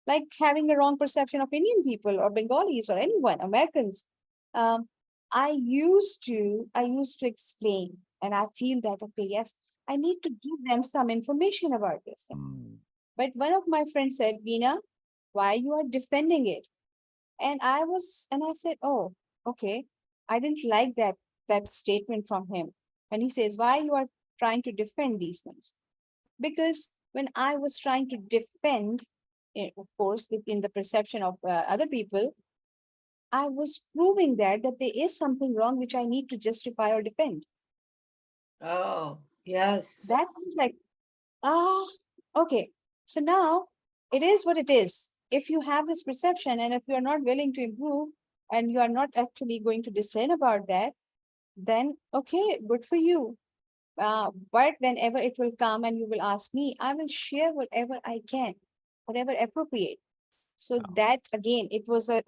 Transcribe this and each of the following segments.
like having a wrong perception of Indian people or Bengalis or anyone, Americans. Um, I used to explain, and I feel that, okay, yes, I need to give them some information about this. Mm. But one of my friends said, Beena, why you are defending it? And I said, oh, okay. I didn't like that statement from him. And he says, why you are trying to defend these things? Because when I was trying to defend, of course, in the perception of other people, I was proving that there is something wrong which I need to justify or defend. Oh, yes. That was like, ah, okay. So now it is what it is. If you have this perception and if you are not willing to improve and you are not actually going to discern about that, then okay, good for you. But whenever it will come and you will ask me, I will share whatever I can, whatever appropriate. So Wow. that again, it was a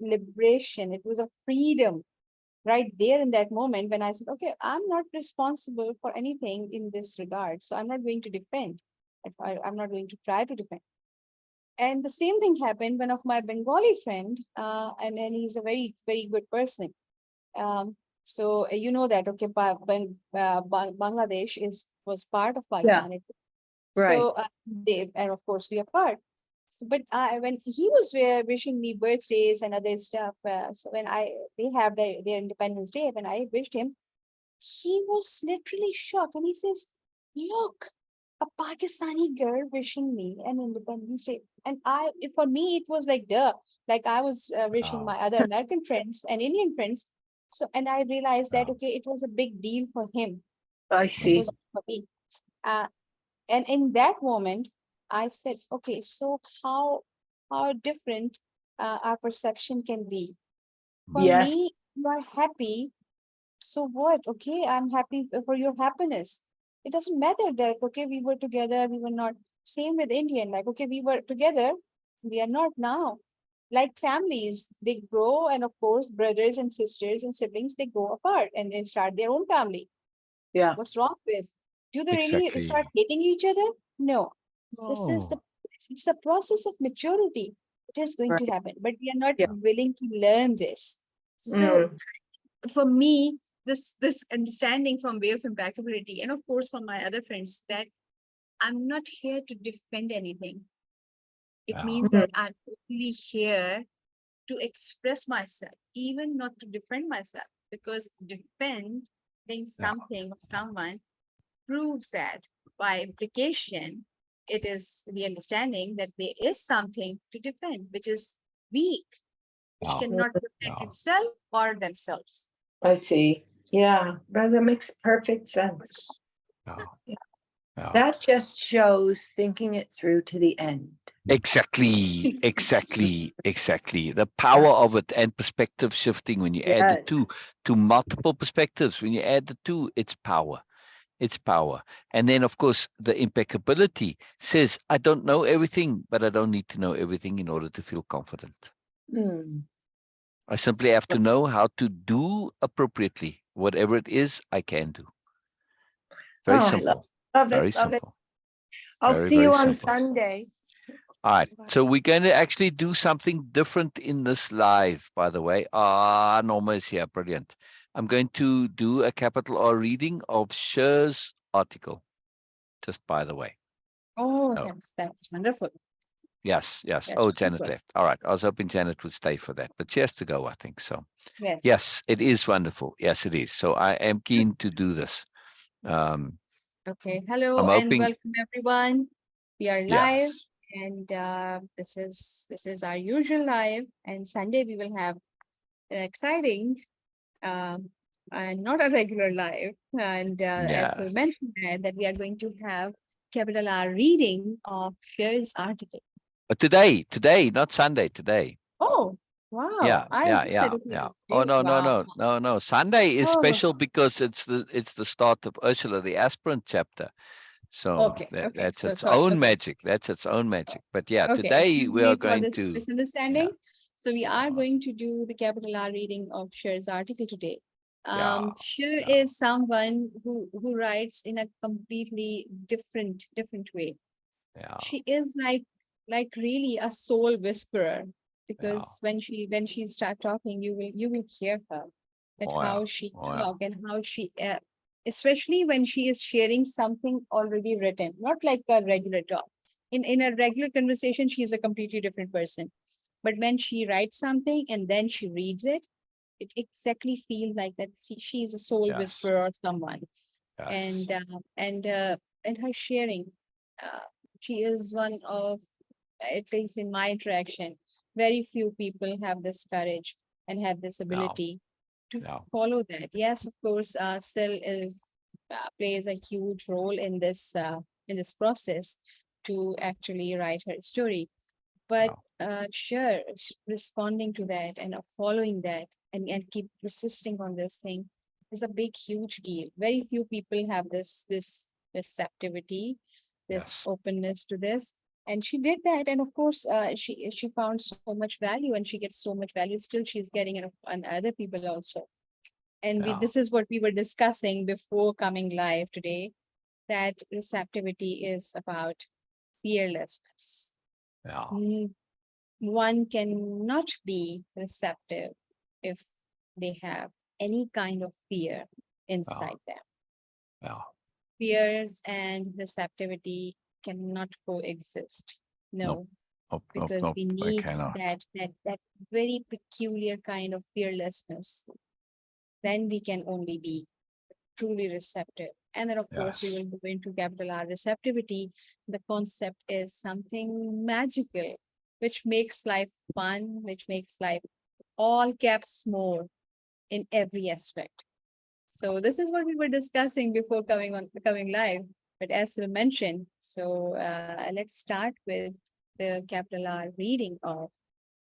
liberation, it was a freedom right there in that moment when I said, okay, I'm not responsible for anything in this regard. So I'm not going to defend. I'm not going to try to defend. And the same thing happened when of my Bengali friend, and he's a very, very good person. So you know that, okay, Bangladesh was part of Yeah, Pakistan. right. So and of course we are part. So, but when he was wishing me birthdays and other stuff, so when they have their Independence Day, when I wished him, he was literally shocked, and he says, "Look, a Pakistani girl wishing me an Independence Day," and for me, it was like duh, like I was wishing Wow. my other American friends and Indian friends. So, and I realized that Wow. okay, it was a big deal for him. I It see. was for me. Uh, and in that moment I said, okay, so how different our perception can be. For Yes. me, you are happy, so what? Okay, I'm happy for your happiness. It doesn't matter that okay, we were together, we were not. Same with Indian, like okay, we were together, we are not now. Like families, they grow, and of course brothers and sisters and siblings, they go apart and then start their own family. Yeah. What's wrong with? Do they really start Exactly. hating each other? No. This is Oh. it's a process of maturity. It is going to Right. happen, but we are not Yeah. willing to learn this. So Mm. for me, this understanding from Way of Impeccability, and of course from my other friends, that I'm not here to defend anything. It Wow. means that I'm only here to express myself, even not to defend myself, because defending Yeah. something or someone proves that by implication, it is the understanding that there is something to defend, which is weak, which Wow. cannot protect Wow. itself or themselves. I see. Yeah, well, that makes perfect sense. Wow. Yeah. Wow. That just shows thinking it through to the end. Exactly, Exactly. exactly. The power of it and perspective shifting when you add the Yes. two to multiple perspectives. When you add the two, it's power. It's power. And then, of course, the impeccability says, I don't know everything, but I don't need to know everything in order to feel confident. Mm. I simply have to know how to do appropriately. Whatever it is, I can do. Very Oh, I simple. love Very it. Love it. simple. I'll Very, see you very on simple. Sunday. All right. So we're going to actually do something different in this live, by the way. Norma is here. Brilliant. I'm going to do a capital R reading of Sher's article, just by the way. Oh, Oh, that's wonderful. yes, yes. That's Oh, Janet wonderful. left. All right. I was hoping Janet would stay for that, but she has to go, I think. So, Yes. yes, it is wonderful. Yes, it is. So I am keen to do this. Okay. Hello I'm and hoping, welcome everyone. We are live, yes. and this is our usual live. And Sunday we will have an exciting, and not a regular live. And as we Yes. mentioned that we are going to have capital R reading of Sher's article. But today, not Sunday, today. Oh, wow! Yeah, I yeah, assume that yeah, it yeah. was Oh today. no, no, Wow. no, no, no. Sunday is Oh, special because it's the start of Ursula, the Aspirant chapter. So okay. Okay. that's So its sorry. own Okay. magic. That's its own magic. But yeah, Okay, today excuse we are me for going this to, yeah, misunderstanding. So we are uh, going to do the capital R reading of Sher's article today. yeah, Sher yeah, is someone who writes in a completely different way. yeah. She is like like really a soul whisperer, Yeah. because when she start talking, you will hear her, that Oh, yeah. how she Oh, yeah. talk and how she especially when she is sharing something already written, not like a regular talk. In a regular conversation, she is a completely different person. But when she writes something and then she reads it, it exactly feels like that she is a soul Yes. whisperer or someone. Yes. And her sharing, uh, she is one of, at least in my interaction, very few people have this courage and have this Yeah. ability to Yeah. follow that. Yes, of course, Syl plays a huge role in this process to actually write her story. But sure, responding to that and following that and keep persisting on this thing is a big, huge deal. Very few people have this receptivity, this Yes. openness to this. And she did that, and of course, she found so much value, and she gets so much value. Still, she's getting it on other people also. And Yeah. this is what we were discussing before coming live today. That receptivity is about fearlessness. Yeah. One cannot be receptive if they have any kind of fear Yeah. inside them. Yeah. Fears and receptivity cannot coexist. Nope. No, Nope. Nope. because Nope. we I need cannot. that very peculiar kind of fearlessness. Then we can only be truly receptive. And then, of course, we Yes. will go into capital R receptivity. The concept is something magical, which makes life fun, which makes life all caps more in every aspect. So this is what we were discussing before coming live. But as Syl mentioned, so let's start with the capital R reading of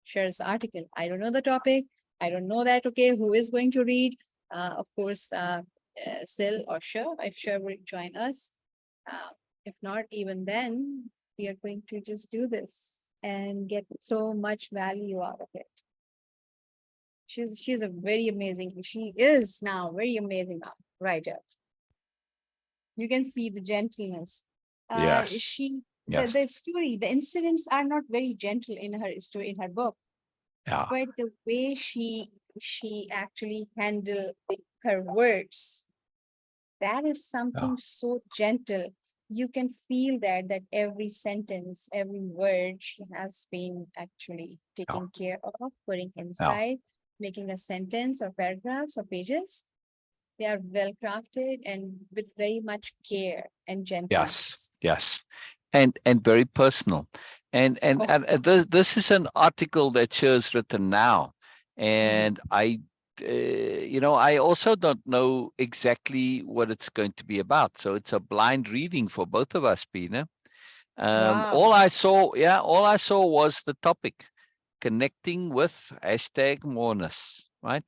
Sher's article. I don't know the topic. I don't know that. Okay, who is going to read? Of course, Syl or Sher, if Sher will join us. If not, even then, we are going to just do this and get so much value out of it. She's a very amazing. She is now very amazing writer. You can see the gentleness. Yes. Yes. The story, the incidents are not very gentle in her story, in her book, Yeah. but the way she actually handled her words, that is something so gentle. You can feel that every sentence, every word she has been actually Yeah. taking care of, putting Yeah. inside, making a sentence or paragraphs or pages. They are well crafted and with very much care and Yes. gentleness. Yes. And very personal. Oh, And this is an article that Sher's written now, and I also don't know exactly what it's going to be about. So it's a blind reading for both of us, Beena. wow. All I saw was the topic, connecting with #Moreness, right?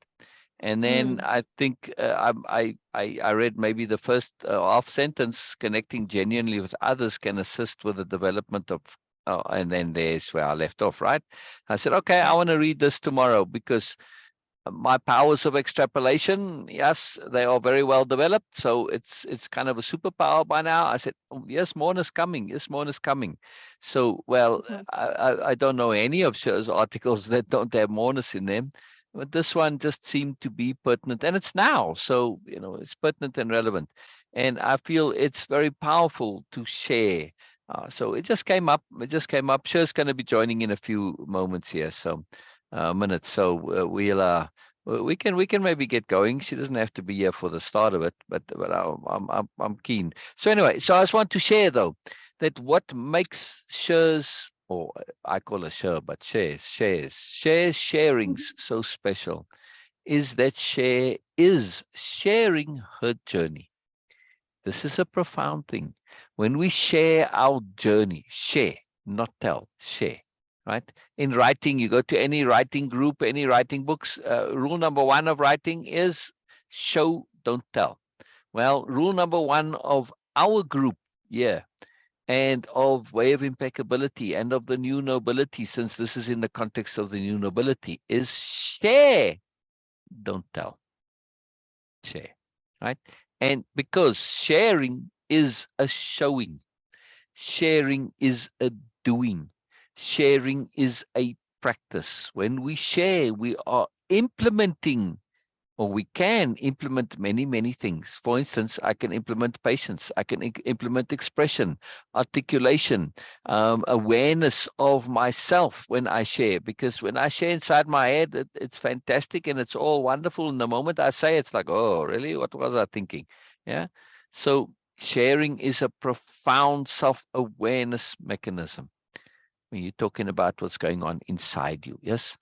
And then Mm, I think I read maybe the first half sentence, connecting genuinely with others can assist with the development of, and then there's where I left off, right? I said, okay, I yes. want to read this tomorrow because my powers of extrapolation, yes, they are very well developed. So it's kind of a superpower by now. I said, oh, yes, morning is coming. Yes, morning is coming. So, well, Mhm. I don't know any of Sher's articles that don't have mornings in them. But this one just seemed to be pertinent, and it's now. So, it's pertinent and relevant. And I feel it's very powerful to share. So it just came up. It just came up. Sher's going to be joining in a few moments here. So, minutes. So we can maybe get going. She doesn't have to be here for the start of it, but I'm keen. So anyway, so I just want to share though that what makes Sher's, or I call her Sher, but sharings so special is that Sher is sharing her journey. This is a profound thing. When we share our journey, share, not tell, share, right? In writing, you go to any writing group, any writing books, rule number one of writing is show, don't tell. Well, rule number one of our group, yeah, and of Way of Impeccability and of the new nobility, since this is in the context of the new nobility, is share, don't tell, share, right? And because sharing is a showing, sharing is a doing, sharing is a practice. When we share, we are implementing, or we can implement many things. For instance, I can implement patience. I can implement expression, articulation, awareness of myself when I share. Because when I share inside my head, it's fantastic and it's all wonderful. And the moment I say, it's like, oh, really? What was I thinking? Yeah. So sharing is a profound self-awareness mechanism when you're talking about what's going on inside you. Yes.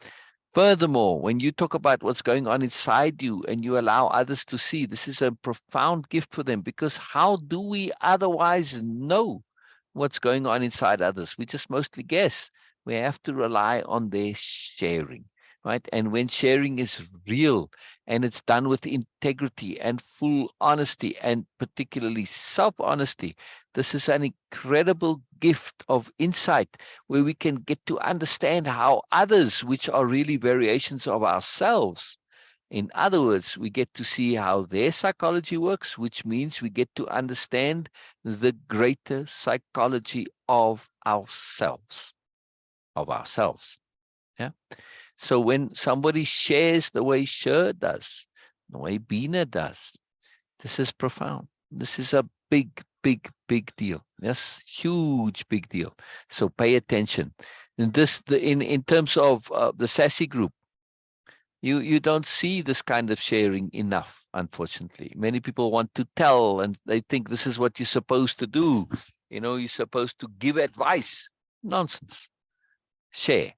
Furthermore, when you talk about what's going on inside you and you allow others to see, this is a profound gift for them, because how do we otherwise know what's going on inside others? We just mostly guess. We have to rely on their sharing, right? And when sharing is real and it's done with integrity and full honesty, and particularly self-honesty, this is an incredible gift of insight where we can get to understand how others, which are really variations of ourselves, in other words, we get to see how their psychology works, which means we get to understand the greater psychology of ourselves, Yeah. So when somebody shares the way Sher does, the way Beena does, this is profound. This is a big deal. Yes, huge big deal. So pay attention. And this, in terms of the sassy group, you don't see this kind of sharing enough, unfortunately. Many people want to tell, and they think this is what you're supposed to do. You know, you're supposed to give advice. Nonsense. Share.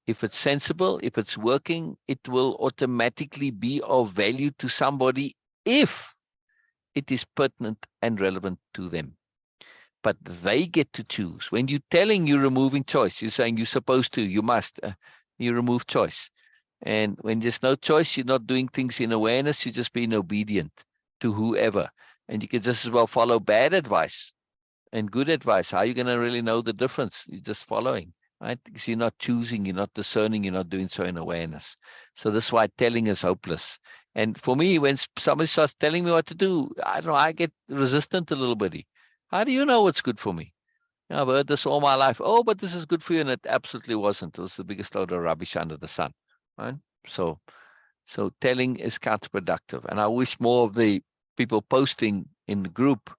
If it's sensible, if it's working, it will automatically be of value to somebody if it is pertinent and relevant to them. But they get to choose. When you're telling, you're removing choice. You're saying you're supposed to, you must. You remove choice. And when there's no choice, you're not doing things in awareness. You're just being obedient to whoever. And you can just as well follow bad advice and good advice. How are you going to really know the difference? You're just following, right? Because you're not choosing, you're not discerning, you're not doing so in awareness. So that's why telling is hopeless. And for me, when somebody starts telling me what to do, I don't know, I get resistant a little bit. How do you know what's good for me? I've heard this all my life. Oh, but this is good for you. And it absolutely wasn't. It was the biggest load of rubbish under the sun, right? So telling is counterproductive. And I wish more of the people posting in the group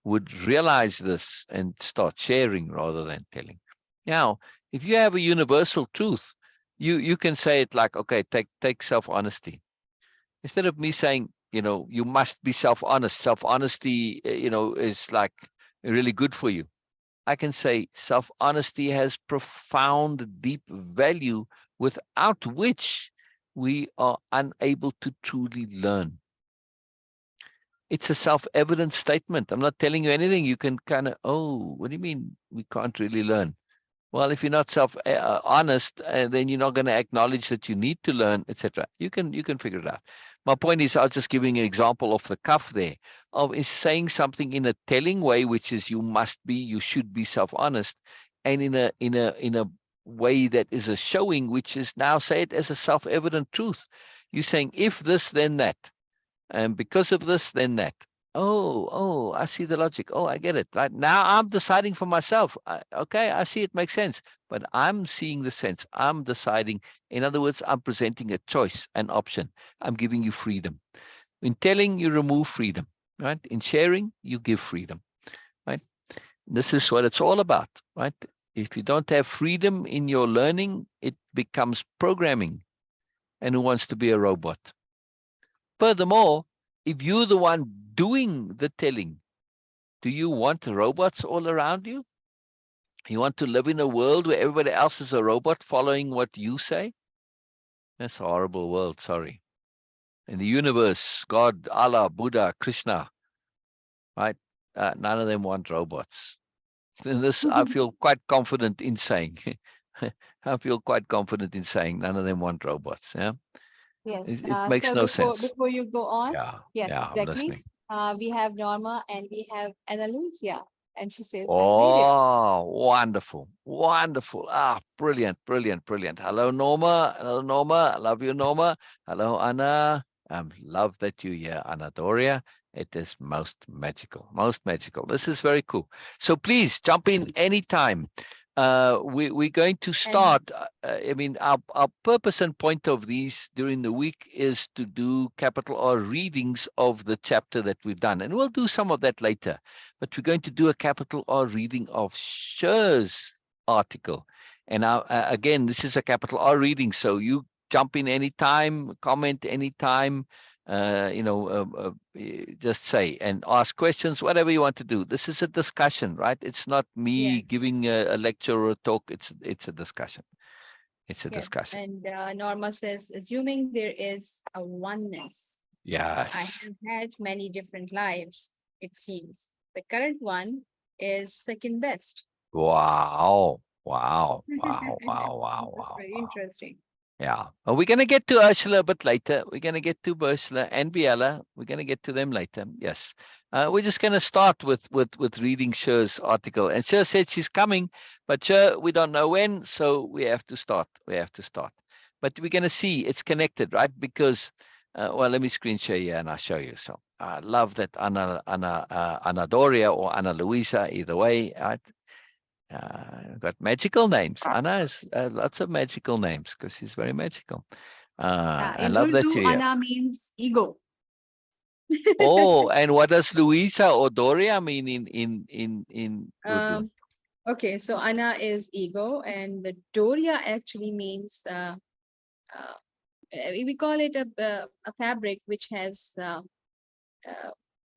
would realize this and start sharing rather than telling. Now, if you have a universal truth, you can say it like, okay, take self-honesty. Instead of me saying, you must be self-honest. Self-honesty, is like really good for you. I can say self-honesty has profound, deep value without which we are unable to truly learn. It's a self-evident statement. I'm not telling you anything. You can kind of, oh, what do you mean we can't really learn? Well, if you're not self-honest, then you're not going to acknowledge that you need to learn, etc. You can figure it out. My point is, I was just giving an example off the cuff there of is saying something in a telling way, which is you should be self-honest, and in a way that is a showing, which is now say it as a self-evident truth. You're saying if this, then that. And because of this, then that. Oh, I see the logic. Oh, I get it. Right now I'm deciding for myself. Okay, I see it makes sense, but I'm seeing the sense. I'm deciding. In other words, I'm presenting a choice, an option. I'm giving you freedom. In telling, you remove freedom, right? In sharing, you give freedom, right? This is what it's all about, right? If you don't have freedom in your learning, it becomes programming. And who wants to be a robot? Furthermore, if you're the one doing the telling, do you want robots all around you? You want to live in a world where everybody else is a robot following what you say? That's a horrible world, sorry. In the universe, God, Allah, Buddha, Krishna, right? None of them want robots. This I feel quite confident in saying. I feel quite confident in saying none of them want robots. Yeah. Yes. It makes So no before sense. you go on, yes, Yeah, I'm exactly. listening. We have Norma and we have Ana Lucia, and she says, "I made it." Oh, wonderful. Brilliant. Hello, Norma. I love you, Norma. Hello, Anna. Love that you're here, Anna Doria. It is most magical. This is very cool. So please jump in anytime. we're going to start. I mean, our purpose and point of these during the week is to do capital R readings of the chapter that we've done, and we'll do some of that later. But we're going to do a capital R reading of Sher's article, and again, this is a capital R reading, so you jump in anytime, comment anytime. Just say and ask questions, whatever you want to do. This is a discussion, right? It's not me Yes. giving a lecture or a talk. It's a discussion. It's a Yes. discussion. And Norma says, assuming there is a oneness. I Yes. have had many different lives, it seems. The current one is second best. Wow. Wow. Wow. Wow. Wow. That's Wow. very Wow. interesting. Yeah. Well, we're going to get to Ursula a bit later. We're going to get to Ursula and Biella. We're going to get to them later. Yes. We're just going to start with reading Sher's article. And Sher said she's coming, but Sher, we don't know when, so we have to start. We have to start. But we're going to see it's connected, right? Because, well, let me screen share here and I'll show you. So I love that Anna Doria or Anna Luisa, either way, right? Got magical names. Anna has lots of magical names because she's very magical. I In love that Urdu, you here. Ana means ego. Oh, and what does Luisa or Doria mean in Urdu? Okay, so Ana is ego, and the Doria actually means we call it a fabric which has I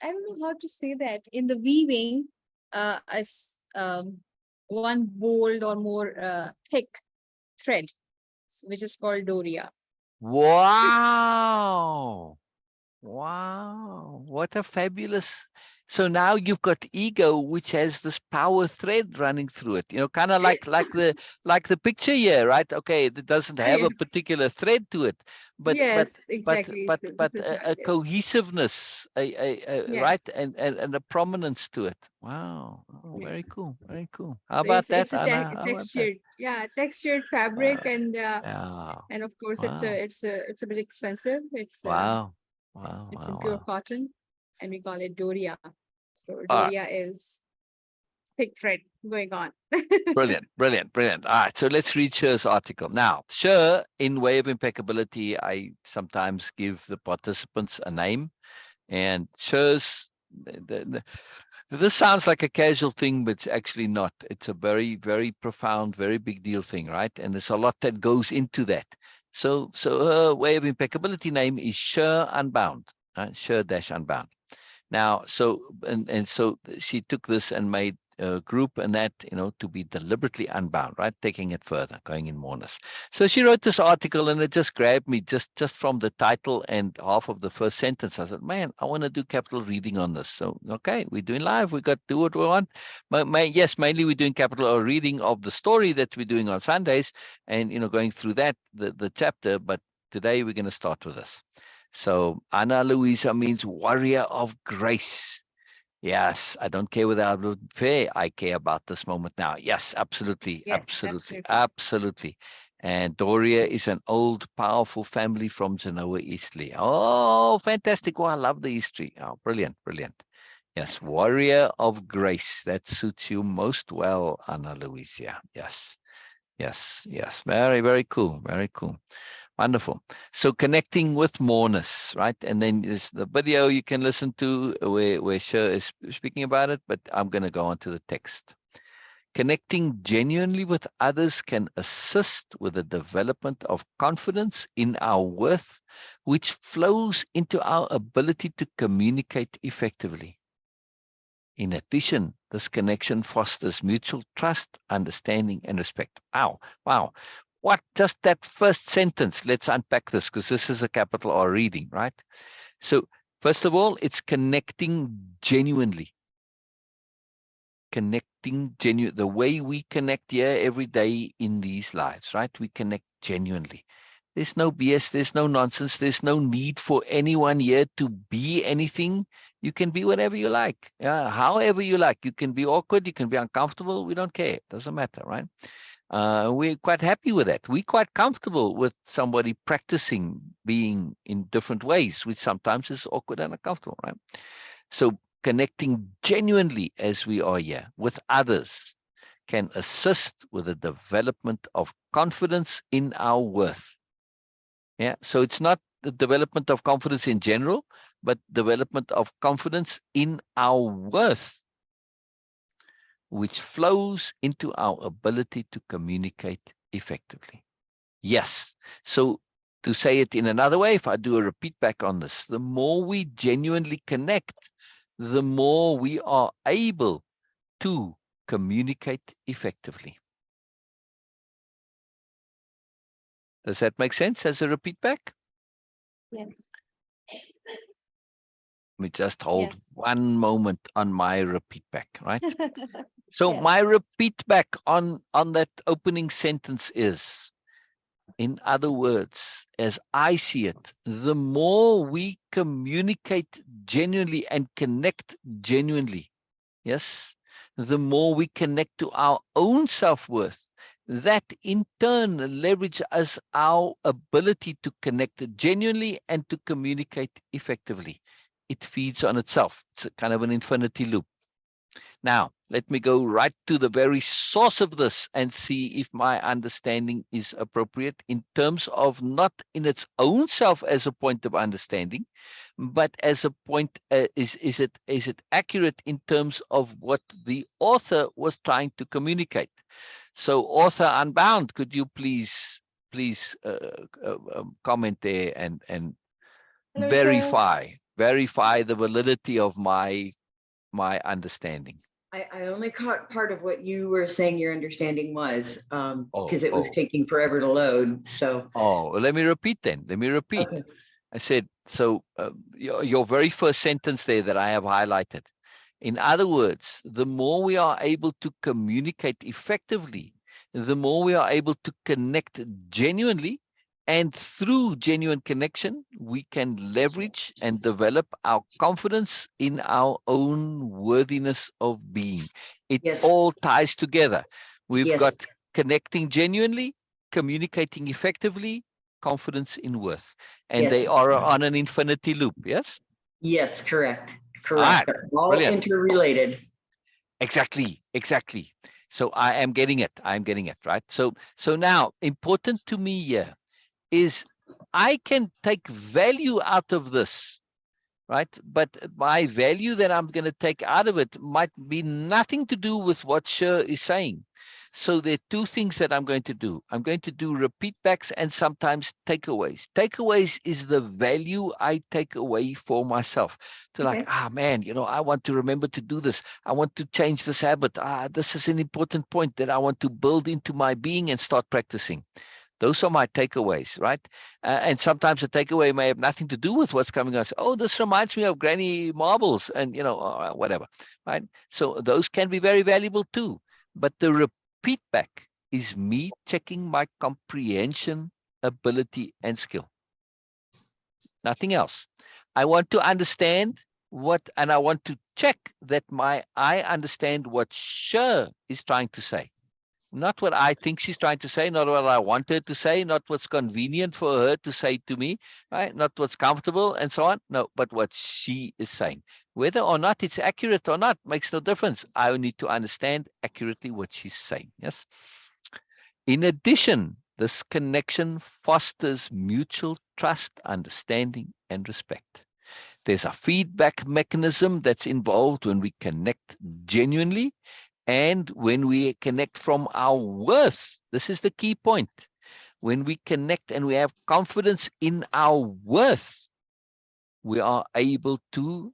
don't know how to say that in the weaving as one bold or more thick thread, which is called Doria. Wow. Wow. What a fabulous. So now you've got ego, which has this power thread running through it, kind of like the picture here, right? Okay, it doesn't have a Yes, particular thread to it, but yes, exactly. So this is how a it is. cohesiveness, right, Yes. and a prominence to it. Wow. Oh, Yes. very cool, very cool. How So about that, it's a Anna? How about that? textured, yeah, textured fabric, Yeah. and of course Wow. it's a bit expensive. Wow. Wow. It's in Wow. pure Wow. cotton, and we call it Doria. So All right. Doria is thick thread going on. Brilliant, brilliant, brilliant. All right, so let's read Sher's article. Now, Sher, in Way of Impeccability, I sometimes give the participants a name, and Sher's, this sounds like a casual thing, but it's actually not. It's a very, very profound, very big deal thing, right? And there's a lot that goes into that. So her Way of Impeccability name is Sher-Unbound, Sher-Unbound. Now, so she took this and made a group and that, to be deliberately unbound, right? Taking it further, going in moreness. So she wrote this article and it just grabbed me just from the title and half of the first sentence. I said, man, I want to do capital reading on this. So, okay, we're doing live. We got to do what we want. Yes, mainly we're doing capital reading of the story that we're doing on Sundays and, going through that, the chapter. But today we're going to start with this. So Ana Luisa means warrior of grace. Yes, I don't care whether I would fair. I care about this moment now. Yes, absolutely, Yes, absolutely, absolutely. absolutely. And Doria is an old, powerful family from Genoa, Italy. Oh, fantastic. Well, I love the history. Oh, brilliant, brilliant. Yes, warrior of grace. That suits you most well, Ana Luisa. Yes, yes, yes. Very, very cool. Very cool. Wonderful. So connecting with moreness, right? And then there's the video you can listen to where Sher is speaking about it, but I'm going to go on to the text. Connecting genuinely with others can assist with the development of confidence in our worth, which flows into our ability to communicate effectively. In addition, this connection fosters mutual trust, understanding, and respect. Wow, wow. What just that first sentence? Let's unpack this because this is a capital R reading, right? So, first of all, it's connecting genuinely. Connecting genuine, the way we connect here every day in these lives, right? We connect genuinely. There's no BS, there's no nonsense, there's no need for anyone here to be anything. You can be whatever you like, however you like. You can be awkward, you can be uncomfortable. We don't care. It doesn't matter, right? We're quite happy with that. We're quite comfortable with somebody practicing being in different ways, which sometimes is awkward and uncomfortable, right? So connecting genuinely as we are here with others can assist with the development of confidence in our worth. Yeah, so it's not the development of confidence in general, but development of confidence in our worth, which flows into our ability to communicate effectively. Yes. So to say it in another way, if I do a repeat back on this, the more we genuinely connect, the more we are able to communicate effectively. Does that make sense as a repeat back? Yes. Let me just hold Yes. one moment on my repeat back, right? So Yes. my repeat back on that opening sentence is, in other words, as I see it, the more we communicate genuinely and connect genuinely, yes, the more we connect to our own self-worth. That in turn leverages our ability to connect genuinely and to communicate effectively. It feeds on itself. It's a kind of an infinity loop. Now, let me go right to the very source of this and see if my understanding is appropriate in terms of not in its own self as a point of understanding, but as a point, is it accurate in terms of what the author was trying to communicate? So author Unbound, could you please comment there and Hello, Syl. verify the validity of my understanding. I only caught part of what you were saying your understanding was, because it was Oh. taking forever to load. So, Oh, let me repeat then. Let me repeat. okay. I said, so your very first sentence there that I have highlighted. In other words, the more we are able to communicate effectively, the more we are able to connect genuinely, and through genuine connection, we can leverage and develop our confidence in our own worthiness of being. It Yes. all ties together. We've Yes. got connecting genuinely, communicating effectively, confidence in worth. And they Yes. are on an infinity loop, yes? Yes, correct. All right, Correct. They're all brilliant. interrelated. Exactly, exactly. So I am getting it. I'm getting it, right? So now, important to me here is I can take value out of this, right? But my value that I'm going to take out of it might be nothing to do with what Sher is saying. So there are two things that I'm going to do. I'm going to do repeat backs and sometimes takeaways. Takeaways is the value I take away for myself. To Okay. like, man, I want to remember to do this. I want to change this habit. This is an important point that I want to build into my being and start practicing. Those are my takeaways, right? And sometimes the takeaway may have nothing to do with what's coming out. Oh, this reminds me of Granny Marbles and, whatever, right? So those can be very valuable too. But the repeat back is me checking my comprehension, ability, and skill. Nothing else. I want to understand and I want to check that I understand what Sher is trying to say. Not what I think she's trying to say, not what I want her to say, not what's convenient for her to say to me, right? Not what's comfortable and so on. No, but what she is saying. Whether or not it's accurate or not makes no difference. I need to understand accurately what she's saying. Yes. In addition, this connection fosters mutual trust, understanding, and respect. There's a feedback mechanism that's involved when we connect genuinely. And when we connect from our worth, this is the key point. When we connect and we have confidence in our worth, we are able to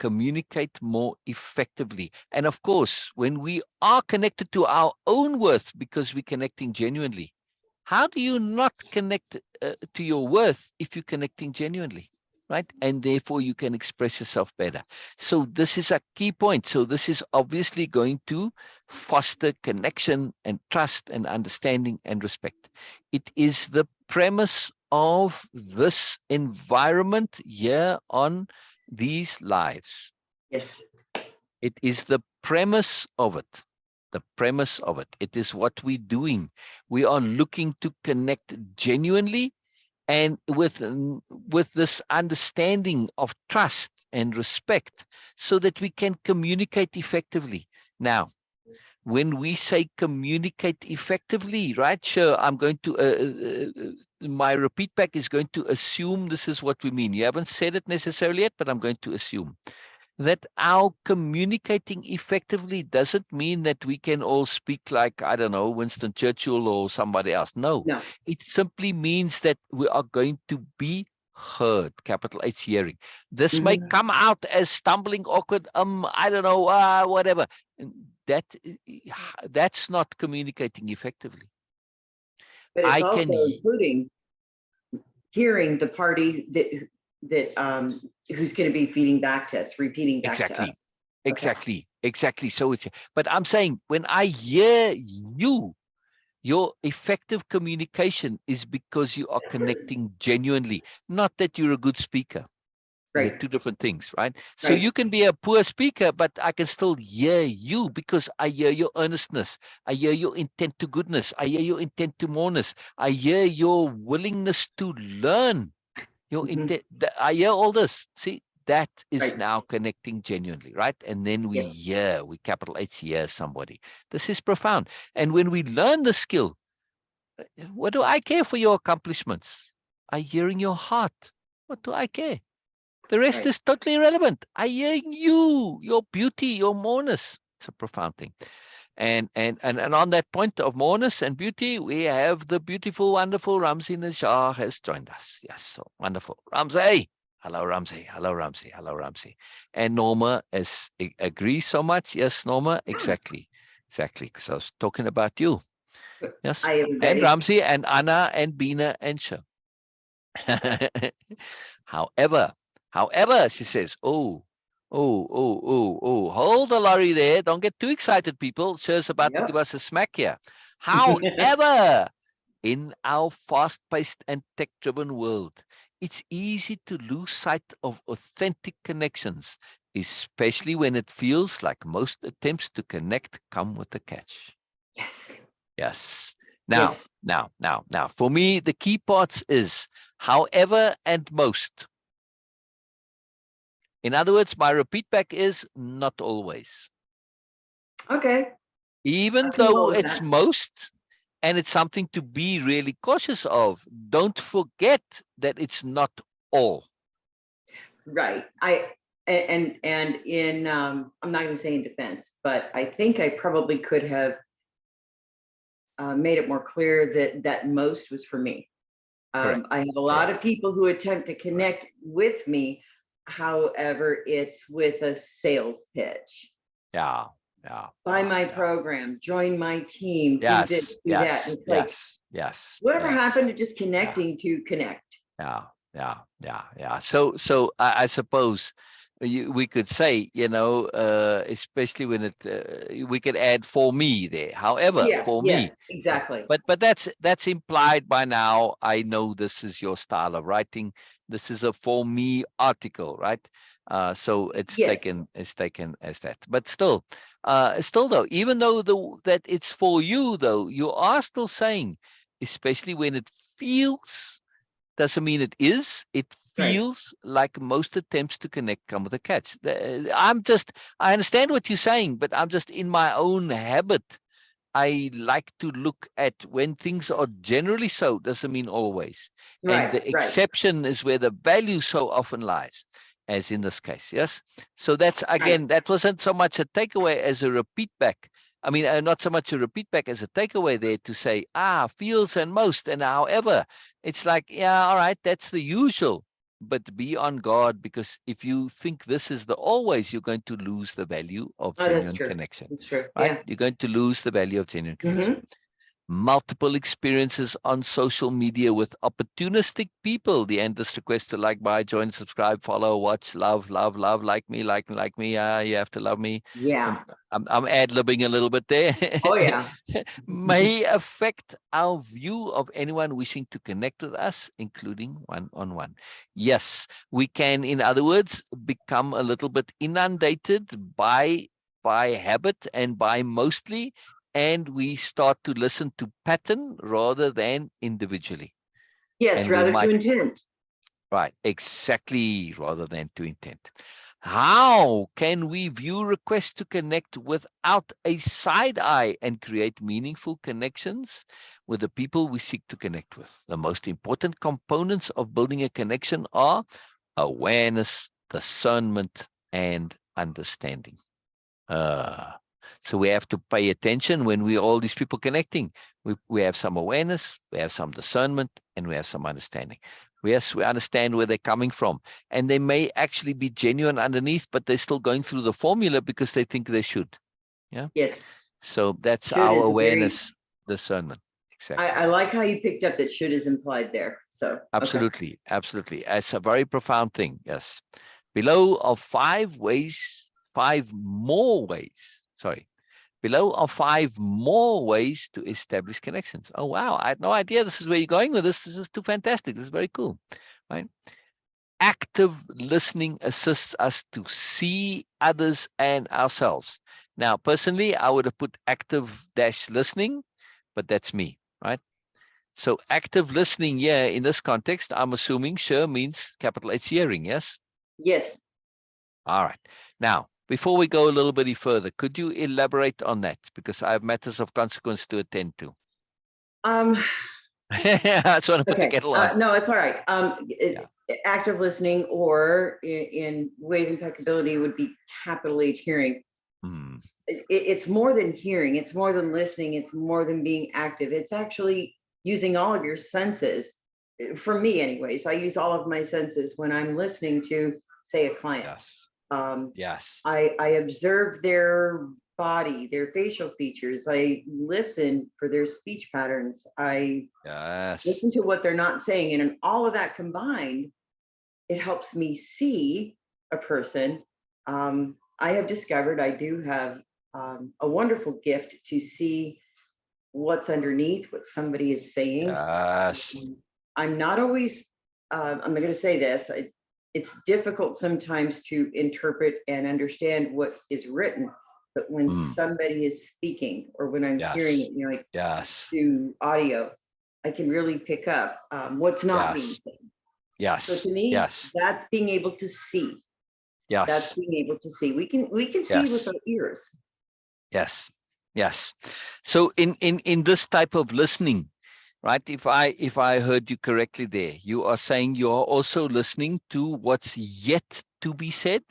communicate more effectively. And of course, when we are connected to our own worth because we're connecting genuinely, how do you not connect to your worth if you're connecting genuinely? Right? And therefore you can express yourself better. So this is a key point. So this is obviously going to foster connection and trust and understanding and respect. It is the premise of this environment here on these lives. Yes. It is the premise of it. The premise of it. It is what we're doing. We are looking to connect genuinely and with this understanding of trust and respect so that we can communicate effectively. Now, when we say communicate effectively, right? Sure, I'm going to, my repeat back is going to assume this is what we mean. You haven't said it necessarily yet, but I'm going to assume that our communicating effectively doesn't mean that we can all speak like, I don't know, Winston Churchill or somebody else. No, No. it simply means that we are going to be heard, capital H hearing. This may Mhm. come out as stumbling, awkward, I don't know, whatever. And that's not communicating effectively. But it's I can, also including hearing the party that who's going to be feeding back to us, repeating back to exactly, us. exactly. So it's, but I'm saying when I hear you, your effective communication is because you are connecting genuinely, not that you're a good speaker. They're Right. two different things, right? So Right. you can be a poor speaker, but I can still hear you because I hear your earnestness. I hear your intent to goodness. I hear your intent to moreness. I hear your willingness to learn. Your Mhm. intent. I hear all this. See, that is Right. now connecting genuinely, right? And then we Yes. hear, we capital H hear somebody. This is profound. And when we learn the skill, what do I care for your accomplishments? I hear in your heart. What do I care? The rest Right. is totally irrelevant. I hear you, your beauty, your moreness. It's a profound thing. And on that point of moreness and beauty, we have the beautiful, wonderful Ramsey Najar has joined us. Yes, so wonderful. Ramsey. Hello, Ramsey. Hello, Ramsey. Hello, Ramsey. And Norma agrees so much. Yes, Norma, exactly. Exactly. Because I was talking about you. Yes. Hi, And everybody. Ramsey and Anna and Beena and Sher. However, she says, oh, hold the lorry there. Don't get too excited, people. Sher's about to Yep. give us a smack here. However, in our fast-paced and tech-driven world, it's easy to lose sight of authentic connections, especially when it feels like most attempts to connect come with a catch. Yes. Yes. Now, Yes. now, for me, the key parts is however and most. In other words, my repeat back is not always. Okay. Even I can roll though with it's that. most, and it's something to be really cautious of, don't forget that it's not all. Right. And in I'm not going to say in defense, but I think I probably could have made it more clear that most was for me. Correct. I have a lot of people who attempt to connect with me. However, it's with a sales pitch. Yeah. Buy my program, join my team, do this, do that. And it's like, Yes. whatever happened to just connecting to connect? Yeah. So I suppose we could say, especially when we could add for me there. However, for me, Exactly. but that's implied by now. I know this is your style of writing. This is a for me article, right? So it's taken as that. But still though, even though that it's for you, though, you are still saying, especially when it feels. Doesn't mean it is. It feels like most attempts to connect come with a catch. I understand what you're saying, but I'm just in my own habit. I like to look at when things are generally so, doesn't mean always. And the exception is where the value so often lies, as in this case. Yes. So that's, again, that wasn't so much a takeaway as a repeat back. I mean, not so much a repeat back as a takeaway there to say, feels and most, and however. It's like, yeah, all right, that's the usual, but be on guard, because if you think this is the always, you're going to lose the value of genuine connection. That's true. Right? Yeah. You're going to lose the value of genuine connection. Mhm. Multiple experiences on social media with opportunistic people. The endless request to like, buy, join, subscribe, follow, watch, love, like me, like me. You have to love me. Yeah. I'm ad-libbing a little bit there. Oh, yeah. May affect our view of anyone wishing to connect with us, including one-on-one. Yes, we can, in other words, become a little bit inundated by habit and by mostly, and we start to listen to pattern rather than individually. Yes, And we rather might, to intent. right, exactly, rather than to intent. How can we view requests to connect without a side eye and create meaningful connections with the people we seek to connect with? The most important components of building a connection are awareness, discernment, and understanding. So we have to pay attention when we all these people connecting. We have some awareness, we have some discernment, and we have some understanding. Yes, we understand where they're coming from. And they may actually be genuine underneath, but they're still going through the formula because they think they should. Yeah. Yes. So that's Should our is a very- awareness, discernment. Exactly. I like how you picked up that should is implied there. So okay. Absolutely. Absolutely. It's a very profound thing. Yes. Below are 5 more ways. Below are 5 more ways to establish connections. Oh, wow. I had no idea this is where you're going with this. This is too fantastic. This is very cool. Right? Active listening assists us to see others and ourselves. Now, personally, I would have put active-listening, but that's me, right? So active listening here in this context, I'm assuming Sher means capital H hearing, yes? Yes. All right. Now, before we go a little bit further, could you elaborate on that? Because I have matters of consequence to attend to. I just want to put the kettle on. No, it's all right. Active listening, or in Way-of-Impeccability would be capital H hearing. It's more than hearing. It's more than listening. It's more than being active. It's actually using all of your senses. For me, anyways, I use all of my senses when I'm listening to, say, a client. Yes. Yes. I observe their body, their facial features. I listen for their speech patterns. I listen to what they're not saying. And in all of that combined, it helps me see a person. I have discovered I do have a wonderful gift to see what's underneath what somebody is saying. Yes. I'm not always, I'm going to say this, it's difficult sometimes to interpret and understand what is written, but when somebody is speaking, or when I'm hearing it, you know, like through audio, I can really pick up what's not being said. Yes. So to me, that's being able to see. Yes. That's being able to see. We can see with our ears. Yes. Yes. So in this type of listening, right? If I heard you correctly there, you are saying you are also listening to what's yet to be said,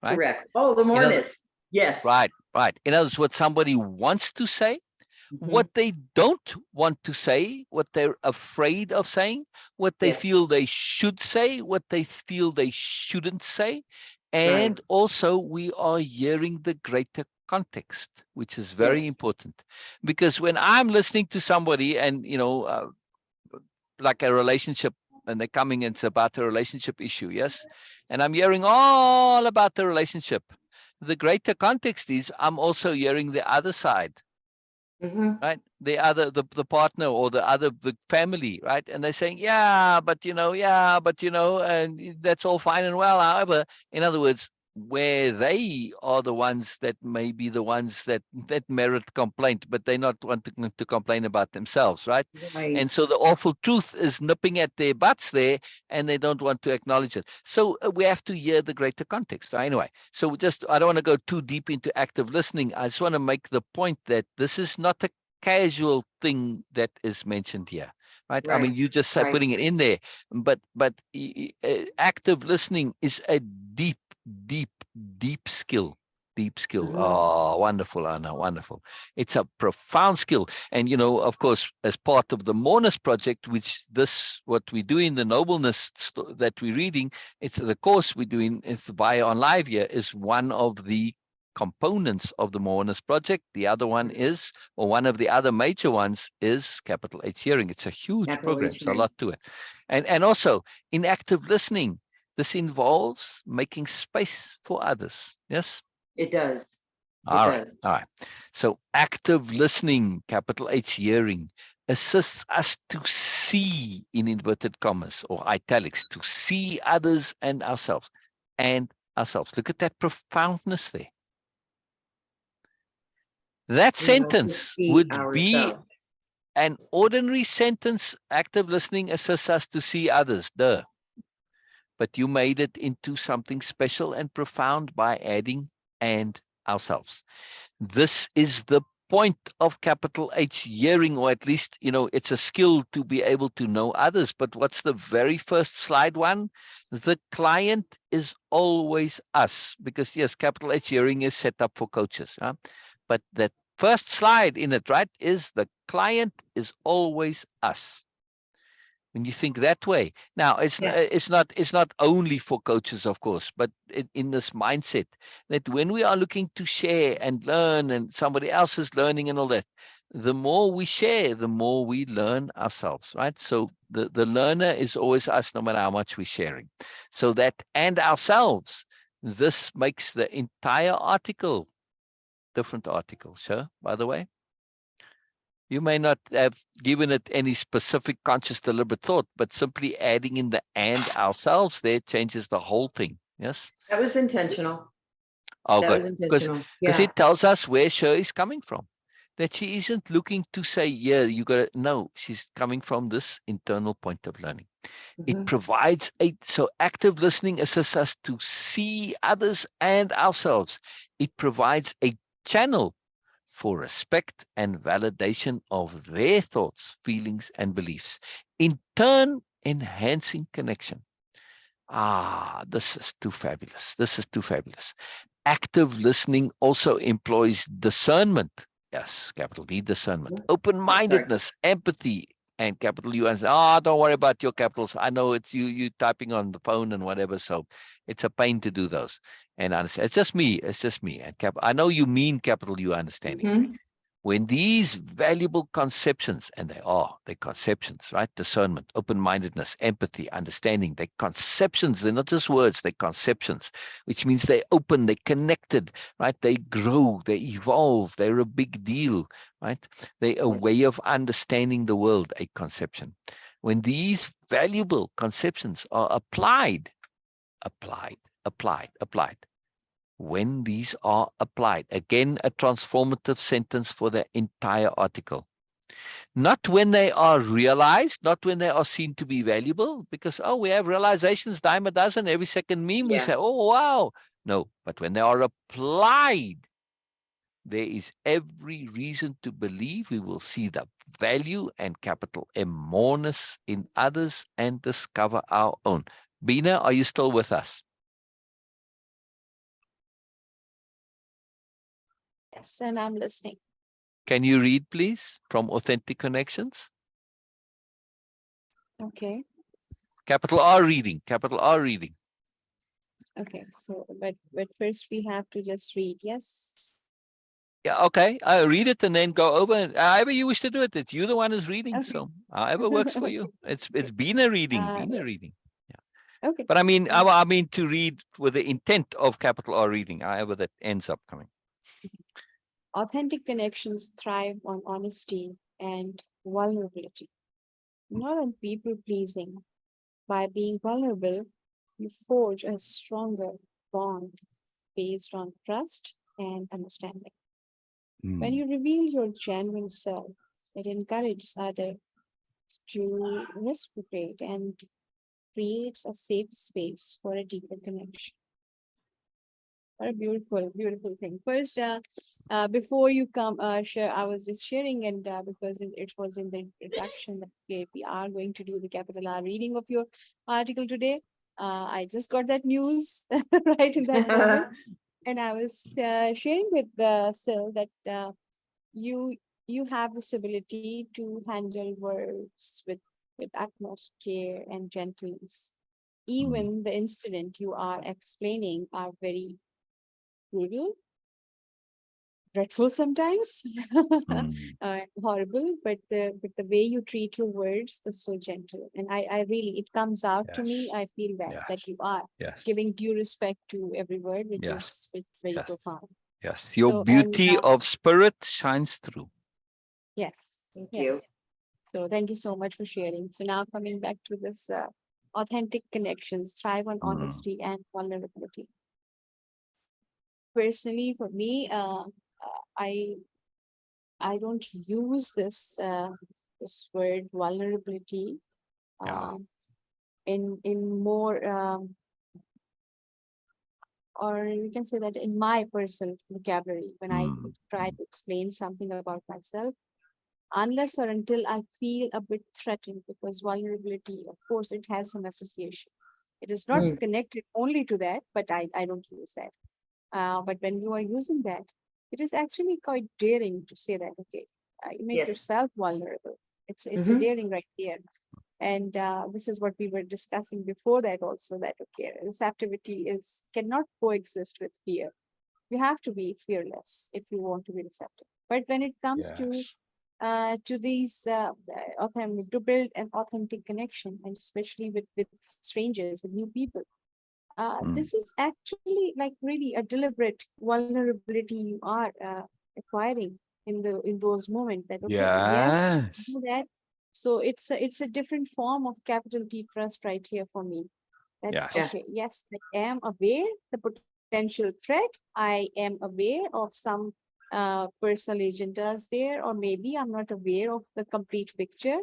right? Correct. Oh, the Moreness. Yes. Right. Right. In other words, what somebody wants to say, what they don't want to say, what they're afraid of saying, what they feel they should say, what they feel they shouldn't say. And also we are hearing the greater context, which is very important. Because when I'm listening to somebody and, you know, like a relationship, and they're coming, it's about a relationship issue, yes? And I'm hearing all about the relationship. The greater context is I'm also hearing the other side. Right, the partner or the family, right? And they're saying, but you know, and that's all fine and well. However, in other words, where they are the ones that may be the ones that merit complaint, but they not wanting to complain about themselves, right? And so the awful truth is nipping at their butts there, and they don't want to acknowledge it. So we have to hear the greater context. Anyway, so I don't want to go too deep into active listening. I just want to make the point that this is not a casual thing that is mentioned here, right? I mean, you just said putting it in there, but active listening is a deep skill. Oh, wonderful, Anna, wonderful. It's a profound skill. And, you know, of course, as part of the Moreness project, which what we do in the nobleness that we're reading, it's the course we're doing, it's via on live here, is one of the components of the Moreness project. The other one is, or one of the other major ones is capital H hearing. It's a huge program. There's a lot to it. And also in active listening, this involves making space for others. Yes, it does. All right. So active listening, capital H hearing, assists us to see, in inverted commas or italics, to see others and ourselves. Look at that profoundness there. That sentence would be an ordinary sentence. Active listening assists us to see others. Duh. but you made it into something special and profound by adding "and ourselves." This is the point of capital H hearing, or at least, it's a skill to be able to know others. But what's the very first slide one? The client is always us, because yes, capital H hearing is set up for coaches. Huh? But that first slide in it, right, is the client is always us. When you think that way, now it's not only for coaches, of course, but in this mindset that when we are looking to share and learn, and somebody else is learning and all that, the more we share, the more we learn ourselves, right? So the learner is always us, no matter how much we're sharing. So that "and ourselves," this makes the entire article different article. Sure, by the way. You may not have given it any specific conscious deliberate thought, but simply adding in the "and ourselves" there changes the whole thing. Yes? That was intentional. Oh, That good. was intentional. Because Yeah. it tells us where Sher is coming from. That she isn't looking to say, yeah, you got to, no, she's coming from this internal point of learning. It provides so active listening assists us to see others and ourselves. It provides a channel for respect and validation of their thoughts, feelings, and beliefs, in turn enhancing connection. This is too fabulous. This is too fabulous. Active listening also employs discernment. Yes, capital D, discernment. Open-mindedness, empathy, and capital U. And don't worry about your capitals. I know it's you typing on the phone and whatever, so it's a pain to do those. And understand, it's just me. It's just me. And I know you mean capital U understanding. When these valuable conceptions, and they're conceptions, right? Discernment, open-mindedness, empathy, understanding, they're conceptions. They're not just words, they're conceptions, which means they're open, they're connected, right? They grow, they evolve, they're a big deal, right? They're a way of understanding the world, a conception. When these valuable conceptions are applied, when these are applied, again, a transformative sentence for the entire article. Not when they are realized, not when they are seen to be valuable, because, we have realizations, dime a dozen, every second meme we say, oh, wow. No, but when they are applied, there is every reason to believe we will see the value and capital M moreness in others and discover our own. Beena, are you still with us? Yes, and I'm listening. Can you read, please, from Authentic Connections? Okay. Capital R reading, capital R reading. Okay, so but first we have to just read, yes? Yeah, okay. I read it and then go over, and however you wish to do it. It's you the one who's reading, Okay. so however works for you. It's Beena reading, Beena reading. Yeah. Okay. But I mean to read with the intent of capital R reading, however that ends up coming. Authentic connections thrive on honesty and vulnerability, not on people pleasing. By being vulnerable, you forge a stronger bond based on trust and understanding. When you reveal your genuine self, it encourages others to reciprocate and creates a safe space for a deeper connection. What a beautiful, beautiful thing. First, before you come, share, I was just sharing, and because it was in the introduction that we are going to do the capital R reading of your article today. I just got that news right in that moment, and I was sharing with Syl that you have this ability to handle words with utmost care and gentleness. Even the incident you are explaining are very brutal, dreadful sometimes, horrible, but the way you treat your words is so gentle. And I really, it comes out to me. I feel that you are giving due respect to every word, which is very profound. Yes, your beauty of spirit shines through. Yes. Thank you. So thank you so much for sharing. So now coming back to this authentic connections, thrive on honesty and vulnerability. Personally, for me, I don't use this this word vulnerability in more, or you can say that in my personal vocabulary, when I try to explain something about myself, unless or until I feel a bit threatened, because vulnerability, of course, it has some association. It is not connected only to that, but I don't use that. But when you are using that, it is actually quite daring to say that, okay, you make Yes. yourself vulnerable. It's a daring right there. And this is what we were discussing before that also, that, okay, receptivity cannot coexist with fear. You have to be fearless if you want to be receptive. But when it comes to these to build an authentic connection, and especially with strangers, with new people, this is actually like really a deliberate vulnerability you are acquiring in those moments, that, okay, yes, do that. So it's a different form of capital T trust right here for me. That, okay, yes, I am aware the potential threat. I am aware of some personal agendas there, or maybe I'm not aware of the complete picture,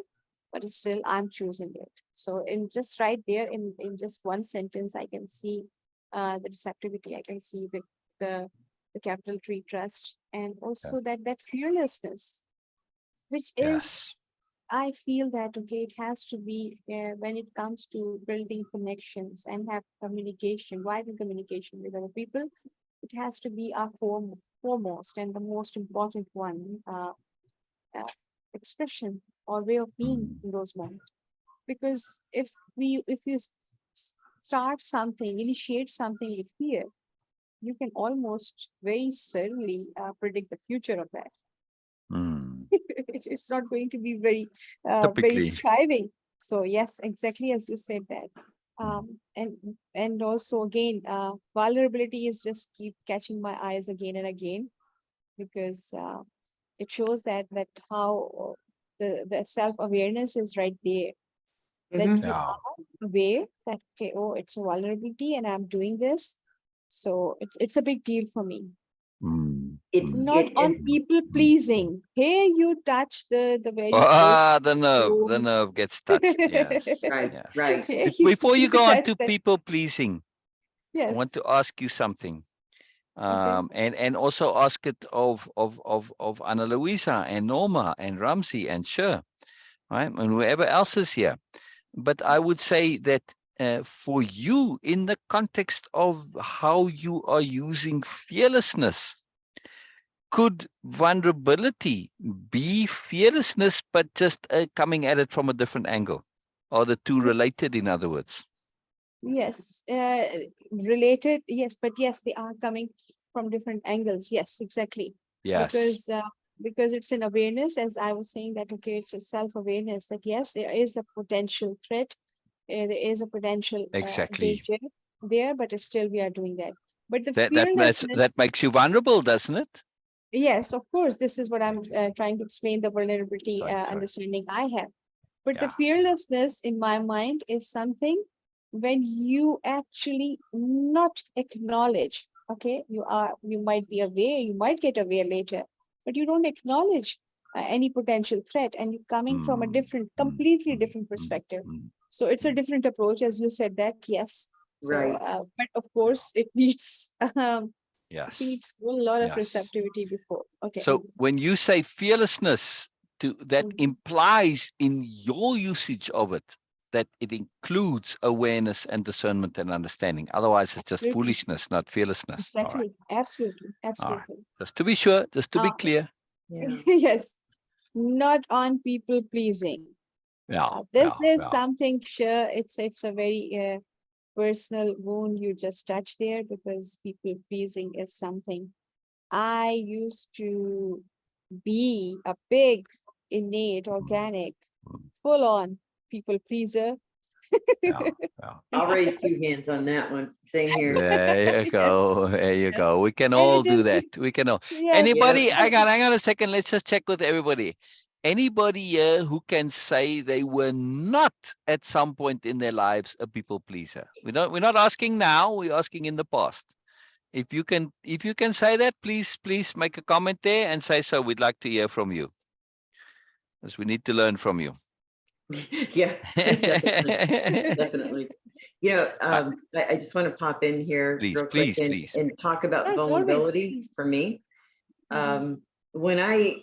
but still I'm choosing it. So in just right there in just one sentence, I can see the receptivity. I can see the capital T trust, and also that fearlessness, which is, I feel that, okay, it has to be when it comes to building connections and have communication, wider communication with other people, it has to be our foremost and the most important one expression or way of being in those moments. Because if you start something, initiate something with fear, you can almost very certainly predict the future of that. It's not going to be very very thriving. So yes, exactly as you said that. And also again, vulnerability is just keep catching my eyes again and again, because it shows that how the self-awareness is right there, that you are aware that, okay, oh, it's a vulnerability and I'm doing this. So it's a big deal for me. Not on people pleasing. Here you touch the very the nerve gets touched. Yes. Right. Before you go on to people pleasing, yes, I want to ask you something. And also ask it of Ana Luisa and Norma and Ramsey and Sher, right, and whoever else is here. But I would say that for you, in the context of how you are using fearlessness, could vulnerability be fearlessness, but just coming at it from a different angle? Are the two related, in other words? Yes, related, yes, but yes, they are coming from different angles. Yes, exactly. Yes. Because it's an awareness, as I was saying, that, okay, it's a self-awareness that, yes, there is a potential threat, there is a potential danger there, but still we are doing that. But the fearlessness... That makes you vulnerable, doesn't it? Yes, of course. This is what I'm trying to explain, the vulnerability understanding I have. But the fearlessness in my mind is something when you actually not acknowledge, okay, you might be aware, you might get aware later, but you don't acknowledge any potential threat, and you're coming from a completely different perspective. So it's a different approach, as you said that, yes. Right. So, but of course, it needs Yes. needs a lot of receptivity before. Okay. So when you say fearlessness, that implies in your usage of it that it includes awareness and discernment and understanding. Otherwise, it's just foolishness, not fearlessness. Exactly. Absolutely. Absolutely. Just to be sure, just to be clear. Yes. Not on people pleasing. This is something, sure, it's a very personal wound you just touched there, because people pleasing is something I used to be a big, innate, organic, full-on people pleaser. I'll raise 2 hands on that one. Same here. There you go. There you go. We can all do that. We can all. Anybody? Hang on a second. Let's just check with everybody. Anybody here who can say they were not at some point in their lives a people pleaser? We're not asking now. We're asking in the past. If you can say that, please make a comment there and say so. We'd like to hear from you, because we need to learn from you. Yeah, definitely. Definitely. You know, I just want to pop in here Please, real quick please. and talk about Yes, always. vulnerability for me. When I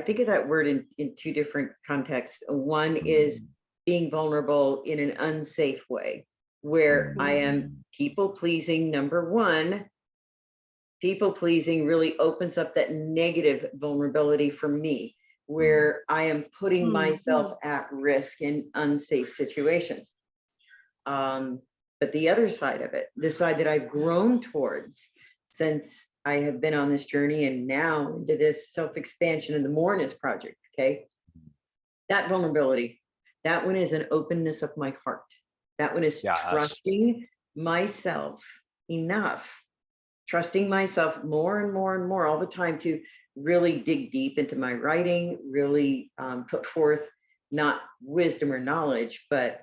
think of that word in two different contexts. One is being vulnerable in an unsafe way, where I am people pleasing. Number one, people pleasing really opens up that negative vulnerability for me, where I am putting myself at risk in unsafe situations. But the other side of it, the side that I've grown towards since I have been on this journey and now into this self-expansion of the Moreness project, okay? That vulnerability, that one is an openness of my heart. That one is trusting myself enough, trusting myself more and more and more all the time to really dig deep into my writing, really put forth not wisdom or knowledge, but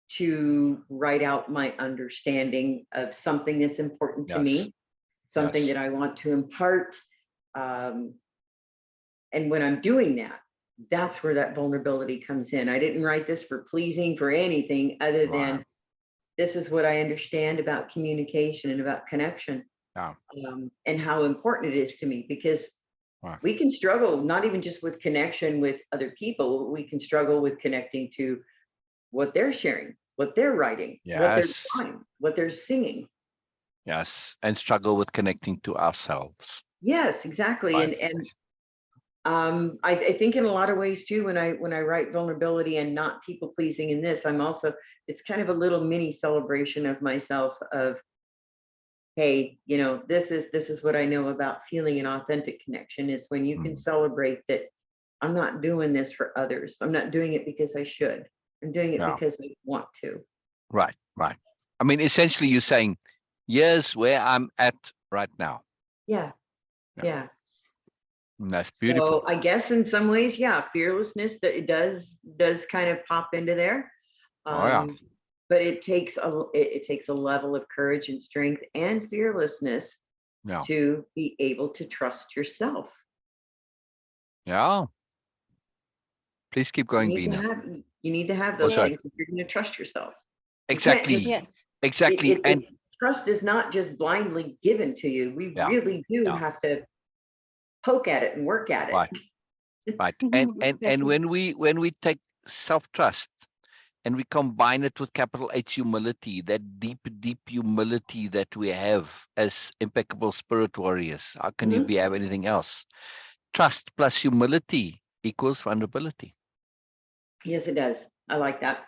to write out my understanding of something that's important to me, something that I want to impart. And when I'm doing that, that's where that vulnerability comes in. I didn't write this for pleasing, for anything other than this is what I understand about communication and about connection, and how important it is to me, because we can struggle, not even just with connection with other people, we can struggle with connecting to what they're sharing, what they're writing, what they're drawing, what they're singing. Yes, and struggle with connecting to ourselves. Yes, exactly. And I think in a lot of ways too, when I write vulnerability and not people pleasing in this, I'm also, it's kind of a little mini celebration of myself of, hey, you know, this is what I know about feeling an authentic connection, is when you can celebrate that I'm not doing this for others. I'm not doing it because I should. I'm doing it because I want to. Right. I mean, essentially you're saying, here's where I'm at right now. Yeah. And that's beautiful. So I guess in some ways, fearlessness, that it does kind of pop into there. But it takes a level of courage and strength and fearlessness to be able to trust yourself. Yeah. Please keep going, Beena. You need to have those things if you're going to trust yourself. Exactly. Exactly. And trust is not just blindly given to you. We really do have to poke at it and work at it. Right. And when we take self-trust and we combine it with capital H humility, that deep humility that we have as impeccable spirit warriors, how can you have anything else? Trust plus humility equals vulnerability. Yes, it does. I like that.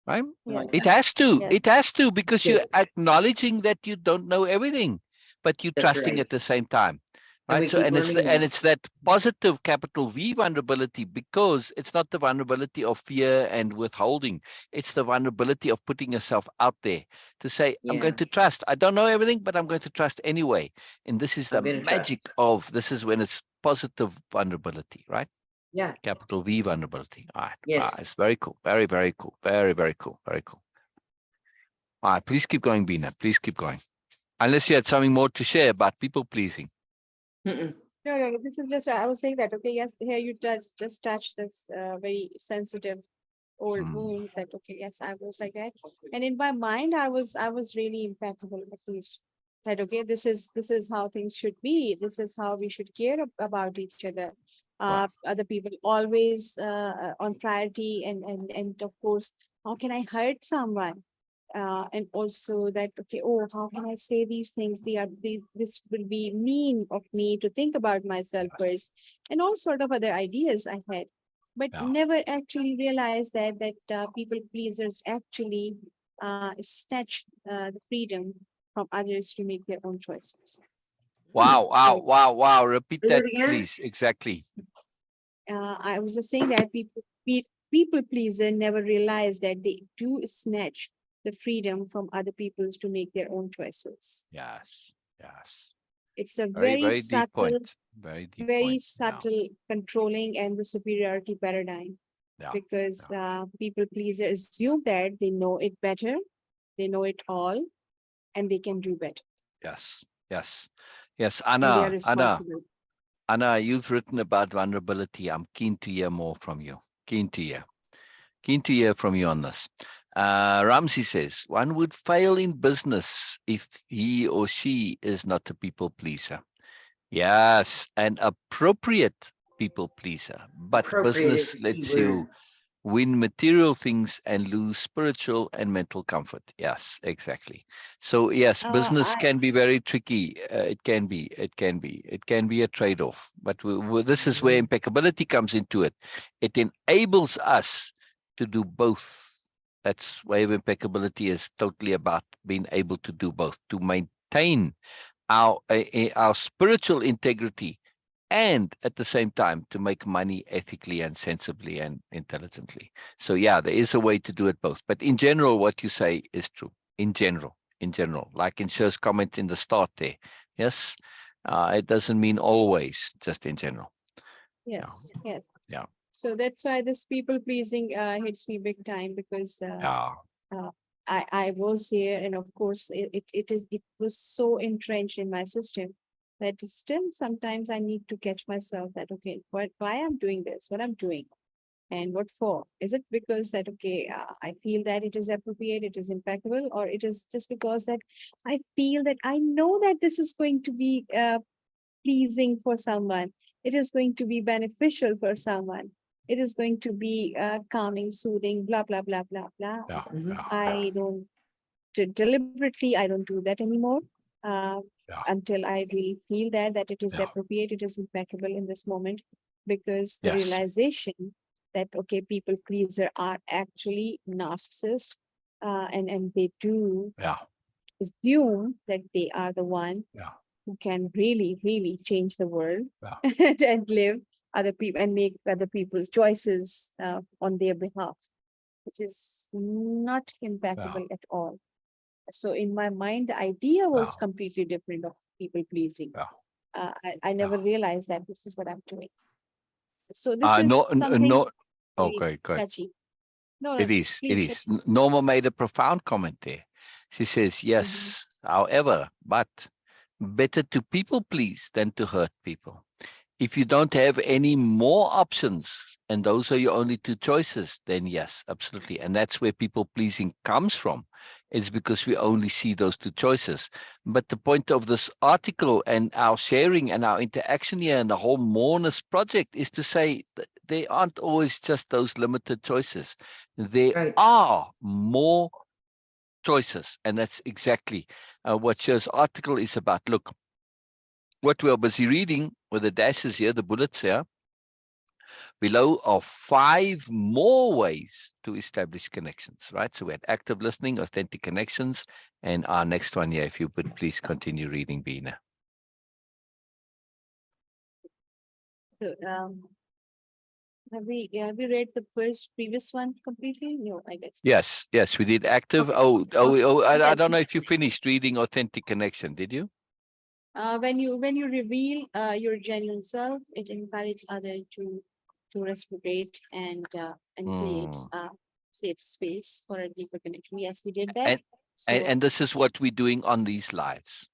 Right? Yes. It has to. Yes. It has to, because you're acknowledging that you don't know everything, but you're trusting at the same time. Right. So, and it's that positive capital V vulnerability, because it's not the vulnerability of fear and withholding. It's the vulnerability of putting yourself out there to say, I'm going to trust. I don't know everything, but I'm going to trust anyway. And this is the magic of, this is when it's positive vulnerability, right? Yeah. Capital V vulnerability. All right. Yes. Wow, it's very cool. Very, very cool. Very, very cool. Very cool. All right. Please keep going, Beena. Please keep going. Unless you had something more to share about people pleasing. No, this is just, I was saying that, okay, yes, here you just touch this very sensitive old wound, that, okay, yes, I was like that. And in my mind, I was really impeccable, at least. That, okay, this is how things should be. This is how we should care about each other. Other people always on priority, and of course, how can I hurt someone? And also that, okay, oh, how can I say these things? This will be mean of me to think about myself first, and all sort of other ideas I had, but never actually realized that people pleasers actually snatch the freedom from others to make their own choices. Wow. Repeat that, please. Exactly. I was just saying that people pleaser never realize that they do snatch the freedom from other people's to make their own choices. Yes. It's a Very subtle, deep point. Very deep very point. subtle controlling and the superiority paradigm. Because people pleaser assume that they know it better, they know it all, and they can do better. Yes. And they are responsible. Anna, you've written about vulnerability. I'm keen to hear more from you. Keen to hear. Keen to hear from you on this. Ramsey says, one would fail in business if he or she is not a people pleaser. Yes, an appropriate people pleaser, but Appropriate is business the key lets you word. win material things and lose spiritual and mental comfort. Yes, exactly. So yes, business I can be very tricky. It can be a trade-off, but this is where Mhm. impeccability comes into it. It enables us to do both. That's way of impeccability is totally about being able to do both, to maintain our spiritual integrity and at the same time to make money ethically and sensibly and intelligently. So yeah, there is a way to do it both. But in general, what you say is true. In general, like in Sher's comment in the start there. Yes, it doesn't mean always, just in general. Yeah, yes. yeah, So that's why this people pleasing hits me big time because yeah, uh, I was here, and of course it was so entrenched in my system that still sometimes I need to catch myself that okay, why I'm doing this, what I'm doing, and what for? Is it because that okay, I feel that it is appropriate, it is impeccable, or it is just because that I feel that I know that this is going to be pleasing for someone, it is going to be beneficial for someone, it is going to be calming, soothing, blah blah blah blah blah. yeah, Mhm. yeah, I don't deliberately, I don't do that anymore uh, yeah, until I really feel that it is yeah. appropriate, it is impeccable in this moment, because the Yes, realization that okay, people pleaser are actually narcissists, and they do yeah, assume that they are the one yeah, who can really, really change the world yeah, and live other people and make other people's choices on their behalf, which is not yeah, impeccable at all. So in my mind, the idea yeah, was completely different of people pleasing. yeah, I yeah. never realized that this is what I'm doing. So this is No, something no. very Okay, good. touchy. No, no, It is. It please. is. Norma made a profound comment there. She says, Mhm. yes, however, but better to people please than to hurt people. If you don't have any more options and those are your only two choices, then yes, absolutely. And that's where people pleasing comes from. It's because we only see those two choices. But the point of this article and our sharing and our interaction here and the whole Moreness project is to say that they aren't always just those limited choices. There Right. are more choices. And that's exactly what Sher's article is about. Look, what we are busy reading with the dashes here, the bullets here, below are 5 more ways to establish connections, right? So we had active listening, authentic connections, and our next one here, if you would please continue reading, Beena. So, have we read the first previous one completely? No, I guess. Yes, yes, we did active. Okay. I Yes. don't know if you finished reading authentic connection, did you? When you reveal your genuine self, it encourages others to reciprocate and creates Mm. a safe space for a deeper connection. Yes, we did that. And, So and this is what we're doing on these lives.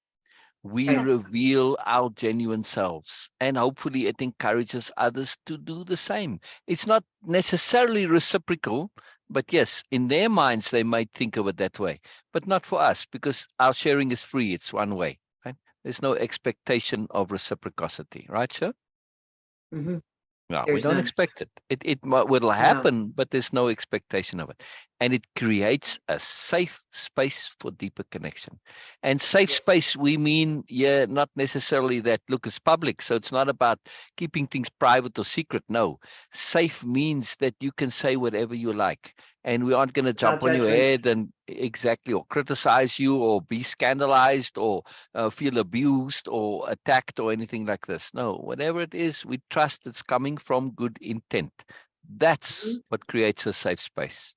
We Right. yes, reveal our genuine selves, and hopefully it encourages others to do the same. It's not necessarily reciprocal, but yes, in their minds, they might think of it that way, but not for us because our sharing is free. It's one way, right? There's no expectation of reciprocity, right, sir? Mhm. No, we There's don't none. expect it. It will No. happen, but there's no expectation of it. And it creates a safe space for deeper connection. And safe Yes. space, we mean, yeah, not necessarily that look is public. So it's not about keeping things private or secret. No, safe means that you can say whatever you like. And we aren't going to Without jump on your judgment. head and exactly or criticize you or be scandalized or feel abused or attacked or anything like this. No, whatever it is, we trust it's coming from good intent. That's Mhm. what creates a safe space.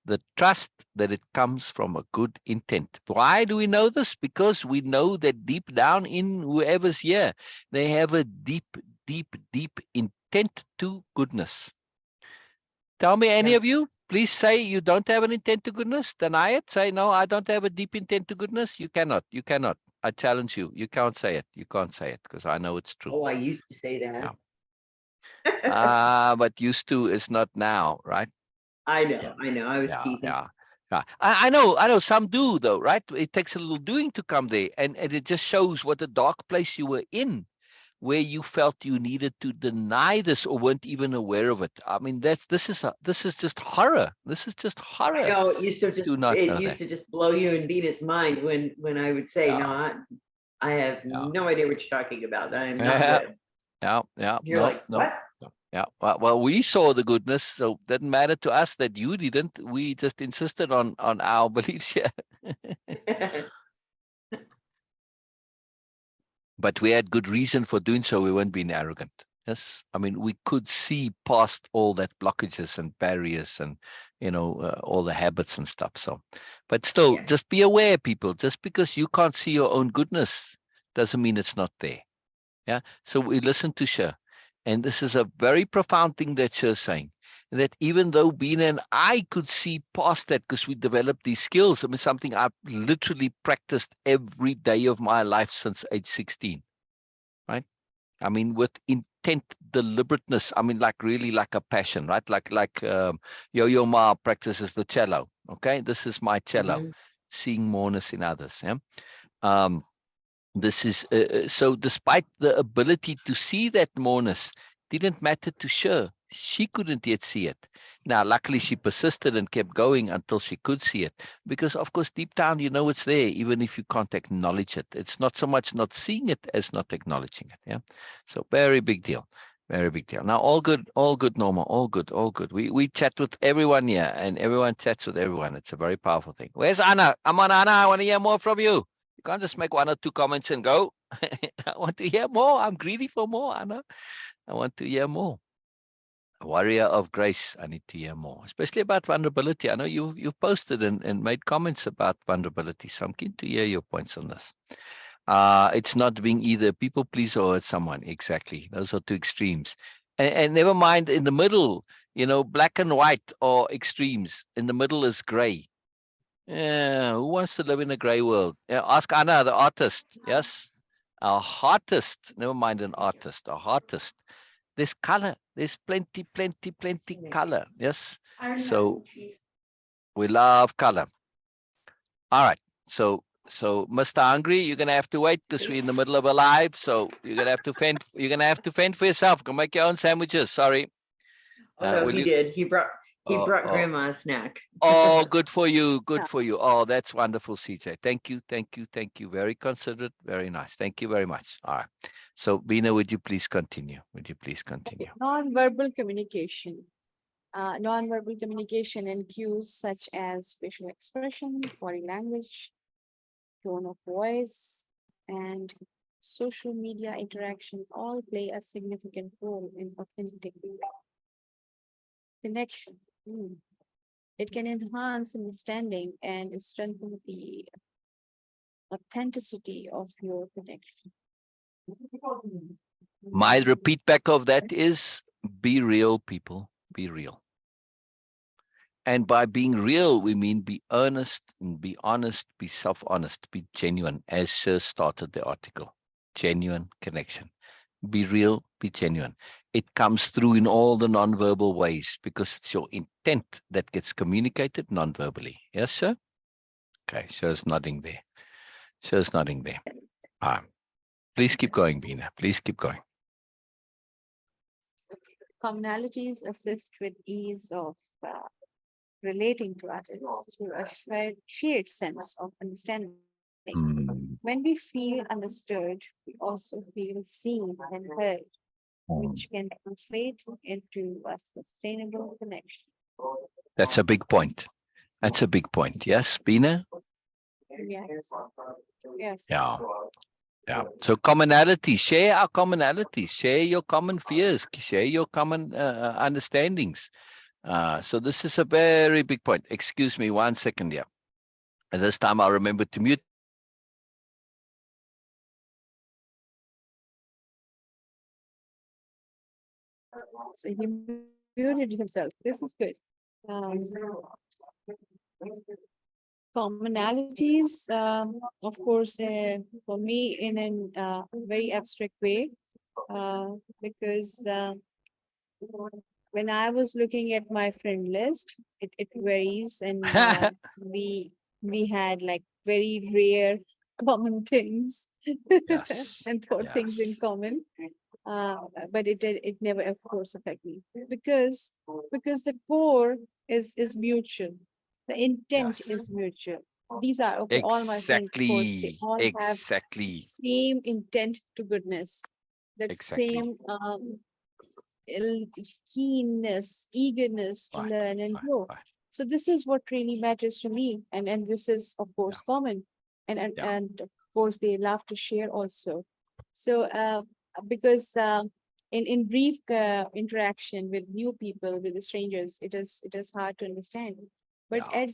The trust that it comes from a good intent. Why do we know this? Because we know that deep down in whoever's here, they have a deep, deep, deep intent to goodness. Tell me, any Yeah. of you, please say you don't have an intent to goodness. Deny it. Say, no, I don't have a deep intent to goodness. You cannot. You cannot. I challenge you. You can't say it. You can't say it because I know it's true. Oh, I used to say Yeah. that. But used to is not now, right? I know. I was teasing. Yeah. I know some do though, right? It takes a little doing to come there, and it just shows what a dark place you were in, where you felt you needed to deny this or weren't even aware of it. I mean, this is just horror. This is just horror. I know it used to just blow you and Beena's mind when I would say, no, I have no idea what you're talking about. I am not with. Yeah. You're like, what? Yeah. Well, we saw the goodness, so it didn't matter to us that you didn't. We just insisted on our beliefs here. But we had good reason for doing so. We weren't being arrogant. Yes, I mean, we could see past all that blockages and barriers and, all the habits and stuff. So, but still, just be aware, people. Just because you can't see your own goodness doesn't mean it's not there. Yeah. So we listen to Sher. And this is a very profound thing that Sher's saying, that even though Beena and I could see past that because we developed these skills, I mean, something I've literally practiced every day of my life since age 16, right? I mean, with intent, deliberateness, I mean, really like a passion, right? Like Yo-Yo Ma practices the cello, okay? This is my cello, seeing moreness in others, yeah? This is so despite the ability to see that moreness didn't matter to Sher. She couldn't yet see it. Now, luckily, she persisted and kept going until she could see it. Because, of course, deep down, it's there, even if you can't acknowledge it. It's not so much not seeing it as not acknowledging it. Yeah. So very big deal. Very big deal. Now, all good, Norma. All good. We chat with everyone here, and everyone chats with everyone. It's a very powerful thing. Where's Anna? Come on, Anna. I want to hear more from you. You can't just make 1 or 2 comments and go. I want to hear more. I'm greedy for more, Anna. I want to hear more. A warrior of grace. I need to hear more, especially about vulnerability. I know you've posted and made comments about vulnerability, so I'm keen to hear your points on this. It's not being either people pleaser or it's someone. Exactly. Those are 2 extremes. And never mind in the middle, black and white are extremes. In the middle is gray. Yeah, who wants to live in a gray world? Yeah, ask Anna, the artist. Yes, a artist. Never mind an artist. A artist. There's color. There's plenty color. Yes. So we love color. All right. So Mr. Hungry, you're gonna have to wait because we're in the middle of a live. So you're gonna have to fend. You're gonna have to fend for yourself. Go make your own sandwiches. Sorry. No, he did. He brought Grandma a snack. Oh, good for you. Good for you. Oh, that's wonderful, CJ. Thank you. Very considerate. Very nice. Thank you very much. All right. So, Beena, would you please continue? Non-verbal communication. Non-verbal communication and cues such as facial expression, body language, tone of voice, and social media interaction all play a significant role in authentic connection. It can enhance understanding and strengthen the authenticity of your connection. My repeat back of that is be real, people. Be real. And by being real, we mean be earnest and be honest, be self-honest, be genuine, as Sher started the article. Genuine connection. Be real, be genuine. It comes through in all the non-verbal ways because it's your intent that gets communicated non-verbally. Yes, sir? Okay, Sher's nodding there. Please keep going, Beena. Please keep going. Commonalities assist with ease of relating to others through a shared sense of understanding. When we feel understood, we also feel seen and heard, which can translate into a sustainable connection. That's a big point. Yes, Beena? Yes. Yeah. So commonalities, share our commonalities, share your common fears, share your common understandings. So this is a very big point. Excuse me 1 second here. And this time I'll remember to mute. So he muted himself. This is good. Commonalities, of course, for me in a very abstract way, because when I was looking at my friend list, it varies, and we had like very rare common things Yes. and thought things in Yes. common. But it never, of course, affect me because the core is mutual. The intent Yes. is mutual. These are okay. All my friends, of course, they Exactly. all have Exactly. same intent to goodness. That Exactly. same keenness, eagerness to Right. learn and Right. grow. Right. So this is what really matters to me, and this is of course common, Yeah. and of course they love to share also. So because in brief interaction with new people, with the strangers, it is hard to understand. But Yeah.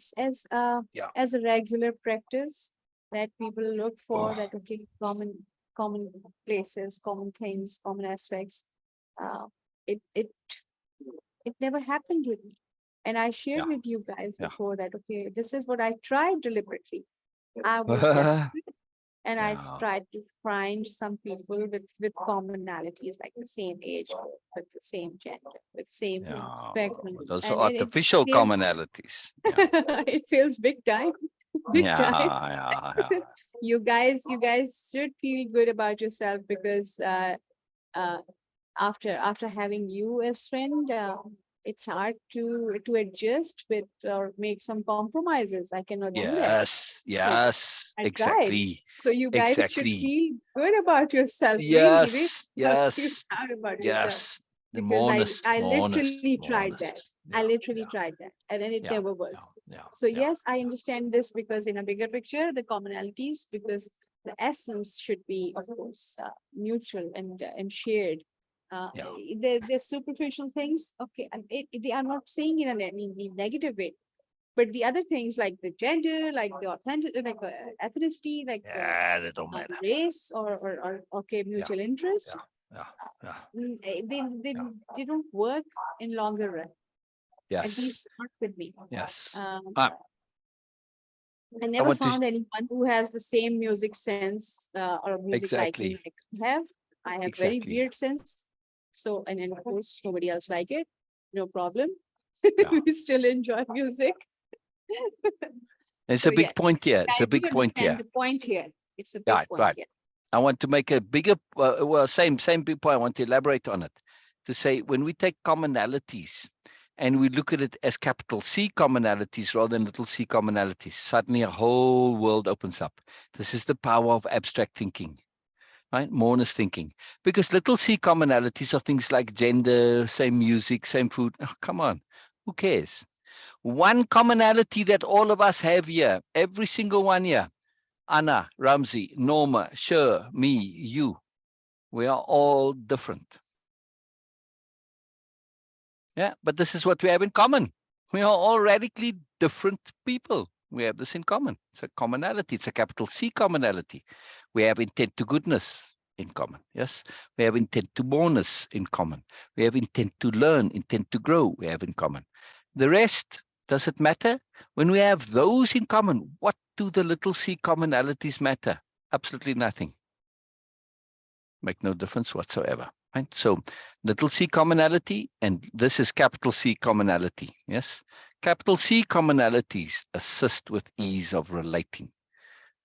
Yeah. as a regular practice that people look for, Oh, that okay, common places, common things, common aspects. Uh, it it it never happened with me. And I shared yeah. with you guys Yeah. before that, okay, this is what I tried deliberately. I was desperate and I Yeah. tried to find some people with commonalities, like the same age, with the same gender, with same Yeah. background. Those are And it artificial feels commonalities. Yeah. it feels big time, big Yeah. time. Yeah. Yeah. You guys should feel good about yourself because uh, after having you as friend, it's hard to adjust with or make some compromises. I cannot do that. Yes. Yeah, Yes. I tried. Exactly. So you guys should Exactly. feel good about yourself. Really, really Yes. feel Yes. proud about yourself Yes. The because I moreness. I Moreness. literally tried that. Moreness. I Yeah. literally Yeah. tried that, and then it Yeah. never Yeah. works. Yeah. So Yeah. yes, I understand this because in a bigger picture, the commonalities, because the essence should be, of course, mutual and shared. Yeah. The superficial things, okay, and they are not saying in a negative way, but the other things like the gender, like the authentic, like ethnicity, like Yeah. They don't matter. race, or okay, Yeah. mutual interest, Yeah. Yeah. Yeah. they Yeah. they don't work in longer run. At Yes. least not with me. Yes. Um, Uh, I I never want to found anyone who has the same music sense or music liking exactly. like I have. I have very Exactly. weird sense. So, and of course, nobody else like it. No problem. Yeah. We still enjoy music. It's So a big yes, point here. It's I a do big point understand here. the point here. It's a big Right. point Right. here. I want to make a bigger, well, same big point. I want to elaborate on it to say when we take commonalities and we look at it as capital C commonalities rather than little c commonalities, suddenly a whole world opens up. This is the power of abstract thinking, right? Moreness-Thinking. Because little c commonalities are things like gender, same music, same food. Oh, come on, who cares? One commonality that all of us have here, every single one here, Anna, Ramsey, Norma, Sher, me, you, we are all different. Yeah, but this is what we have in common. We are all radically different people. We have this in common. It's a commonality. It's a capital C commonality. We have intent to goodness in common. Yes. We have intent to moreness in common. We have intent to learn, intent to grow. We have in common. The rest, does it matter? When we have those in common, what do the little c commonalities matter? Absolutely nothing. Make no difference whatsoever. Right? So little c commonality, and this is capital C commonality. Yes. Capital C commonalities assist with ease of relating.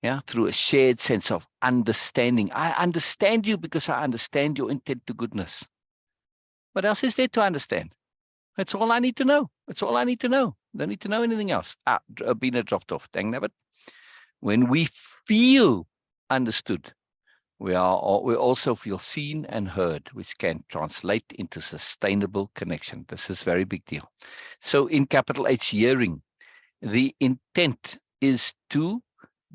Yeah, through a shared sense of understanding. I understand you because I understand your intent to goodness. What else is there to understand? That's all I need to know. That's all I need to know. Don't need to know anything else. Beena dropped off. Dang nabbit. When we feel understood, we also feel seen and heard, which can translate into sustainable connection. This is a very big deal. So in capital H hearing, the intent is to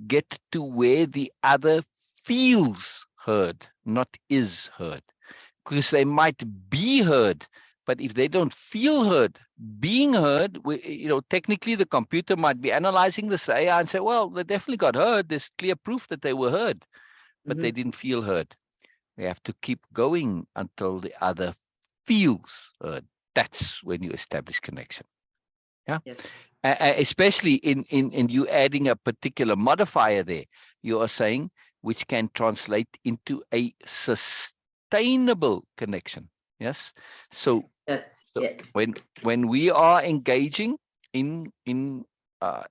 get to where the other feels heard, not is heard. Because they might be heard, but if they don't feel heard, being heard, technically the computer might be analyzing this AI and say, well, they definitely got heard. There's clear proof that they were heard, but they didn't feel heard. We have to keep going until the other feels heard. That's when you establish connection. Yeah. Yes. Especially in you adding a particular modifier there, you are saying which can translate into a sustainable connection. Yes. So That's it. when we are engaging in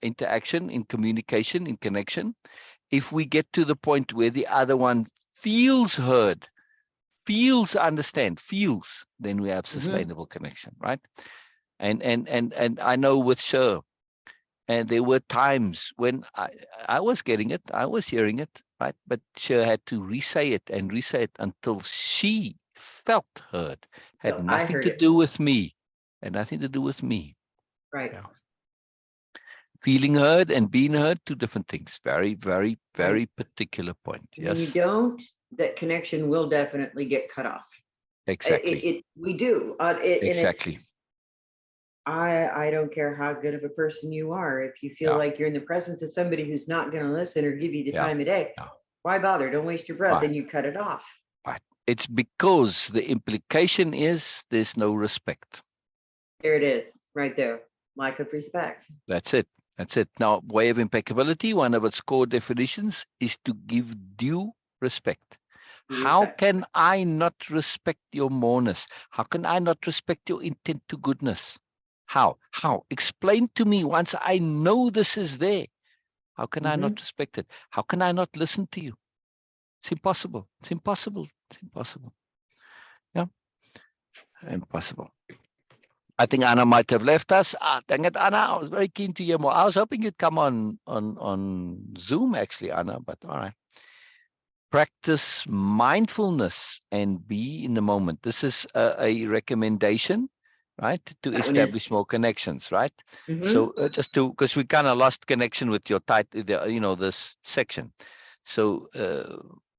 interaction, in communication, in connection, if we get to the point where the other one feels heard, feels feels, then we have sustainable connection, right? And I know with Sher, and there were times when I was getting it, I was hearing it, right? But Sher had to re-say it and re-say it until she felt heard. Had So I nothing heard to it. do with me. Had nothing to do with me. Right. Yeah. Feeling heard and being heard, two different things. Very, very, very particular point. And when you Yes. don't, that connection will definitely get cut off. Exactly. We do. Exactly. I don't care how good of a person you are. If you feel Yeah. like you're in the presence of somebody who's not going to listen or give you the Yeah. time of day, Yeah. why bother? Don't waste your breath. Right. And you cut it off. Right. It's because the implication is there's no respect. There it is, right there. Lack of respect. That's it. That's it. Now, way of impeccability, one of its core definitions is to give due respect. How can I not respect your moreness? How can I not respect your intent to goodness? How? How? Explain to me once I know this is there. How can I not respect it? How can I not listen to you? It's impossible. It's impossible. It's impossible. Yeah. Impossible. I think Anna might have left us. Dang it, Anna. I was very keen to hear more. I was hoping you'd come on Zoom, actually, Anna, but all right. Practice mindfulness and be in the moment. This is a recommendation, right, to establish more connections, right? So just to, because we kind of lost connection with your title, this section. So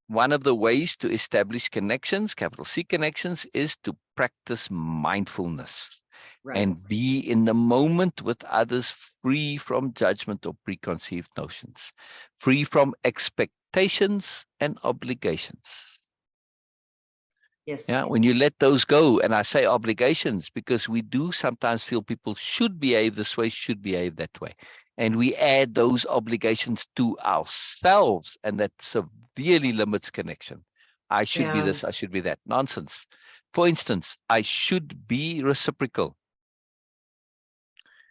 one of the ways to establish connections, capital C connections, is to practice mindfulness. Right. And be in the moment with others, free from judgment or preconceived notions, free from expectations and obligations. Yes. Yeah, when you let those go, and I say obligations because we do sometimes feel people should behave this way, should behave that way. And we add those obligations to ourselves, and that severely limits connection. I should be this, I should be that. Nonsense. For instance, I should be reciprocal.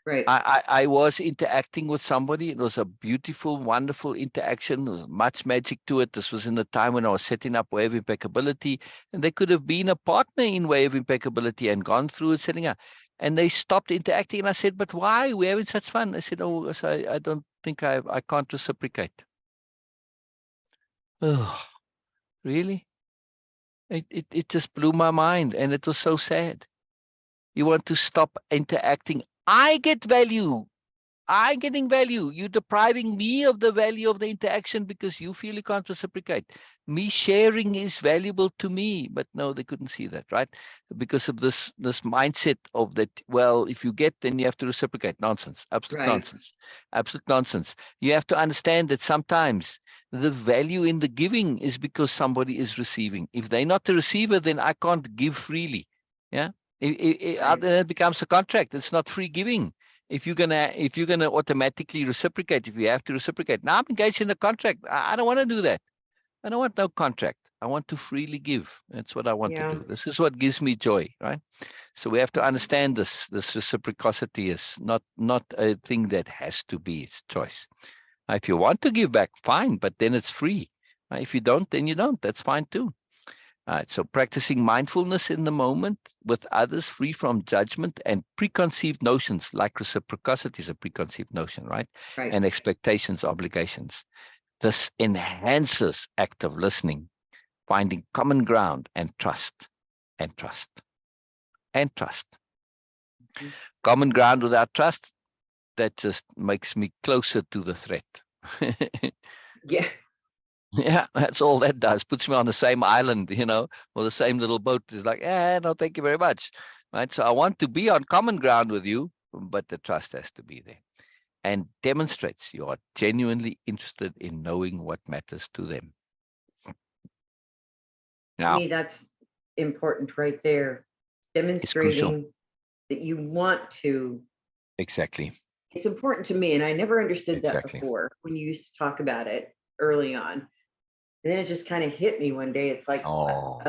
Right. I was interacting with somebody. It was a beautiful, wonderful interaction. There was much magic to it. This was in the time when I was setting up Way of Impeccability, and they could have been a partner in Way of Impeccability and gone through it, setting up. And they stopped interacting, and I said, "But why? We're having such fun." I said, "Oh, so I don't think I can't reciprocate." Oh, really? It just blew my mind, and it was so sad. You want to stop interacting. I get value. I'm getting value. You're depriving me of the value of the interaction because you feel you can't reciprocate. Me sharing is valuable to me, but no, they couldn't see that, right? Because of this mindset of that, well, if you get, then you have to reciprocate. Nonsense. Absolute nonsense. Absolute nonsense. You have to understand that sometimes the value in the giving is because somebody is receiving. If they're not the receiver, then I can't give freely. Yeah. Then it becomes a contract. It's not free giving. If you're gonna automatically reciprocate, if you have to reciprocate, now I'm engaged in a contract. I don't want to do that. I don't want no contract. I want to freely give. That's what I want to do. This is what gives me joy, right? So we have to understand this reciprocity is not a thing that has to be. It's choice. Now, if you want to give back, fine, but then it's free. If you don't, then you don't. That's fine too. All right, so practicing mindfulness in the moment with others, free from judgment and preconceived notions, like reciprocity is a preconceived notion, right? And expectations, obligations. This enhances active listening, finding common ground and trust, and trust, and trust. Common ground without trust, that just makes me closer to the threat. Yeah. Yeah, that's all that does. Puts me on the same island, or the same little boat. It's like, no, thank you very much. Right. So I want to be on common ground with you, but the trust has to be there. And demonstrates you are genuinely interested in knowing what matters to them. Now, to me, that's important right there. Demonstrating that you want to. Exactly. It's important to me, and I never understood that before when you used to talk about it early on. And then it just kind of hit me one day. It's like, Oh,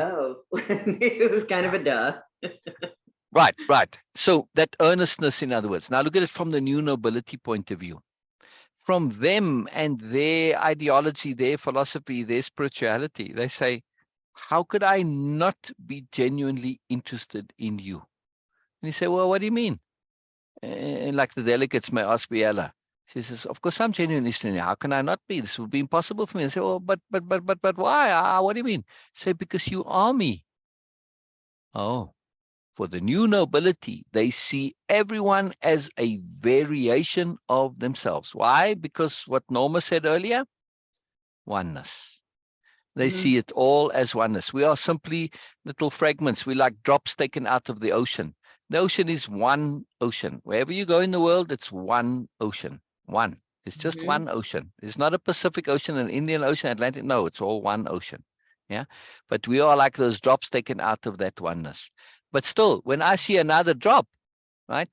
it was kind of a duh. right. So that earnestness, in other words. Now look at it from the new nobility point of view. From them and their ideology, their philosophy, their spirituality, they say, how could I not be genuinely interested in you? And you say, well, what do you mean? And like the delegates may ask Biella. She says, of course, I'm genuinely interested in you. How can I not be? This would be impossible for me. I say, well, but why? What do you mean? Say, because you are me. Oh, for the new nobility, they see everyone as a variation of themselves. Why? Because what Norma said earlier, oneness. They see it all as oneness. We are simply little fragments. We're like drops taken out of the ocean. The ocean is one ocean. Wherever you go in the world, it's one ocean. One. It's just one ocean. It's not a Pacific Ocean, an Indian Ocean, Atlantic. No, it's all one ocean. Yeah. But we are like those drops taken out of that oneness. But still, when I see another drop, right,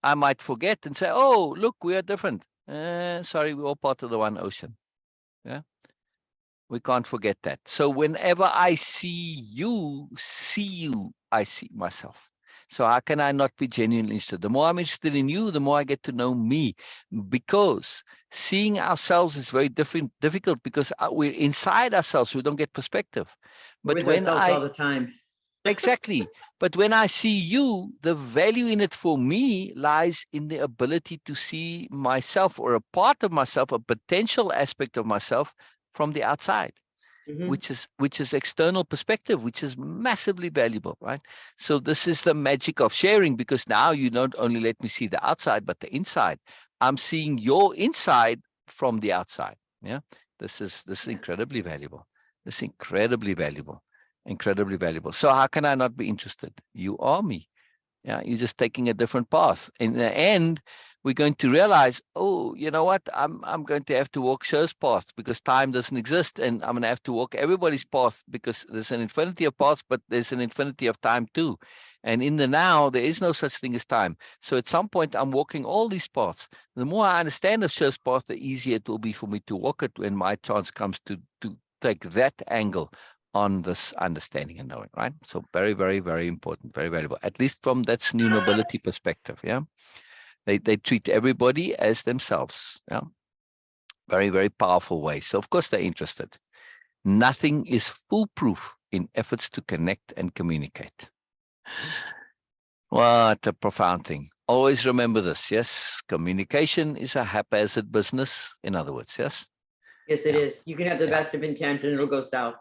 I might forget and say, oh, look, we are different. Sorry, we're all part of the one ocean. Yeah. We can't forget that. So whenever I see you, I see myself. So how can I not be genuinely interested? The more I'm interested in you, the more I get to know me, because seeing ourselves is very difficult because we're inside ourselves. We don't get perspective. We're But with when ourselves all the time. Exactly. But when I see you, the value in it for me lies in the ability to see myself, or a part of myself, a potential aspect of myself from the outside, which is external perspective, which is massively valuable, right? So this is the magic of sharing, because now you don't only let me see the outside, but the inside. I'm seeing your inside from the outside. Yeah. This is incredibly valuable. This is incredibly valuable. Incredibly valuable. So how can I not be interested? You are me. Yeah, you're just taking a different path. In the end, we're going to realize, oh, you know what? I'm going to have to walk Sher's path because time doesn't exist, and I'm going to have to walk everybody's path because there's an infinity of paths, but there's an infinity of time too. And in the now, there is no such thing as time. So at some point, I'm walking all these paths. The more I understand of Sher's path, the easier it will be for me to walk it when my chance comes to take that angle on this understanding and knowing, right? So very, very, very important, very valuable, at least from that new nobility perspective. Yeah, they treat everybody as themselves. Yeah, very, very powerful way. So of course they're interested. Nothing is foolproof in efforts to connect and communicate. What a profound thing. Always remember this. Yes, communication is a haphazard business. In other words, yes. Yes, it is. You can have the best of intent and it'll go south.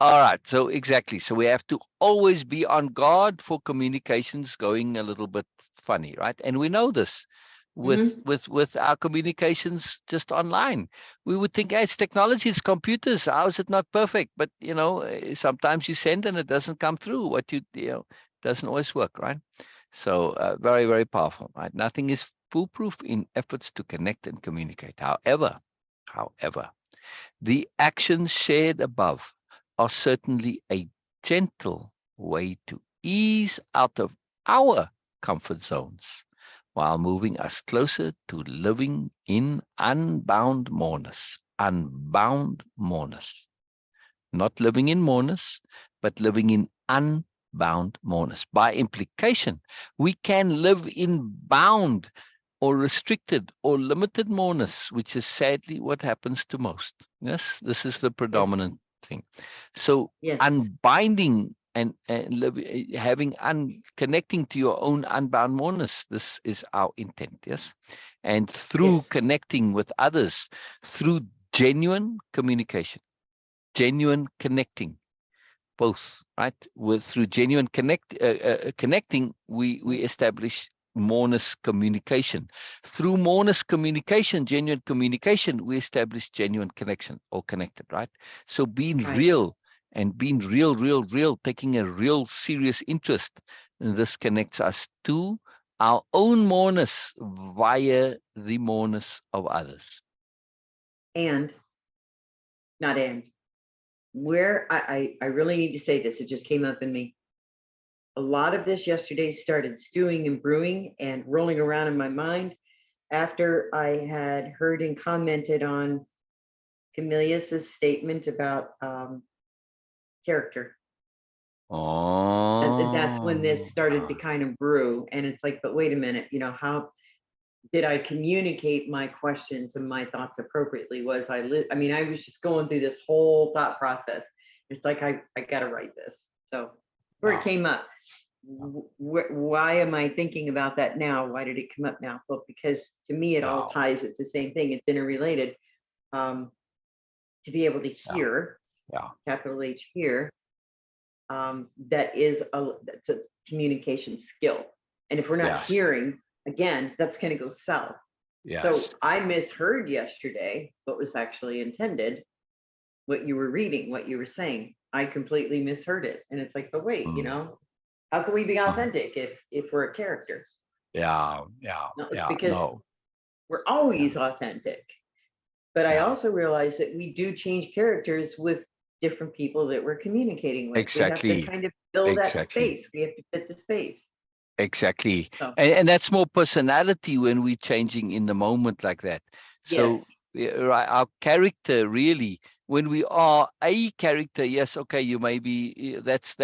All right. So exactly. So we have to always be on guard for communications going a little bit funny, right? And we know this with our communications just online. We would think, hey, it's technology, it's computers. How is it not perfect? But you know, sometimes you send and it doesn't come through. What you know doesn't always work, right? So very, very powerful, right? Nothing is foolproof in efforts to connect and communicate. However, the actions shared above are certainly a gentle way to ease out of our comfort zones while moving us closer to living in unbound moreness. Unbound moreness. Not living in moreness, but living in unbound moreness. By implication, we can live in bound or restricted or limited moreness, which is sadly what happens to most. Yes, this is the predominant thing. So unbinding and connecting to your own unbound moreness, this is our intent. Yes, and through connecting with others, through genuine communication, genuine connecting, both, right? Through genuine connecting, we establish moreness communication. Through moreness communication, genuine communication, we establish genuine connection, or connected, right? So being real and being real, taking a real serious interest, and this connects us to our own moreness via the moreness of others. And not and. Where I really need to say this, it just came up in me. A lot of this yesterday started stewing and brewing and rolling around in my mind after I had heard and commented on Comelius's statement about character. Oh. That's when this started to kind of brew. And it's like, but wait a minute, you know, how did I communicate my questions and my thoughts appropriately? I mean, I was just going through this whole thought process. It's like, I got to write this. So where it came up, why am I thinking about that now? Why did it come up now? Well, because to me, it all ties. It's the same thing. It's interrelated. To be able to hear, capital H hear, that's a communication skill. And if we're not hearing, again, that's going to go south. So I misheard yesterday what was actually intended, what you were reading, what you were saying. I completely misheard it. And it's like, but wait, you know, how can we be authentic if we're a character? No, it's because we're always authentic. But I also realized that we do change characters with different people that we're communicating with. Exactly. We have to kind of fill that space. We have to fit the space. Exactly. So. And that's more personality when we're changing in the moment like that. So right, our character really, when we are a character, yes, okay, you may be, that's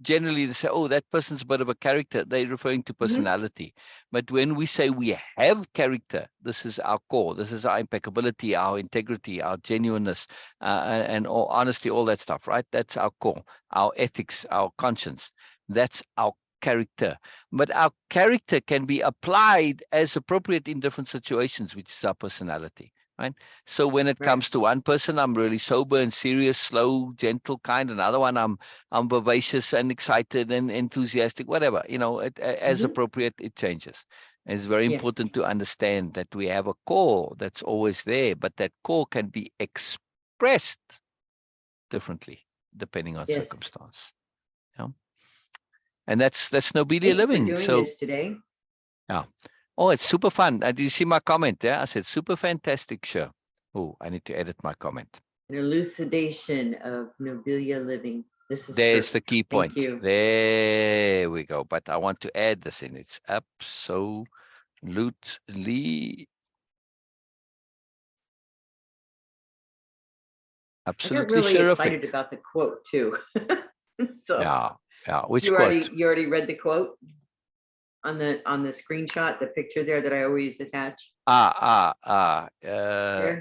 generally they say, oh, that person's a bit of a character. They're referring to personality. But when we say we have character, this is our core. This is our impeccability, our integrity, our genuineness, and all honesty, all that stuff, right? That's our core, our ethics, our conscience. That's our character. But our character can be applied as appropriate in different situations, which is our personality. Right. So when it comes to one person, I'm really sober and serious, slow, gentle, kind. Another one, I'm vivacious and excited and enthusiastic, whatever, you know, as appropriate, it changes. And it's very important to understand that we have a core that's always there, but that core can be expressed differently depending on circumstance. Yeah. And that's Nobelia-Living. So this today. Yeah. Oh, it's super fun. Did you see my comment? Yeah, I said super fantastic show. Oh, I need to edit my comment. An elucidation of Nobelia-Living. This is There's the key point. Thank you. There we go. But I want to add this in. It's absolutely I got really terrific. excited about the quote too. So yeah. Which you quote? You already read the quote on the screenshot, the picture there that I always attach.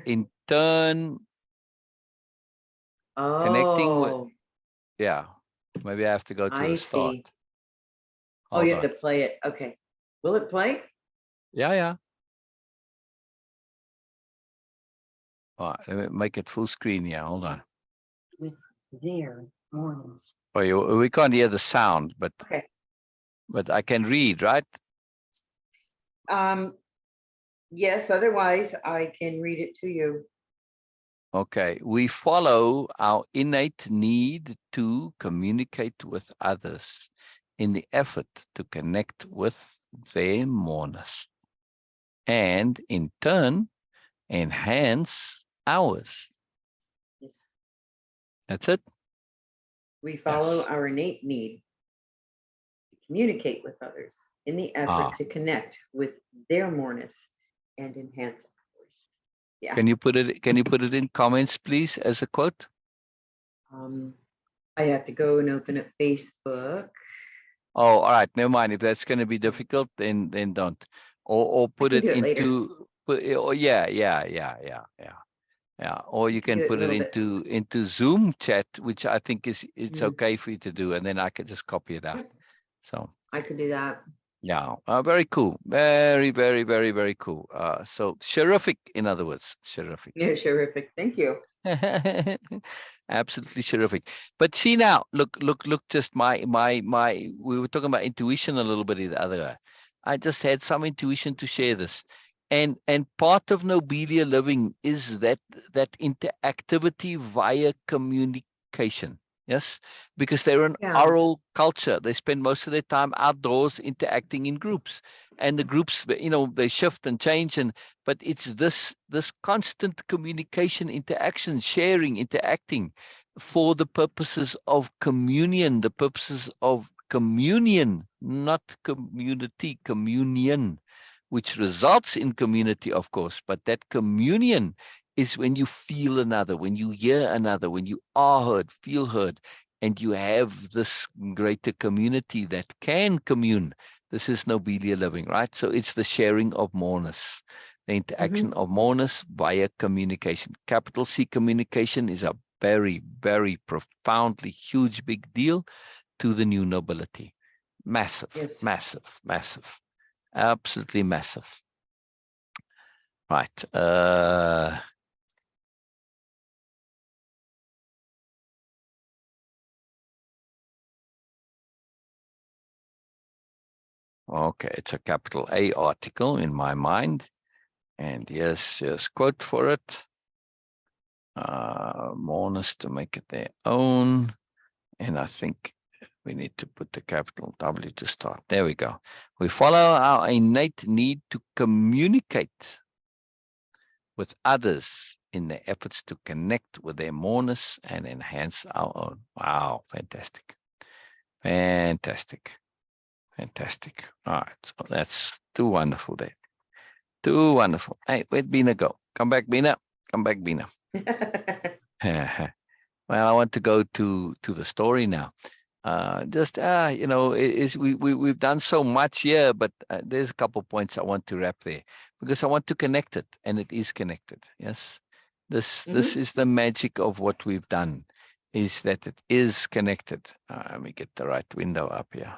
In turn. Connecting with. Yeah. Maybe I have to go to the start. Oh, you have to play it. Okay. Will it play? Yeah. All right, let me make it full screen. Yeah, hold on. With their mornings. Oh, we can't hear the sound, but but I can read, right? Yes. Otherwise, I can read it to you. Okay. We follow our innate need to communicate with others in the effort to connect with their moreness, and in turn enhance ours. Yes. That's it. We follow our innate need to communicate with others in the effort to connect with their moreness and enhance ours. Yeah. Can you put it in comments, please, as a quote? I have to go and open up Facebook. Oh, all right. Never mind. If that's going to be difficult, then don't. Or put it into. Yeah. Or you can put it into Zoom chat, which I think it's okay for you to do, and then I can just copy it out. So I could do that. Yeah. Very cool. Very, very, very, very cool. So terrific, in other words, terrific. Yeah, terrific. Thank you. Absolutely terrific. But see now, look, just my we were talking about intuition a little bit the other day. I just had some intuition to share this. And part of Nobelia-Living is that interactivity via communication. Yes, because they're an oral culture. They spend most of their time outdoors interacting in groups, and the groups, you know, they shift and change. But it's this constant communication, interaction, sharing, interacting for the purposes of communion, the purposes of communion, not community, communion, which results in community, of course. But that communion is when you feel another, when you hear another, when you are heard, feel heard, and you have this greater community that can commune. This is Nobelia-Living, right? So it's the sharing of moreness, the interaction of moreness via communication. Capital C communication is a very, very profoundly huge, big deal to the new nobility. Massive, Yes. massive, massive, absolutely massive. Right. Okay, it's a capital A article in my mind. And here's quote for it. Moreness to make it their own. And I think we need to put the capital W to start. There we go. We follow our innate need to communicate with others in their efforts to connect with their moreness and enhance our own. Wow, fantastic. Fantastic. Fantastic. All right, so that's too wonderful there. Too wonderful. Hey, where'd Beena go? Come back, Beena. Come back, Beena. Well, I want to go to the story now. You know, we've done so much here, but there's a couple points I want to wrap there because I want to connect it, and it is connected. Yes, this is the magic of what we've done, is that it is connected. Let me get the right window up here.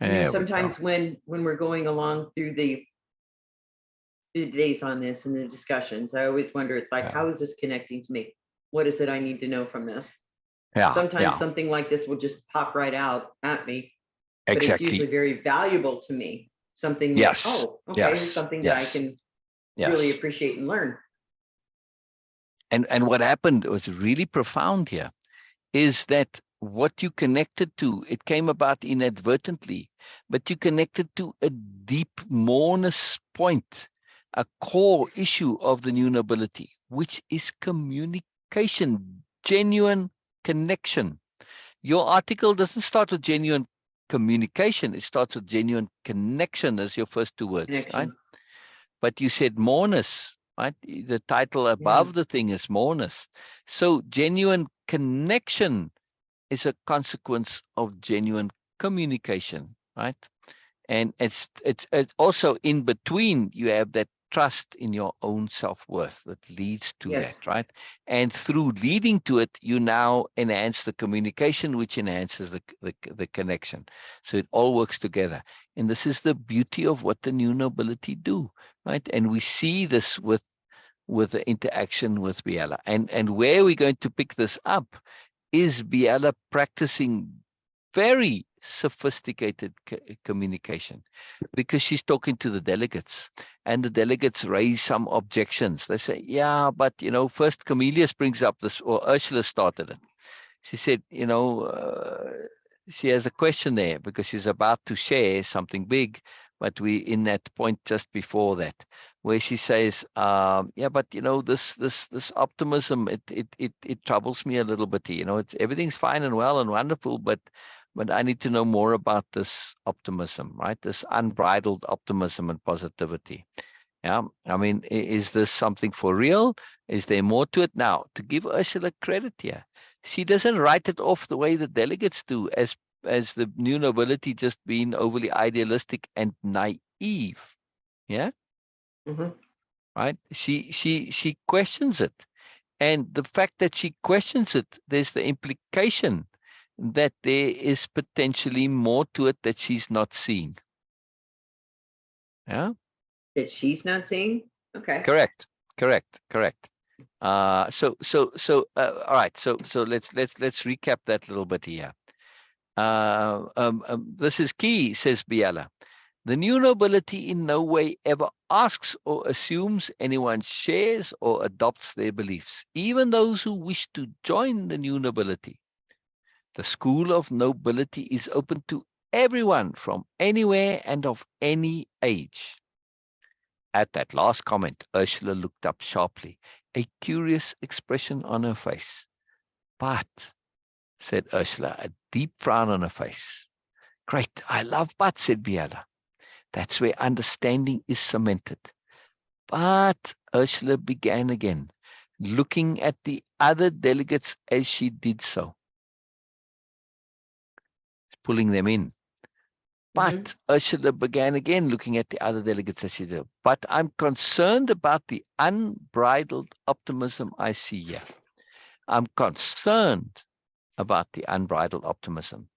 You know, sometimes when we're going along through the days on this and the discussions, I always wonder, it's like, how is this connecting to me? What is it I need to know from this? Yeah. Sometimes something like this will just pop right out at me, but Exactly. it's usually very valuable to me. Something that, oh, okay, here's something that I can really appreciate and learn. And what happened was really profound here is that what you connected to, it came about inadvertently, but you connected to a deep moreness point, a core issue of the new nobility, which is communication, genuine connection. Your article doesn't start with genuine communication. It starts with genuine connection as your first two words, right? But you said moreness, right? The title above the thing is moreness. So genuine connection is a consequence of genuine communication, right? And it's also in between, you have that trust in your own self-worth that leads to that, right? And through leading to it, you now enhance the communication, which enhances the connection. So it all works together. And this is the beauty of what the new nobility do, right? And we see this with the interaction with Biella. And where we're going to pick this up is Biella practicing very sophisticated communication, because she's talking to the delegates, and the delegates raise some objections. They say, yeah, but, you know, first Comelius brings up this, or Ursula started it. She said, you know, she has a question there because she's about to share something big, but we in that point just before that, where she says, yeah, but, you know, this optimism, it troubles me a little bit. You know, it's everything's fine and well and wonderful, but I need to know more about this optimism, right? This unbridled optimism and positivity. Yeah, I mean, is this something for real? Is there more to it? Now, to give Ursula credit here, she doesn't write it off the way the delegates do, as the new nobility just being overly idealistic and naive. Yeah, right. She questions it, and the fact that she questions it, there's the implication that there is potentially more to it that she's not seeing. Yeah, that she's not seeing. Okay. Correct. All right. So let's recap that a little bit here. This is key, says Biella. The new nobility in no way ever asks or assumes anyone shares or adopts their beliefs, even those who wish to join the new nobility. The school of nobility is open to everyone from anywhere and of any age. At that last comment, Ursula looked up sharply, a curious expression on her face. But, said Ursula, a deep frown on her face. Great, I love but, said Biella. That's where understanding is cemented. But Ursula began again, looking at the other delegates as she did so, pulling them in. But Ursula began again, looking at the other delegates as she did. But I'm concerned about the unbridled optimism I see here. I'm concerned about the unbridled optimism.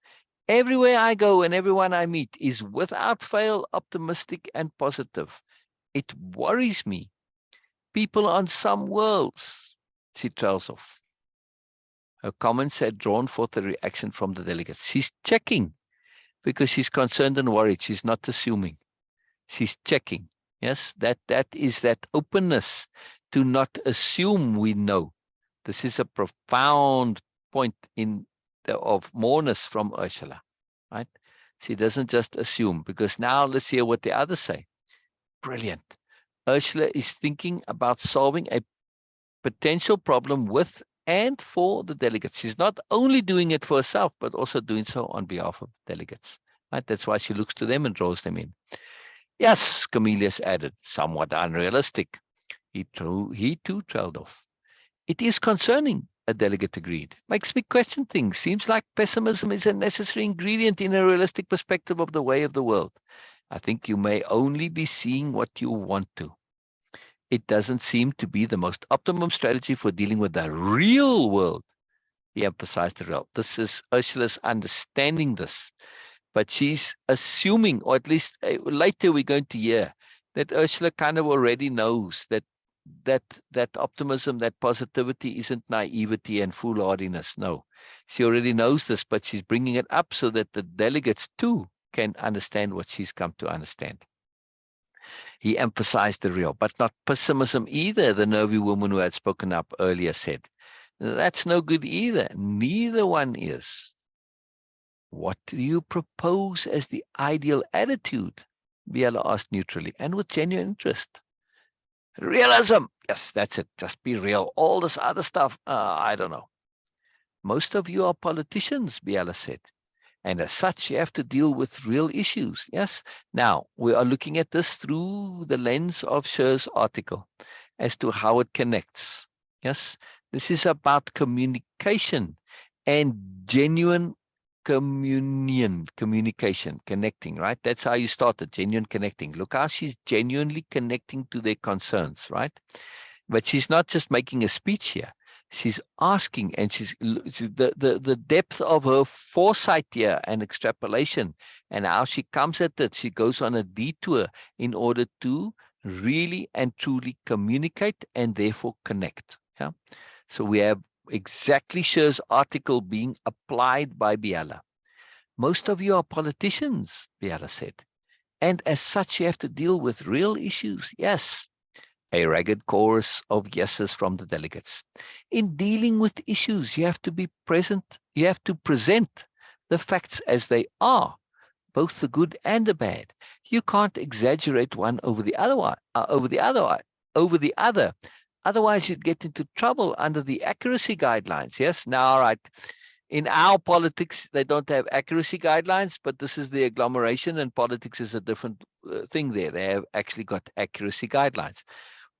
Everywhere I go and everyone I meet is without fail optimistic and positive. It worries me. People on some worlds, she trails off. Her comments had drawn forth a reaction from the delegates. She's checking because she's concerned and worried. She's not assuming. She's checking. Yes, that is that openness to not assume we know. This is a profound point of moreness from Ursula, right? She doesn't just assume, because now let's hear what the others say. Brilliant. Ursula is thinking about solving a potential problem with and for the delegates. She's not only doing it for herself, but also doing so on behalf of delegates. Right? That's why she looks to them and draws them in. Yes, Comelius added, somewhat unrealistic. He too trailed off. It is concerning, a delegate agreed. Makes me question things. Seems like pessimism is a necessary ingredient in a realistic perspective of the way of the world. I think you may only be seeing what you want to. It doesn't seem to be the most optimum strategy for dealing with the real world. He emphasized the real. This is Ursula's understanding this, but she's assuming, or at least later we're going to hear, that Ursula kind of already knows that optimism, that positivity isn't naivety and foolhardiness. No, she already knows this, but she's bringing it up so that the delegates too can understand what she's come to understand. He emphasized the real, but not pessimism either, the nervy woman who had spoken up earlier said. That's no good either. Neither one is. What do you propose as the ideal attitude? Biella asked neutrally and with genuine interest. Realism. Yes, that's it. Just be real. All this other stuff, I don't know. Most of you are politicians, Biella said. And as such, you have to deal with real issues. Yes. Now, we are looking at this through the lens of Sher's article as to how it connects. Yes. This is about communication and genuine communication, connecting, right? That's how you started, genuine connecting. Look how she's genuinely connecting to their concerns, right? But she's not just making a speech here. She's asking, and she's the depth of her foresight here and extrapolation, and how she comes at it. She goes on a detour in order to really and truly communicate and therefore connect. Yeah. So we have exactly Sher's article being applied by Biella. Most of you are politicians, Biella said, and as such you have to deal with real issues. Yes. A ragged chorus of yeses from the delegates. In dealing with issues, you have to be present. You have to present the facts as they are, both the good and the bad. You can't exaggerate one over the other. Otherwise, you'd get into trouble under the accuracy guidelines. Yes. Now, all right. In our politics, they don't have accuracy guidelines, but this is the agglomeration, and politics is a different thing there. They have actually got accuracy guidelines.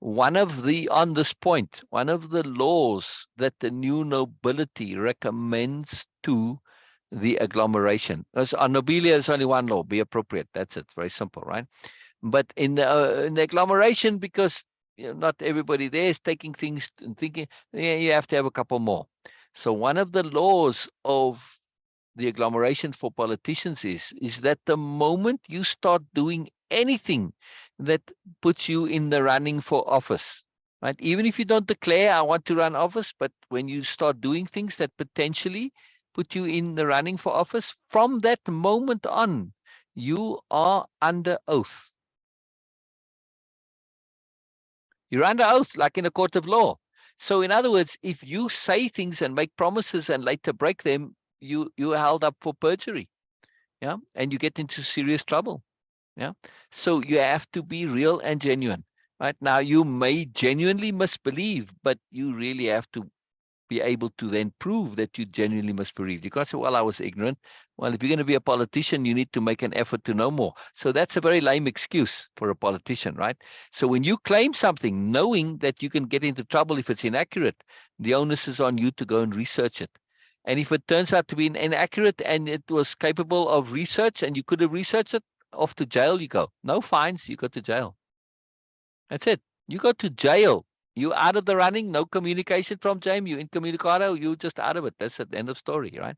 On this point, one of the laws that the new nobility recommends to the agglomeration, as on Nobelia is only one law, be appropriate. That's it. Very simple, right? But in the agglomeration, because not everybody there is taking things and thinking, you have to have a couple more. So one of the laws of the agglomeration for politicians is that the moment you start doing anything that puts you in the running for office, right? Even if you don't declare, I want to run office, but when you start doing things that potentially put you in the running for office, from that moment on, you are under oath. You're under oath, like in a court of law. So in other words, if you say things and make promises and later break them, you are held up for perjury. Yeah. And you get into serious trouble. Yeah. So you have to be real and genuine. Right now, you may genuinely misbelieve, but you really have to be able to then prove that you genuinely misbereaved. You can't say, well, I was ignorant. Well, if you're going to be a politician, you need to make an effort to know more. So that's a very lame excuse for a politician, right? So when you claim something, knowing that you can get into trouble if it's inaccurate, the onus is on you to go and research it. And if it turns out to be inaccurate and it was capable of research and you could have researched it, off to jail you go. No fines, you go to jail. That's it. You go to jail. You out of the running, no communication from James, you incommunicado, you just out of it. That's at the end of story, right?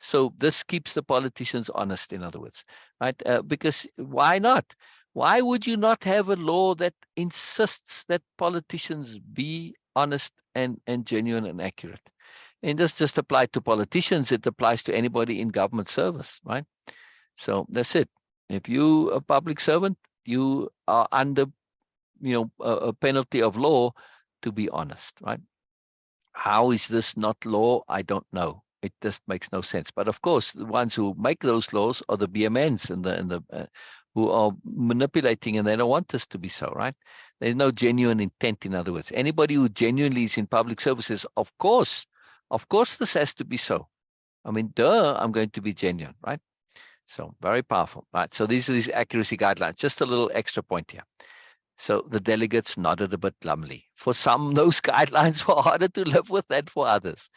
So this keeps the politicians honest, in other words, right? Because why not? Why would you not have a law that insists that politicians be honest and genuine and accurate? And this just applies to politicians. It applies to anybody in government service, right? So that's it. If you a public servant, you are under, a penalty of law to be honest, right? How is this not law? I don't know. It just makes no sense. But of course, the ones who make those laws are the BMNs and the who are manipulating, and they don't want this to be so, right? There's no genuine intent. In other words, anybody who genuinely is in public services, of course, this has to be so. I mean, I'm going to be genuine, right? So very powerful, right? So these are these accuracy guidelines. Just a little extra point here. So the delegates nodded a bit glumly. For some, those guidelines were harder to live with than for others.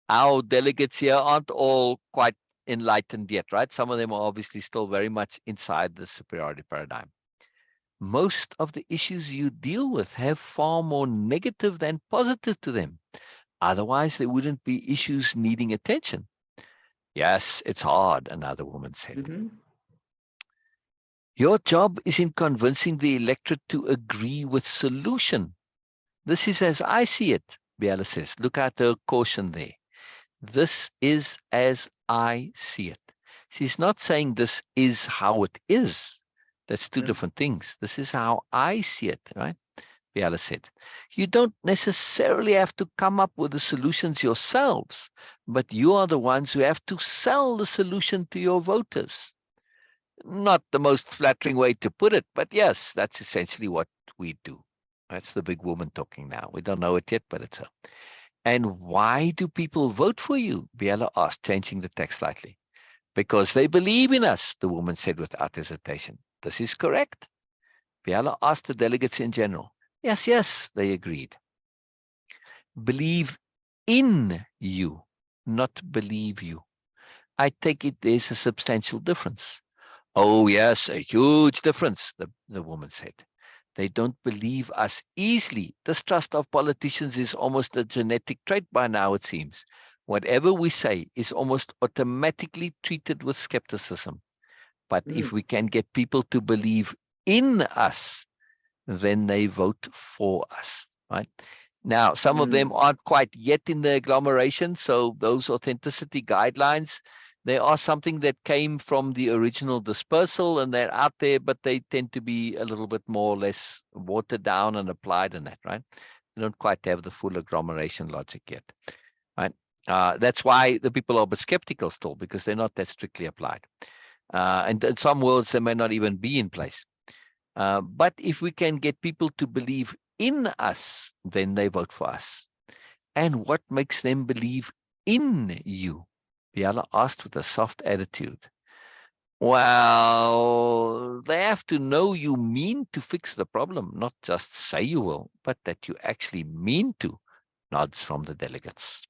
Our delegates here aren't all quite enlightened yet, right? Some of them are obviously still very much inside the superiority paradigm. Most of the issues you deal with have far more negative than positive to them. Otherwise, there wouldn't be issues needing attention. Yes, it's hard, another woman said. Mm-hmm. Your job is in convincing the electorate to agree with solution. This is as I see it, Biella says. Look at her caution there. This is as I see it. She's not saying this is how it is. That's two different things. This is how I see it, right? Biella said. You don't necessarily have to come up with the solutions yourselves, but you are the ones who have to sell the solution to your voters. Not the most flattering way to put it, but yes, that's essentially what we do. That's the big woman talking now. We don't know it yet, but it's her. And why do people vote for you? Biella asked, changing the text slightly. Because they believe in us, the woman said without hesitation. This is correct. Biella asked the delegates in general. Yes, they agreed. Believe in you, not believe you. I take it there's a substantial difference. Oh, yes, a huge difference, the woman said. They don't believe us easily. Distrust of politicians is almost a genetic trait by now, it seems. Whatever we say is almost automatically treated with skepticism. But if we can get people to believe in us, then they vote for us, right? Now, some of them aren't quite yet in the agglomeration, so those authenticity guidelines, they are something that came from the original dispersal, and they're out there, but they tend to be a little bit more or less watered down and applied in that, right? They don't quite have the full agglomeration logic yet, right? That's why the people are a bit skeptical still, because they're not that strictly applied. And in some worlds, they may not even be in place. But if we can get people to believe in us, then they vote for us. And what makes them believe in you? Biella asked with a soft attitude. Well, they have to know you mean to fix the problem, not just say you will, but that you actually mean to. Nods from the delegates.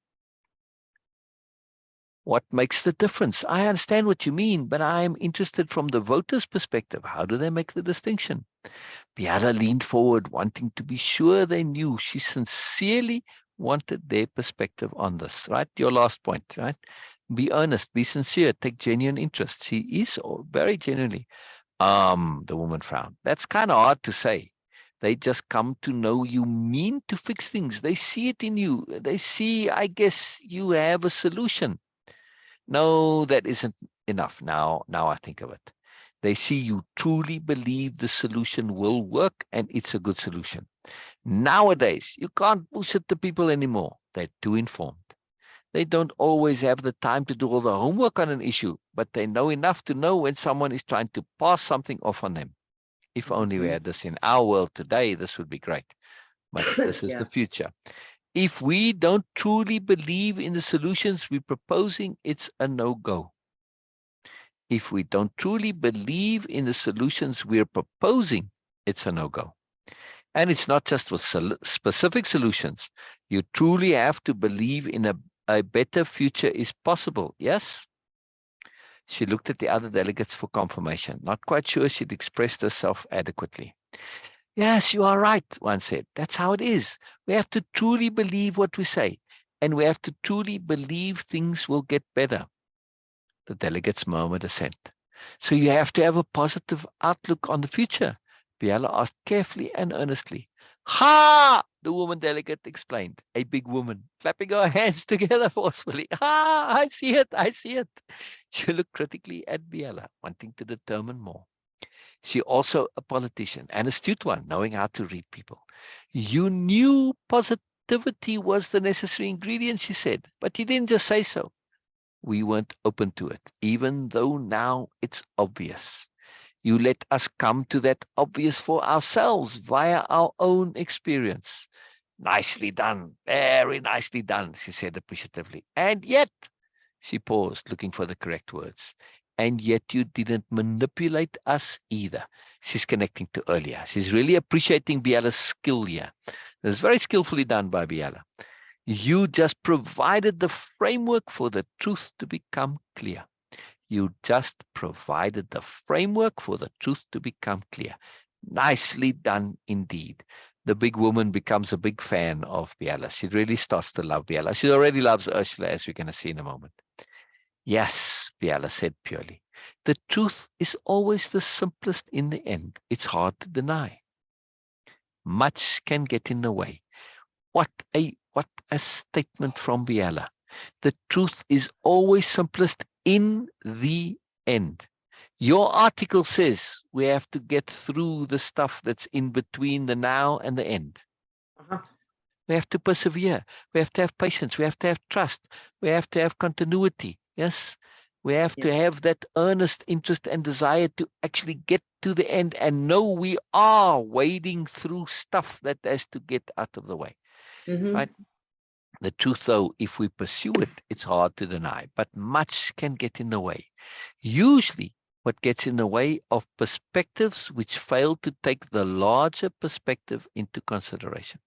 What makes the difference? I understand what you mean, but I am interested from the voters' perspective. How do they make the distinction? Biella leaned forward, wanting to be sure they knew. She sincerely wanted their perspective on this, right? Your last point, right? Be honest, be sincere, take genuine interest. She is very genuinely. The woman frowned. That's kind of hard to say. They just come to know you mean to fix things. They see it in you. They see, I guess, you have a solution. No, that isn't enough. Now I think of it. They see you truly believe the solution will work and it's a good solution. Nowadays, you can't bullshit the people anymore. They're too informed. They don't always have the time to do all the homework on an issue, but they know enough to know when someone is trying to pass something off on them. If only we had this in our world today, this would be great. But this is the future. If we don't truly believe in the solutions we're proposing, it's a no-go. If we don't truly believe in the solutions we're proposing, it's a no-go. And it's not just with specific solutions. You truly have to believe in a better future is possible. Yes? She looked at the other delegates for confirmation. Not quite sure she'd expressed herself adequately. Yes, you are right, one said. That's how it is. We have to truly believe what we say. And we have to truly believe things will get better. The delegates murmured assent. So you have to have a positive outlook on the future, Biella asked carefully and earnestly. Ha! The woman delegate explained, a big woman, clapping her hands together forcefully. Ha! I see it, I see it. She looked critically at Biella, wanting to determine more. She also a politician, an astute one, knowing how to read people. You knew positivity was the necessary ingredient, she said, but you didn't just say so. We weren't open to it, even though now it's obvious. You let us come to that obvious for ourselves via our own experience. Nicely done, very nicely done, she said appreciatively. And yet, she paused, looking for the correct words. And yet you didn't manipulate us either. She's connecting to earlier. She's really appreciating Biella's skill here. It's very skillfully done by Biella. You just provided the framework for the truth to become clear. You just provided the framework for the truth to become clear. Nicely done indeed. The big woman becomes a big fan of Biella. She really starts to love Biella. She already loves Ursula, as we're going to see in a moment. Yes, Biella said purely. The truth is always the simplest in the end. It's hard to deny. Much can get in the way. What a statement from Biella. The truth is always simplest in the end. Your article says we have to get through the stuff that's in between the now and the end. We have to persevere. We have to have patience. We have to have trust. We have to have continuity. Yes. We have to have that earnest interest and desire to actually get to the end and know we are wading through stuff that has to get out of the way. Right? The truth, though, if we pursue it, it's hard to deny, but much can get in the way. Usually, what gets in the way of perspectives which fail to take the larger perspective into consideration.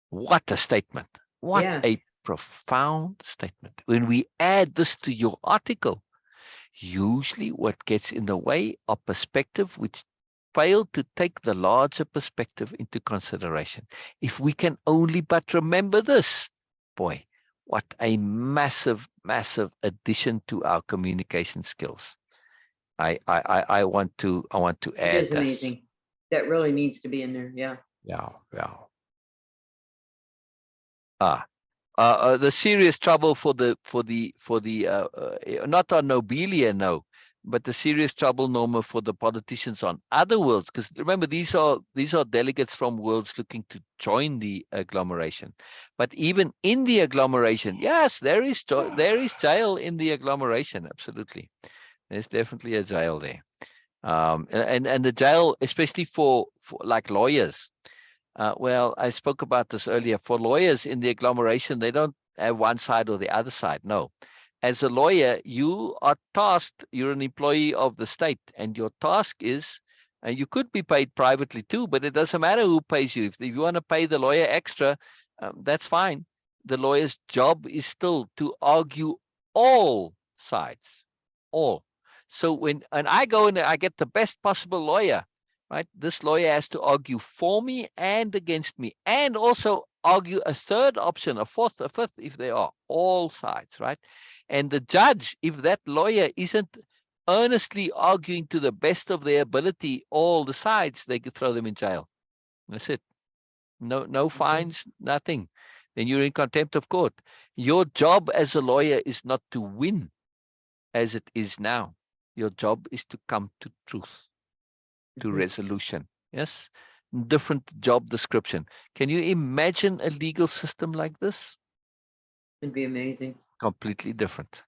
What a statement. What a profound statement. When we add this to your article, usually what gets in the way of perspective which fail to take the larger perspective into consideration. If we can only but remember this, boy, what a massive, massive addition to our communication skills. I want to add this. It is amazing. That really needs to be in there. Yeah. The serious trouble for the not on Nobelia, no, but the serious trouble, Norma, for the politicians on other worlds, because remember these are delegates from worlds looking to join the agglomeration. But even in the agglomeration, yes, there is jail in the agglomeration. Absolutely, there's definitely a jail there, and the jail, especially for like lawyers. Well, I spoke about this earlier. For lawyers in the agglomeration, they don't have one side or the other side. No. As a lawyer, you are tasked, you're an employee of the state, and your task is, and you could be paid privately too, but it doesn't matter who pays you. If you want to pay the lawyer extra, that's fine. The lawyer's job is still to argue all sides, all. So when I go in, I get the best possible lawyer. Right? This lawyer has to argue for me and against me, and also argue a third option, a fourth, a fifth, if they are, all sides, right? And the judge, if that lawyer isn't earnestly arguing to the best of their ability all the sides, they could throw them in jail. That's it. No fines, nothing. Then you're in contempt of court. Your job as a lawyer is not to win as it is now. Your job is to come to truth. To resolution. Yes, different job description. Can you imagine a legal system like this? It'd be amazing. Completely different,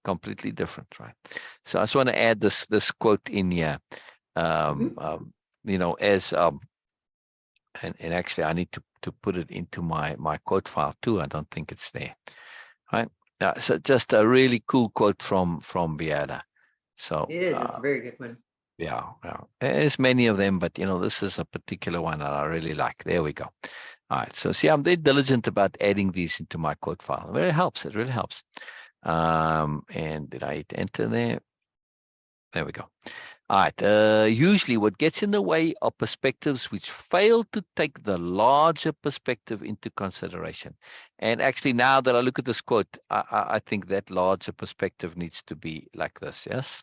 right? So I just want to add this quote in here. You know, as and actually I need to to put it into my quote file too. I don't think it's there. Right. So just a really cool quote from Biella. So It is. It's a very good one. yeah. There's many of them, but this is a particular one that I really like. There we go. All right. So see, I'm very diligent about adding these into my quote file. It really helps. It really helps. And did I hit enter there? There we go. All right. Usually what gets in the way are perspectives which fail to take the larger perspective into consideration. And actually, now that I look at this quote, I think that larger perspective needs to be like this. Yes.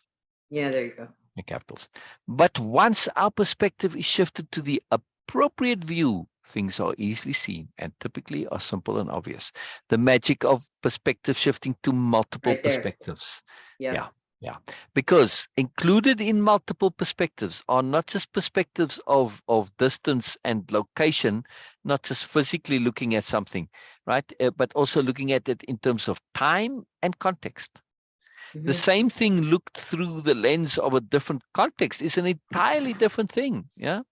Yeah, there you go. In capitals. But once our perspective is shifted to the appropriate view, things are easily seen and typically are simple and obvious. The magic of perspective shifting to multiple Right there. perspectives. Yeah. Yeah. Because included in multiple perspectives are not just perspectives of distance and location, not just physically looking at something, right? But also looking at it in terms of time and context. The same thing looked through the lens of a different context is an entirely different thing. Yeah.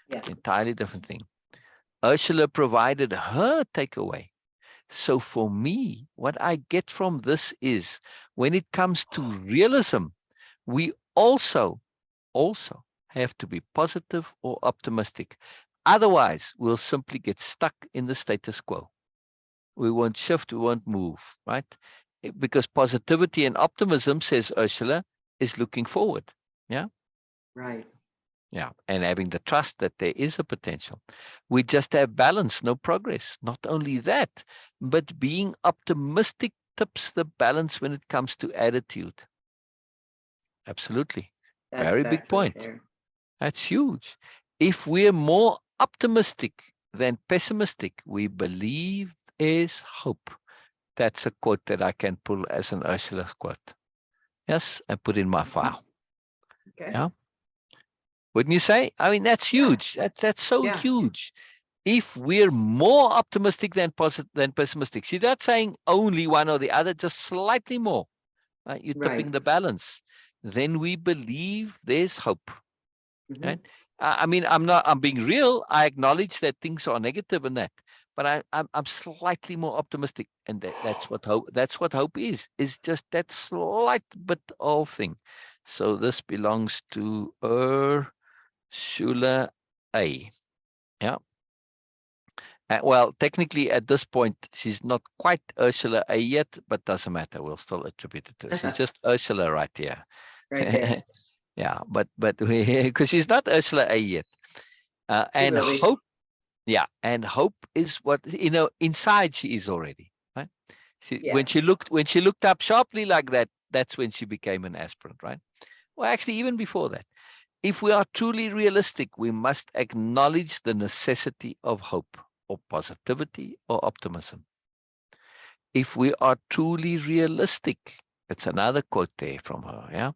Entirely different thing. Ursula provided her takeaway. So for me, what I get from this is when it comes to realism, we also have to be positive or optimistic. Otherwise, we'll simply get stuck in the status quo. We won't shift, we won't move, right? Because positivity and optimism, says Ursula, is looking forward. Yeah. Right. Yeah. And having the trust that there is a potential. We just have balance, no progress. Not only that, but being optimistic tips the balance when it comes to attitude. Absolutely. That's very big point. There. That's huge. If we're more optimistic than pessimistic, we believe is hope. That's a quote that I can pull as an Ursula quote. Yes, and put in my file. Okay. Yeah. Wouldn't you say? I mean, that's huge. That's so huge. If we're more optimistic than pessimistic, she's not saying only one or the other, just slightly more. Right? You're tipping the balance. Then we believe there's hope. Right? I mean, I'm being real. I acknowledge that things are negative in that, but I'm slightly more optimistic, and that's what hope is just that slight bit of thing. So this belongs to Ursula A. Yeah. Well, technically at this point, she's not quite Ursula A yet, but doesn't matter. We'll still attribute it to her. She's just Ursula right here. Right there. Yeah, but because she's not Ursula A yet. And hope, and hope is what, inside she is already, right? When she looked up sharply like that, that's when she became an aspirant, right? Well, actually, even before that. If we are truly realistic, we must acknowledge the necessity of hope or positivity or optimism. If we are truly realistic, that's another quote there from her, yeah?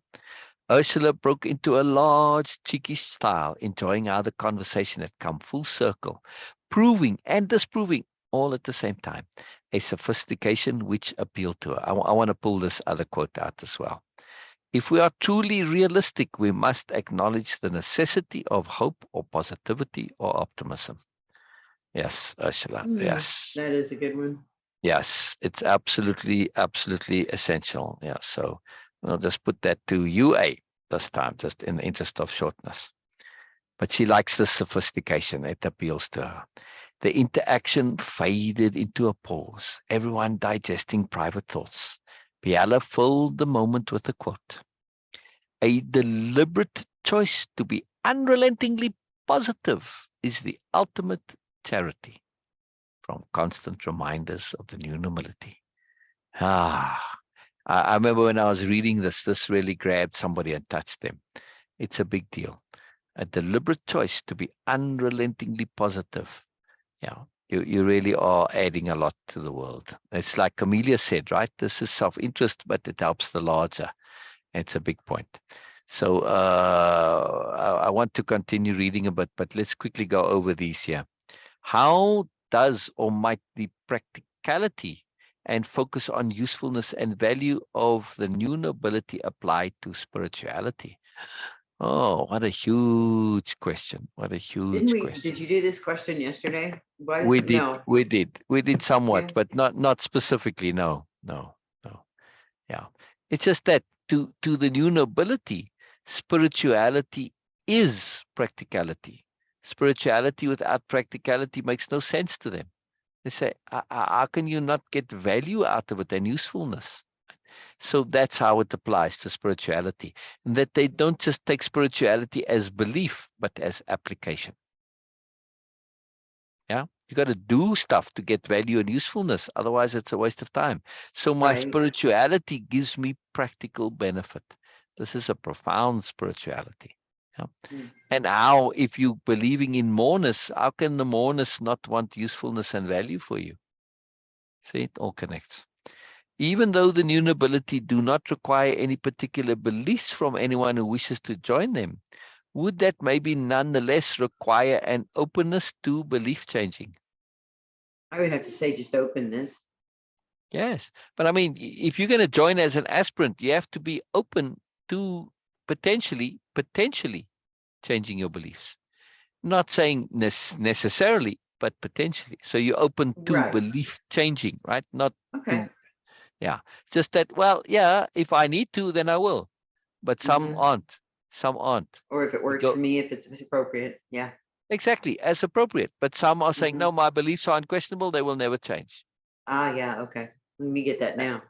Ursula broke into a large, cheeky style, enjoying how the conversation had come full circle, proving and disproving all at the same time, a sophistication which appealed to her. I want to pull this other quote out as well. If we are truly realistic, we must acknowledge the necessity of hope or positivity or optimism. Yes, Ursula, yes. That is a good one. Yes, it's absolutely essential. Yeah, so I'll just put that to UA this time, just in the interest of shortness. But she likes the sophistication. It appeals to her. The interaction faded into a pause, everyone digesting private thoughts. Biella filled the moment with a quote. A deliberate choice to be unrelentingly positive is the ultimate charity. From constant reminders of the new nobility. I remember when I was reading this really grabbed somebody and touched them. It's a big deal. A deliberate choice to be unrelentingly positive. Yeah, you really are adding a lot to the world. It's like Comelius said, right? This is self-interest, but it helps the larger. It's a big point. So I want to continue reading a bit, but let's quickly go over these here. How does or might the practicality and focus on usefulness and value of the new nobility apply to spirituality? Oh, what a huge question. What a huge question. Did you do this question yesterday? What is We it? did, No. we did somewhat, Yeah. but not specifically. No. Yeah. It's just that to the new nobility, spirituality is practicality. Spirituality without practicality makes no sense to them. They say, how can you not get value out of it and usefulness? So that's how it applies to spirituality, and that they don't just take spirituality as belief, but as application. Yeah, you got to do stuff to get value and usefulness. Otherwise, it's a waste of time. So my Right. spirituality gives me practical benefit. This is a profound spirituality. Yeah. Mm. And how, if you believing in moreness, how can the moreness not want usefulness and value for you? See, it all connects. Even though the new nobility do not require any particular beliefs from anyone who wishes to join them, would that maybe nonetheless require an openness to belief changing? I would have to say just openness. Yes. But I mean, if you're going to join as an aspirant, you have to be open to potentially changing your beliefs. Not saying necessarily, but potentially. So you're open to Right. belief changing, right? Not Okay. to, yeah. Just that, well, yeah, if I need to, then I will. But some Mhm. aren't. Some aren't. Or if it works for me, if it's appropriate. Yeah. Exactly, as appropriate. But some are saying, Mhm. no, my beliefs are unquestionable. They will never change. Ah, yeah. Okay. Let me get that now.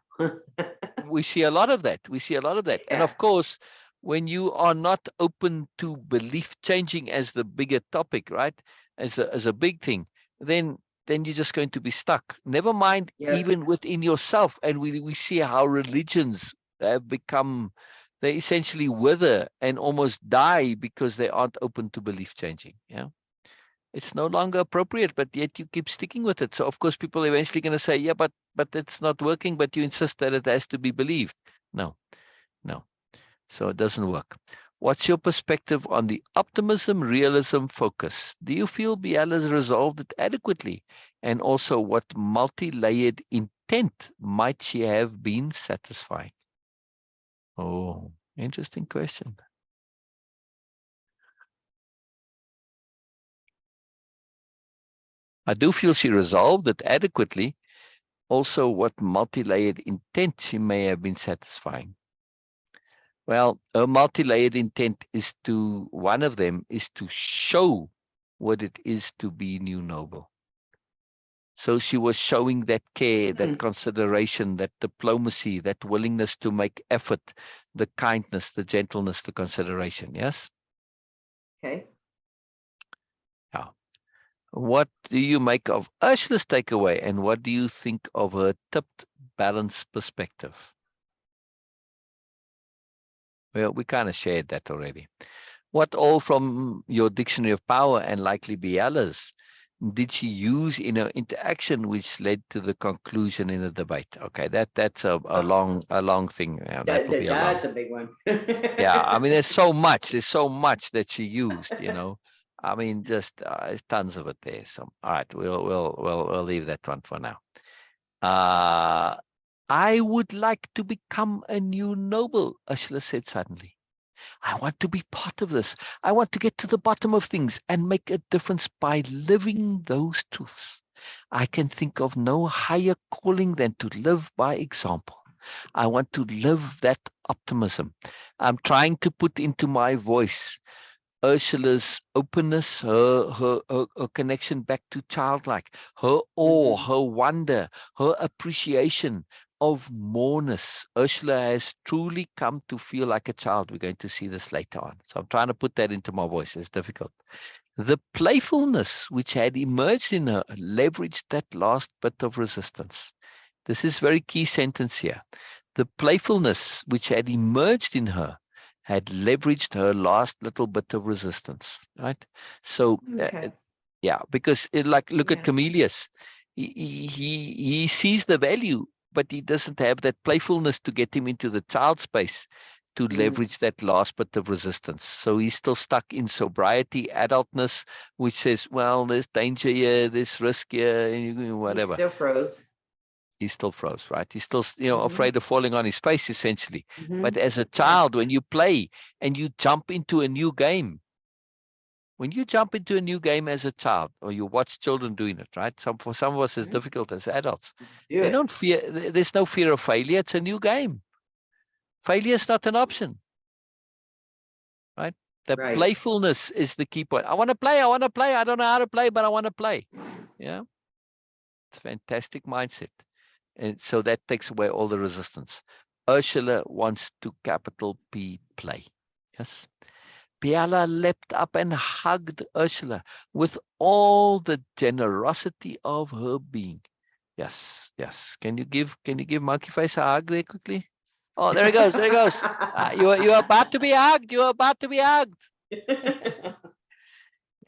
We see a lot of that. We see a lot of that. And Yeah. of course, when you are not open to belief changing as the bigger topic, right? As a big thing, then you're just going to be stuck. Never mind, Yep. even within yourself. And we see how religions have become, they essentially wither and almost die because they aren't open to belief changing. Yeah. It's no longer appropriate, but yet you keep sticking with it. So of course people are eventually going to say, yeah, but it's not working, but you insist that it has to be believed. No. So it doesn't work. What's your perspective on the optimism, realism focus? Do you feel Biella's resolved it adequately? And also, what multi-layered intent might she have been satisfying? Oh, interesting question. I do feel she resolved it adequately. Also, what multi-layered intent she may have been satisfying. Well, a multi-layered intent is one of them is to show what it is to be new noble. So she was showing that care, that consideration, that diplomacy, that willingness to make effort, the kindness, the gentleness, the consideration. Yes? Okay. Yeah. What do you make of Ursula's takeaway, and what do you think of her tipped balance perspective? Well, we kind of shared that already. What all from your dictionary of power and likely Biella's did she use in her interaction which led to the conclusion in the debate? Okay, that's a long thing. Yeah, that'll be a long. That's a big one. Yeah, I mean, there's so much that she used. I mean, just there's tons of it there. So, all right, we'll leave that one for now. I would like to become a new noble, Ursula said suddenly. I want to be part of this. I want to get to the bottom of things and make a difference by living those truths. I can think of no higher calling than to live by example. I want to live that optimism. I'm trying to put into my voice Ursula's openness, her connection back to childlike, her awe, her wonder, her appreciation of moreness. Ursula has truly come to feel like a child. We're going to see this later on. So I'm trying to put that into my voice. It's difficult. The playfulness which had emerged in her leveraged that last bit of resistance. This is very key sentence here. The playfulness which had emerged in her had leveraged her last little bit of resistance, right? So, yeah, because look at Comelius. He sees the value, but he doesn't have that playfulness to get him into the child space to leverage that last bit of resistance. So he's still stuck in sobriety, adultness, which says, well, there's danger here, there's risk here, and whatever. He still froze. He still froze, right? He's still, afraid of falling on his face, essentially. But Mhm. as a child, when you play and you jump into a new game, when you jump into a new game as a child, or you watch children doing it, right? For some of us, it's difficult as adults. They don't fear. There's no fear of failure. It's a new game. Failure is not an option, right? The playfulness is the key point. I want to play. I want to play. I don't know how to play, but I want to play. Yeah, it's a fantastic mindset. And so that takes away all the resistance. Ursula wants to capital P play. Yes. Biella leapt up and hugged Ursula with all the generosity of her being. Yes, yes. Can you give Monkey Face a hug there quickly? Oh, there he goes. There he goes. You're about to be hugged. You're about to be hugged.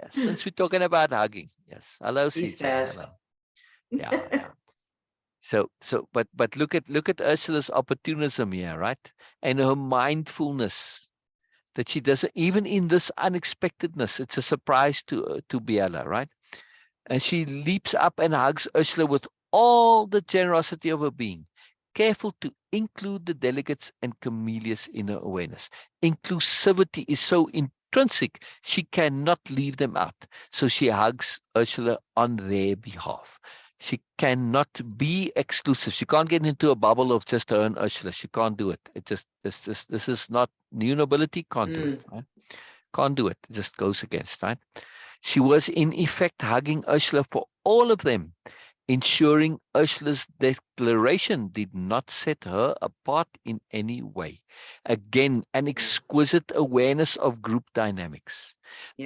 Yes, since we're talking about hugging. Yes. Hello, He's CJ. fast. Hello. Yeah. But look at Ursula's opportunism here, right? And her mindfulness that she doesn't, even in this unexpectedness, it's a surprise to Biella, right? And she leaps up and hugs Ursula with all the generosity of her being, careful to include the delegates and Comelius in her awareness. Inclusivity is so intrinsic, she cannot leave them out. So she hugs Ursula on their behalf. She cannot be exclusive. She can't get into a bubble of just her and Ursula. She can't do it. This is not new nobility. Can't do it. Right? Can't do it. It just goes against, right? She was in effect hugging Ursula for all of them, ensuring Ursula's declaration did not set her apart in any way. Again, an exquisite awareness of group dynamics.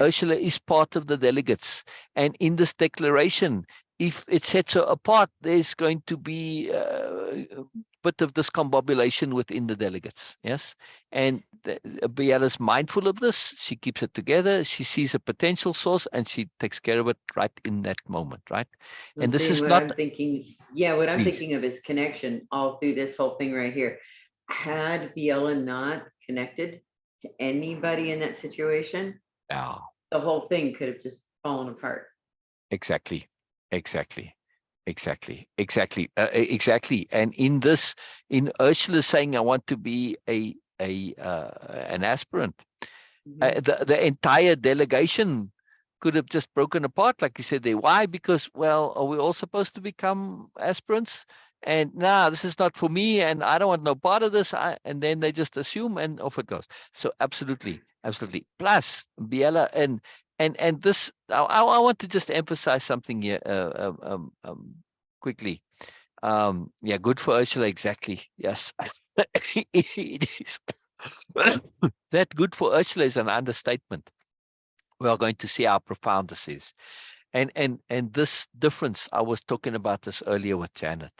Ursula is part of the delegates, and in this declaration, if it sets her apart, there's going to be a bit of discombobulation within the delegates. Yes, and Biella is mindful of this. She keeps it together. She sees a potential source, and she takes care of it right in that moment. Right, and this is what not. I'm thinking. Yeah, what I'm Please. thinking of is connection all through this whole thing right here. Had Biella not connected to anybody in that situation, the whole thing could have just fallen apart. Exactly. And in Ursula saying, "I want to be an aspirant," the entire delegation could have just broken apart, like you said there. Why? Because, well, are we all supposed to become aspirants? And this is not for me, and I don't want no part of this. And then they just assume, and off it goes. So absolutely. Plus, Biella and this, I want to just emphasize something here quickly. Good for Ursula, exactly. Yes, it is. That good for Ursula is an understatement. We are going to see how profound this is. And this difference, I was talking about this earlier with Janet,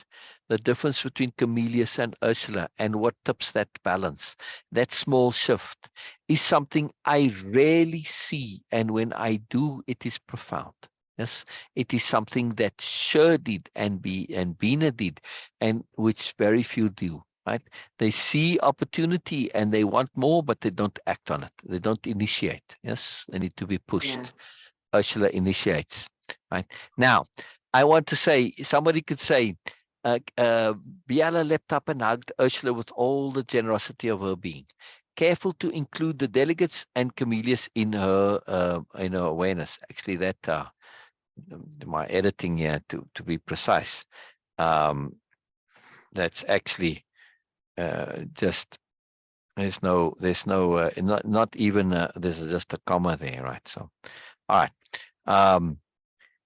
the difference between Comelius and Ursula and what tips that balance, that small shift is something I rarely see. And when I do, it is profound. Yes, it is something that Sher did and Beena did, and which very few do. Right? They see opportunity and they want more, but they don't act on it. They don't initiate. Yes, they need to be pushed. Yeah. Ursula initiates. Right now, I want to say, somebody could say, Biella leapt up and hugged Ursula with all the generosity of her being, careful to include the delegates and Comelius in her awareness. Actually, that my editing here to be precise. That's actually just there's no not even there's just a comma there, right? So, all right.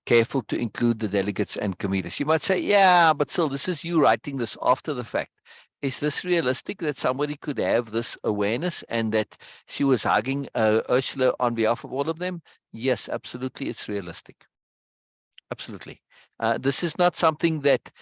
Careful to include the delegates and Comelius. You might say, yeah, but Syl, this is you writing this after the fact. Is this realistic that somebody could have this awareness and that she was hugging Ursula on behalf of all of them? Yes, absolutely, it's realistic. Absolutely. This is not something that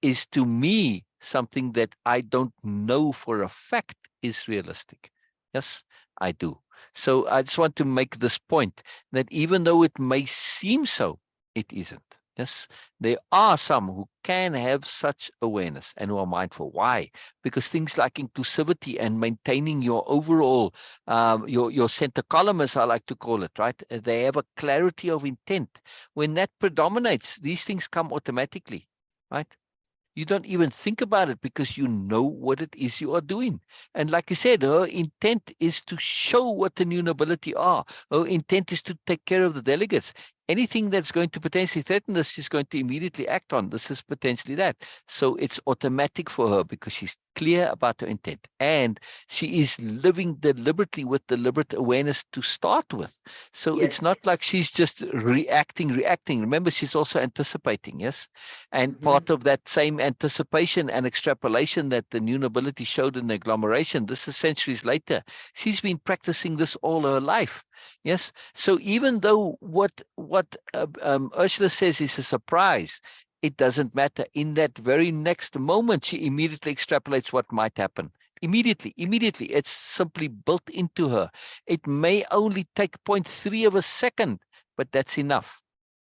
is, to me, something that I don't know for a fact is realistic. Yes, I do. So I just want to make this point that even though it may seem so, it isn't. Yes, there are some who can have such awareness and who are mindful. Why? Because things like inclusivity and maintaining your overall, your center column, as I like to call it, right? They have a clarity of intent. When that predominates, these things come automatically, right? You don't even think about it because you know what it is you are doing. And like you said, her intent is to show what the new nobility are. Her intent is to take care of the delegates. Anything that's going to potentially threaten this, she's going to immediately act on. This is potentially that. So it's automatic for her because she's clear about her intent. And she is living deliberately with deliberate awareness to start with. So it's Yes. not like she's just reacting. Remember, she's also anticipating, yes? And part of that same anticipation and extrapolation that the new nobility showed in the agglomeration, this is centuries later. She's been practicing this all her life. Yes. So even though what Ursula says is a surprise, it doesn't matter. In that very next moment, she immediately extrapolates what might happen. Immediately. It's simply built into her. It may only take 0.3 of a second, but that's enough,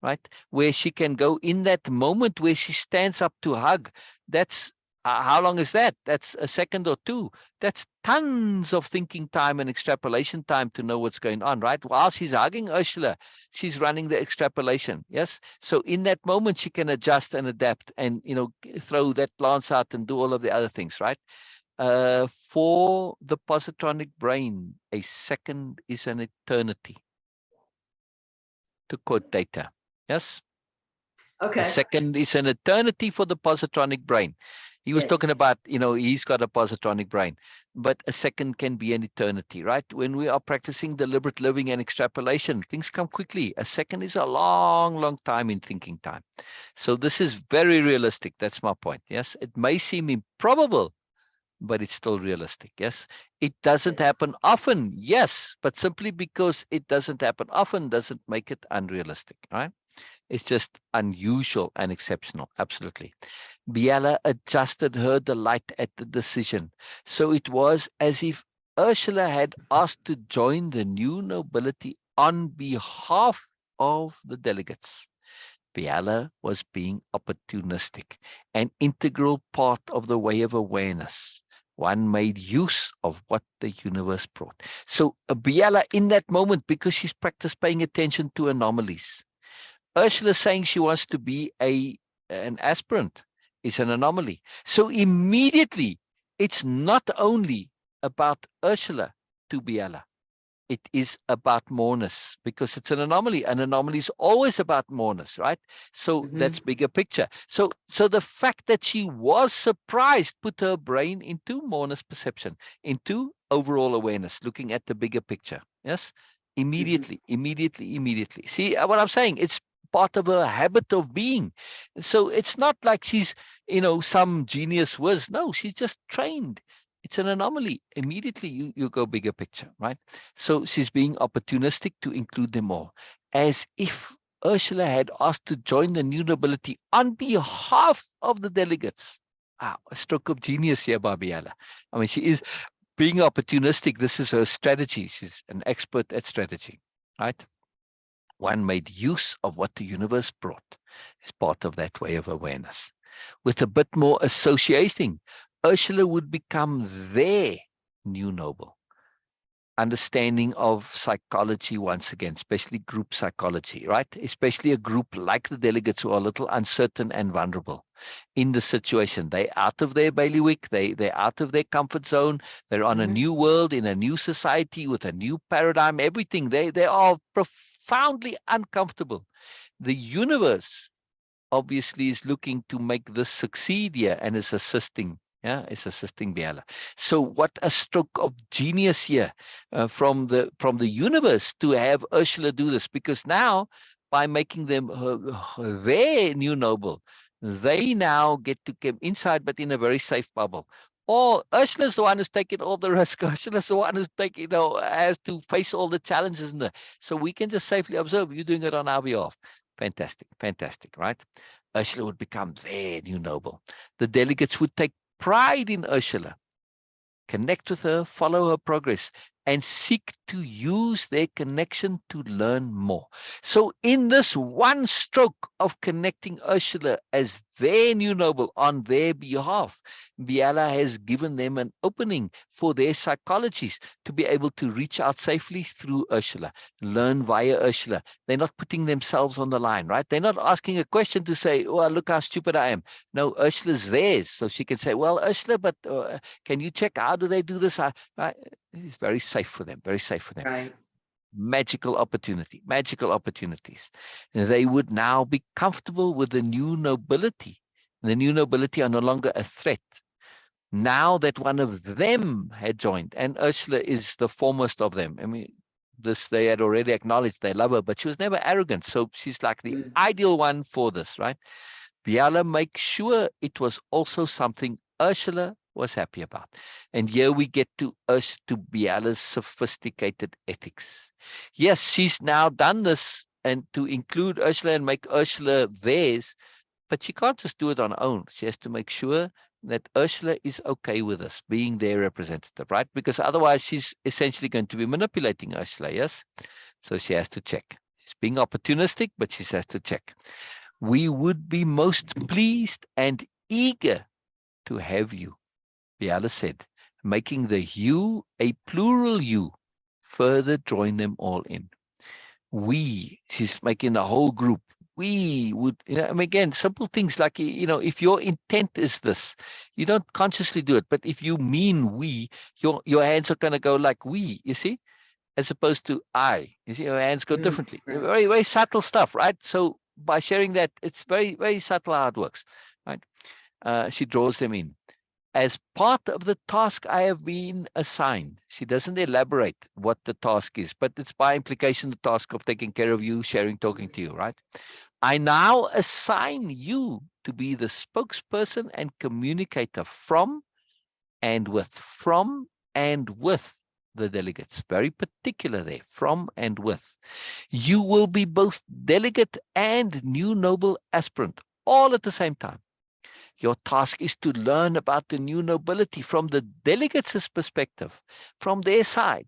right? Where she can go in that moment where she stands up to hug. That's how long is that? That's a second or two. That's tons of thinking time and extrapolation time to know what's going on, right? While she's hugging Ursula, she's running the extrapolation, yes? So in that moment, she can adjust and adapt and, throw that glance out and do all of the other things, right? For the positronic brain, a second is an eternity, to quote data, yes? Okay. A second is an eternity for the positronic brain. He was talking about, he's got a positronic brain, but a second can be an eternity, right? When we are practicing deliberate living and extrapolation, things come quickly. A second is a long, long time in thinking time. So this is very realistic. That's my point. Yes, it may seem improbable, but it's still realistic. Yes, it doesn't happen often. Yes, but simply because it doesn't happen often doesn't make it unrealistic, right? It's just unusual and exceptional. Absolutely. Biella adjusted her delight at the decision. So it was as if Ursula had asked to join the new nobility on behalf of the delegates. Biella was being opportunistic, an integral part of the way of awareness. One made use of what the universe brought. So Biella, in that moment, because she's practiced paying attention to anomalies, Ursula saying she wants to be an aspirant is an anomaly. So immediately, it's not only about Ursula to Biella. It is about moreness because it's an anomaly. An anomaly is always about moreness, right? So that's bigger picture. So the fact that she was surprised put her brain into moreness perception, into overall awareness, looking at the bigger picture. Yes, immediately. See what I'm saying? It's part of her habit of being. So it's not like she's, some genius whiz. No, she's just trained. It's an anomaly. Immediately you go bigger picture, right? So she's being opportunistic to include them all, as if Ursula had asked to join the new nobility on behalf of the delegates. Wow, a stroke of genius here by Biella. I mean, she is being opportunistic. This is her strategy. She's an expert at strategy, right? One made use of what the universe brought as part of that way of awareness. With a bit more associating, Ursula would become their new noble. Understanding of psychology once again, especially group psychology, right? Especially a group like the delegates who are a little uncertain and vulnerable in the situation. They're out of their bailiwick, they're out of their comfort zone, they're on a new world, in a new society, with a new paradigm, everything. They are profoundly uncomfortable. The universe obviously is looking to make this succeed here and is assisting. Yeah, it's assisting Biella. So what a stroke of genius here from the universe to have Ursula do this, because now by making them their new noble, they now get to come inside, but in a very safe bubble. Or Ursula's the one who's taking all the risk. Ursula's the one who's taking, has to face all the challenges. So we can just safely observe. You're doing it on our behalf. Fantastic, right? Ursula would become their new noble. The delegates would take pride in Ursula, connect with her, follow her progress, and seek to use their connection to learn more. So in this one stroke of connecting Ursula as their new noble on their behalf, Biella has given them an opening for their psychologies to be able to reach out safely through Ursula, learn via Ursula. They're not putting themselves on the line, right? They're not asking a question to say, well, look how stupid I am. No, Ursula's theirs. So she can say, well, Ursula, but can you check how do they do this? It's very safe for them, very safe for them. Right. Magical opportunity, magical opportunities. And they would now be comfortable with the new nobility. The new nobility are no longer a threat. Now that one of them had joined, and Ursula is the foremost of them. I mean, this they had already acknowledged they love her, but she was never arrogant. So she's like the ideal one for this, right? Biella makes sure it was also something Ursula was happy about. And here we get to Biella's sophisticated ethics. Yes, she's now done this and to include Ursula and make Ursula theirs, but she can't just do it on her own. She has to make sure that Ursula is okay with this, being their representative, right? Because otherwise she's essentially going to be manipulating Ursula, yes? So she has to check. She's being opportunistic, but she has to check. We would be most pleased and eager to have you, Biella said, making the you a plural you, further join them all in. We, she's making the whole group. We would, I mean, again, simple things like, if your intent is this, you don't consciously do it, but if you mean we, your hands are going to go like we, you see, as opposed to I. You see, your hands go differently. Right. Very, very subtle stuff, right? So by sharing that, it's very, very subtle how it works, right? She draws them in. As part of the task I have been assigned, she doesn't elaborate what the task is, but it's by implication the task of taking care of you, sharing, talking to you, right? I now assign you to be the spokesperson and communicator from and with the delegates. Very particular there, from and with. You will be both delegate and new noble aspirant, all at the same time. Your task is to learn about the new nobility from the delegates' perspective, from their side.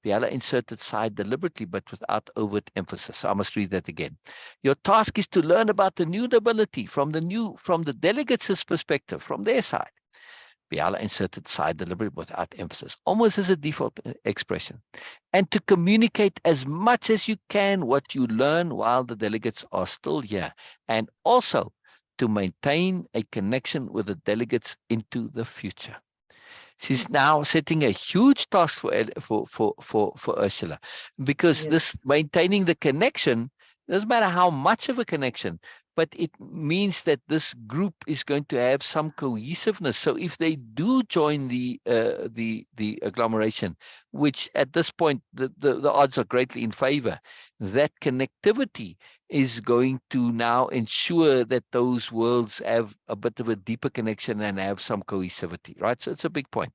Biella inserted side deliberately, but without overt emphasis. I must read that again. Your task is to learn about the new nobility from the delegates' perspective, from their side. Biella inserted side deliberately without emphasis, almost as a default expression. And to communicate as much as you can what you learn while the delegates are still here, and also to maintain a connection with the delegates into the future. She's now setting a huge task for Ursula, because this maintaining the connection doesn't matter how much of a connection, but it means that this group is going to have some cohesiveness. So if they do join the agglomeration, which at this point the odds are greatly in favor, that connectivity is going to now ensure that those worlds have a bit of a deeper connection and have some cohesivity, right? So it's a big point.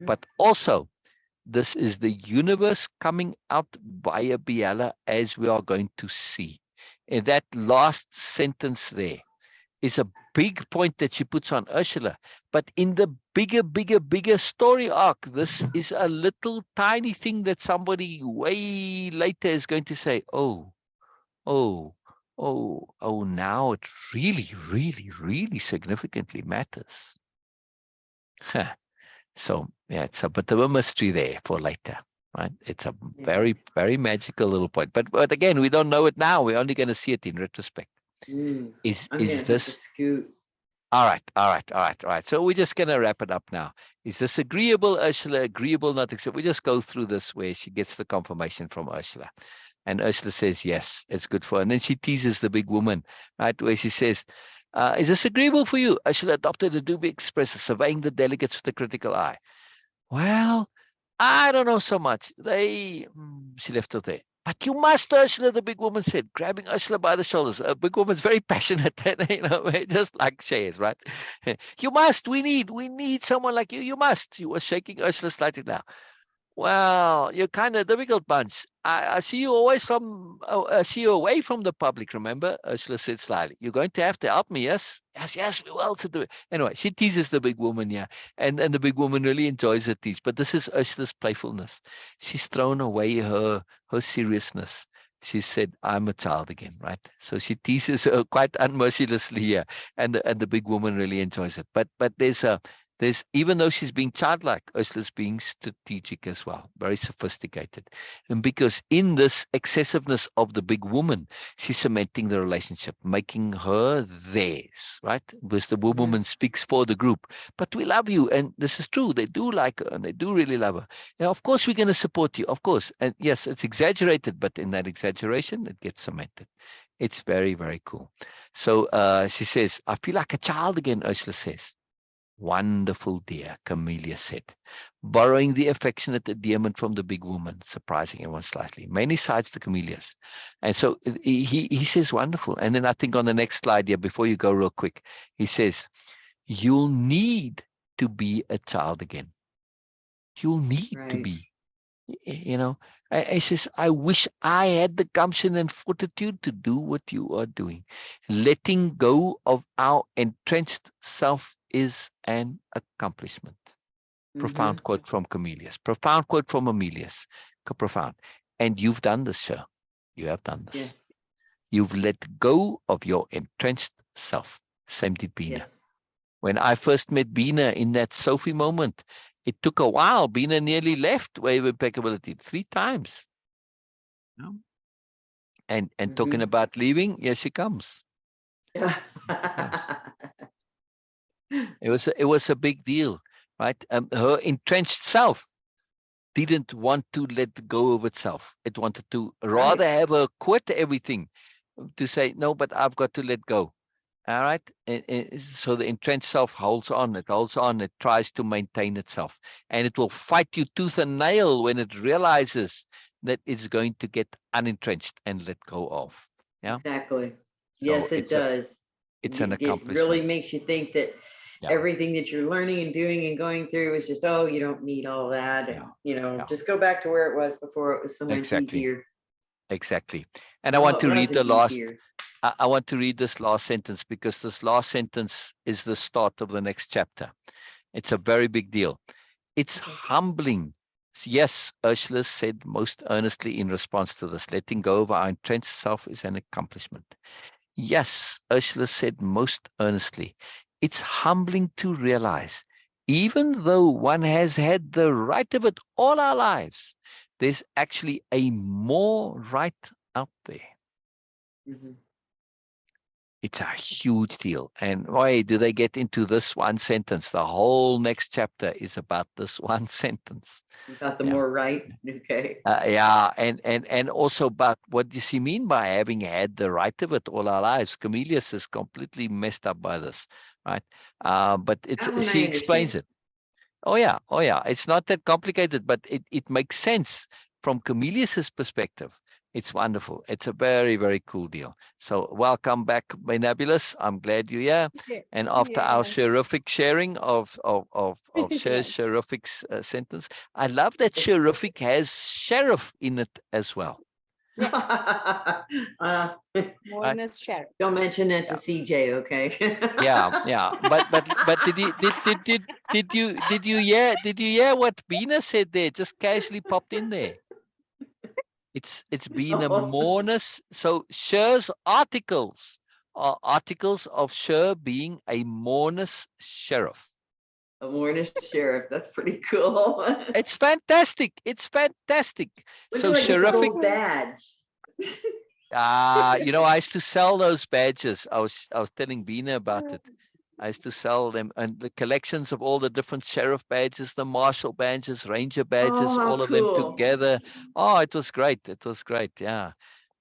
But also, this is the universe coming out via Biella, as we are going to see. And that last sentence there is a big point that she puts on Ursula. But in the bigger story arc, this is a little tiny thing that somebody way later is going to say, oh, now it really significantly matters. So yeah, it's a bit of a mystery there for later, right? It's a very, very magical little point. But again, we don't know it now. We're only going to see it in retrospect. Is this scoot? All right. So we're just going to wrap it up now. Is this agreeable, Ursula? Agreeable, not accept. We just go through this where she gets the confirmation from Ursula. And Ursula says, yes, it's good for her. And then she teases the big woman, right, where she says, is this agreeable for you? Ursula adopted a dubious expression, surveying the delegates with a critical eye. Well, I don't know so much. She left it there. But you must, Ursula, the big woman said, grabbing Ursula by the shoulders. A big woman's very passionate, just like shares, right? You must, we need someone like you. You must. She was shaking Ursula slightly now. well, you're kind of a difficult bunch. I see you always I see you away from the public, remember? Ursula said slyly. You're going to have to help me, yes? Yes, we will to do it. Anyway, she teases the big woman, yeah. And the big woman really enjoys her tease. But this is Ursula's playfulness. She's thrown away her seriousness. She said, I'm a child again, right? So she teases her quite unmercilessly here. And the big woman really enjoys it. But there's, even though she's being childlike, Ursula's being strategic as well, very sophisticated. And because in this excessiveness of the big woman, she's cementing the relationship, making her theirs, right? Because the woman speaks for the group. But we love you. And this is true. They do like her and they do really love her. Now, of course, we're going to support you. Of course. And yes, it's exaggerated, but in that exaggeration, it gets cemented. It's very, very cool. So she says, I feel like a child again, Ursula says. Wonderful, dear, Comelius said, borrowing the affectionate endearment from the big woman, surprising everyone slightly. Many sides to Comelius. And so he says, wonderful. And then I think on the next slide here, before you go real quick, he says, you'll need to be a child again. You'll need to be, you know. He says, I wish I had the gumption and fortitude to do what you are doing. Letting go of our entrenched self is an accomplishment. Profound quote from Comelius. Profound quote from Emilius. Profound. And you've done this, Sher. You have done this. Yes. You've let go of your entrenched self. Same did Beena. Yes. When I first met Beena in that Sophie moment, it took a while. Beena nearly left Way-of-Impeccability 3 times. No? And talking about leaving, here she comes. It was a big deal, right? Her entrenched self didn't want to let go of itself. It wanted to rather have her quit everything, to say, no, but I've got to let go. All right. So the entrenched self holds on, it tries to maintain itself. And it will fight you tooth and nail when it realizes that it's going to get unentrenched and let go of. Yeah. Exactly. So yes, it does. It's an It accomplishment. really makes you think that everything that you're learning and doing and going through is just, oh, you don't need all that. And, just go back to where it was before it was so much easier. Exactly. And I want to read the last. Easier. I want to read this last sentence because this last sentence is the start of the next chapter. It's a very big deal. It's humbling. Yes, Ursula said most earnestly in response to this, letting go of our entrenched self is an accomplishment. Yes, Ursula said most earnestly, it's humbling to realize, even though one has had the right of it all our lives, there's actually a more right out there. It's a huge deal. And why do they get into this one sentence? The whole next chapter is about this one sentence. About the more right. Okay. And also about what does he mean by having had the right of it all our lives? Comelius is completely messed up by this, right? But she explains it. Oh yeah. It's not that complicated, but it makes sense from Comelius's perspective. It's wonderful. It's a very, very cool deal. So welcome back, Nebulous. I'm glad you're here. Okay. And after our Sher-ific sharing of Sher's Sher-ific sentence, I love that Sher-ific has sheriff in it as well. Yes. Moreness-Thinking. Don't mention it to CJ, okay? yeah. But did you hear what Beena said there? Just casually popped in there. It's been a Moreness. So Sher's articles are articles of Sher being a Moreness sheriff. A Moreness sheriff. That's pretty cool. It's fantastic. So Sher-ific badge. I used to sell those badges. I was telling Beena about it. I used to sell them, and the collections of all the different sheriff badges, the marshal badges, ranger badges, all of them together. Oh, it was great. Yeah.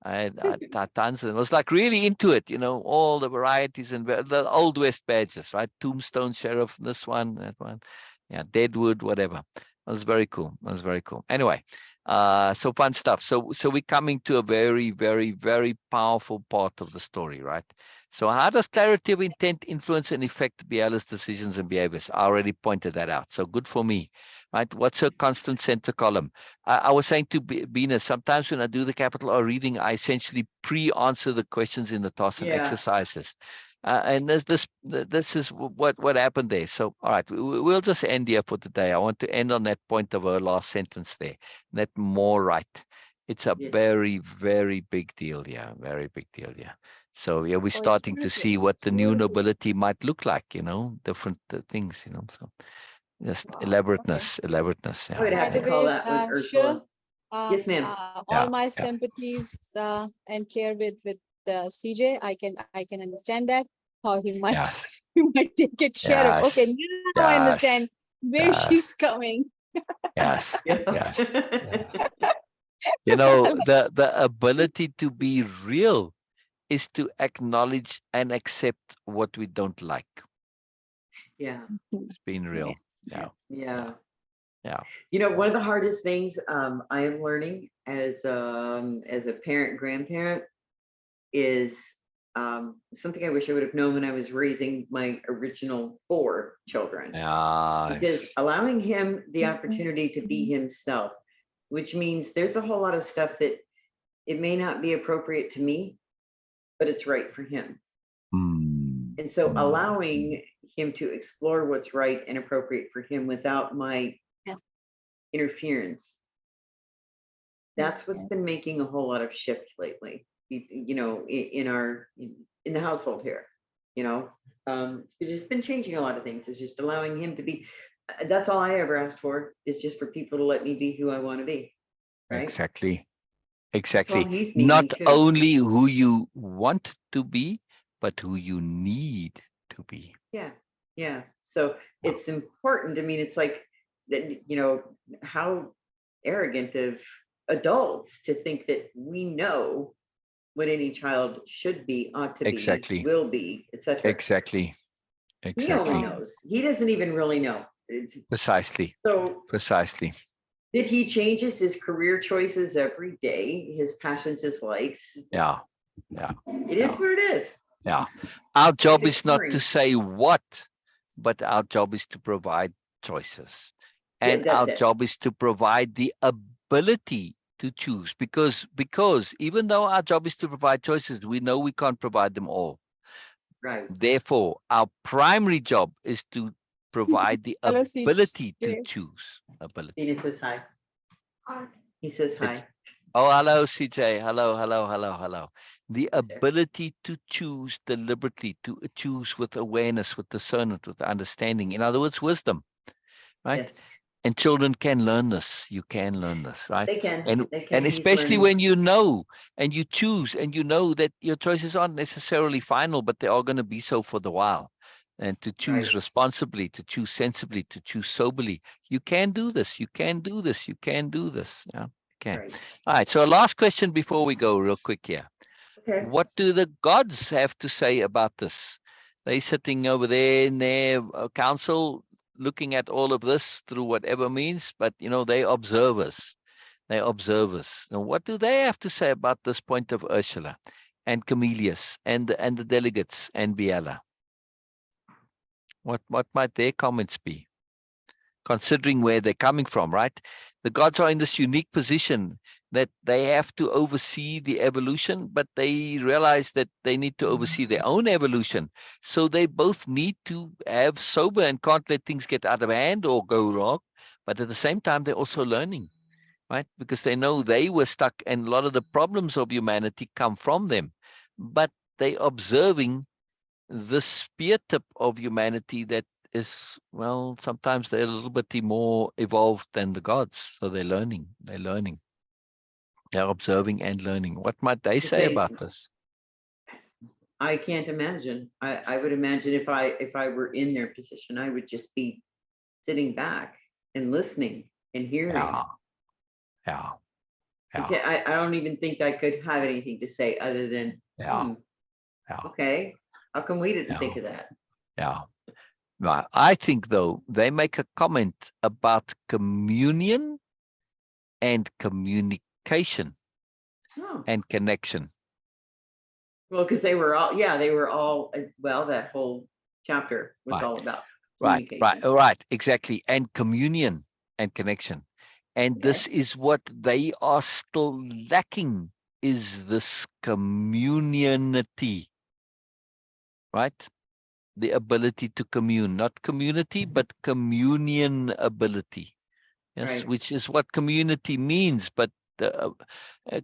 I had tons of them. I was like really into it, all the varieties and the Old West badges, right? Tombstone Sheriff, this one, that one. Yeah, Deadwood, whatever. It was very cool. Anyway, so fun stuff. So we're coming to a very, very, very powerful part of the story, right? So how does clarity of intent influence and affect Biella's decisions and behaviors? I already pointed that out. So good for me. right? What's her constant center column? I was saying to Beena, sometimes when I do the capital R reading, I essentially pre-answer the questions in the task and exercises. And this is what happened there. So, all right, we'll just end here for today. I want to end on that point of her last sentence there. That more right. It's a very, very big deal. Yeah, very big deal. Yeah. So yeah, we're starting to see what the new nobility might look like. Different things. So just elaborateness. I would have to call that one Ursula. Yes, ma'am. All my sympathies and care with CJ. I can understand that how he might he might take it share of. Okay, now I understand where she's coming. Yes. The ability to be real is to acknowledge and accept what we don't like. Yeah. It's being real. Yeah. One of the hardest things I am learning as a parent, grandparent is something I wish I would have known when I was raising my original 4 children. Because allowing him the opportunity to be himself, which means there's a whole lot of stuff that it may not be appropriate to me, but it's right for him. And so allowing him to explore what's right and appropriate for him without my interference. That's what's been making a whole lot of shift lately, in the household here, it's just been changing a lot of things. It's just allowing him to be, that's all I ever asked for, is just for people to let me be who I want to be. Right? Exactly. Not only who you want to be, but who you need to be. Yeah. So it's important. I mean, it's like, how arrogant of adults to think that we know what any child should be, ought to be, will be, etc. Exactly. He only knows. He doesn't even really know. Precisely. Did he changes his career choices every day, his passions, his likes? Yeah. It is what it is. Yeah. Our job is not to say what, but our job is to provide choices. And our job is to provide the ability to choose, because even though our job is to provide choices, we know we can't provide them all. Right. Therefore, our primary job is to provide the ability to choose. He says hi. He says hi. Hello, CJ. Hello. The ability to choose deliberately, to choose with awareness, with discernment, with understanding. In other words, wisdom, right? Yes. And children can learn this. You can learn this, right? They can. And especially when you know and you choose and you know that your choices aren't necessarily final, but they are going to be so for the while. And to choose responsibly, to choose sensibly, to choose soberly. You can do this. You can do this. You can do this. Yeah. Okay. All right. So last question before we go real quick here. Okay. What do the gods have to say about this? They're sitting over there in their council, looking at all of this through whatever means, but they observe us. They observe us. Now, what do they have to say about this point of Ursula and Comelius and the delegates and Biella? What might their comments be? Considering where they're coming from, right? The gods are in this unique position that they have to oversee the evolution, but they realize that they need to oversee their own evolution. So they both need to have sober and can't let things get out of hand or go wrong. But at the same time, they're also learning, right? Because they know they were stuck and a lot of the problems of humanity come from them. But they're observing the spear tip of humanity that is, well, sometimes they're a little bit more evolved than the gods. So they're learning. They're observing and learning. What might they say about this? I can't imagine. I would imagine if I were in their position, I would just be sitting back and listening and hearing. Yeah. I don't even think I could have anything to say other than, okay, how come we didn't think of that? Yeah. Right. I think, though, they make a comment about communion and communication and connection. Well, because they were all, that whole chapter was all about Right, exactly. And communion. and connection. And Okay. this is what they are still lacking, is this community, right? The ability to commune, not community, but communion ability. Yes, Right. which is what community means. But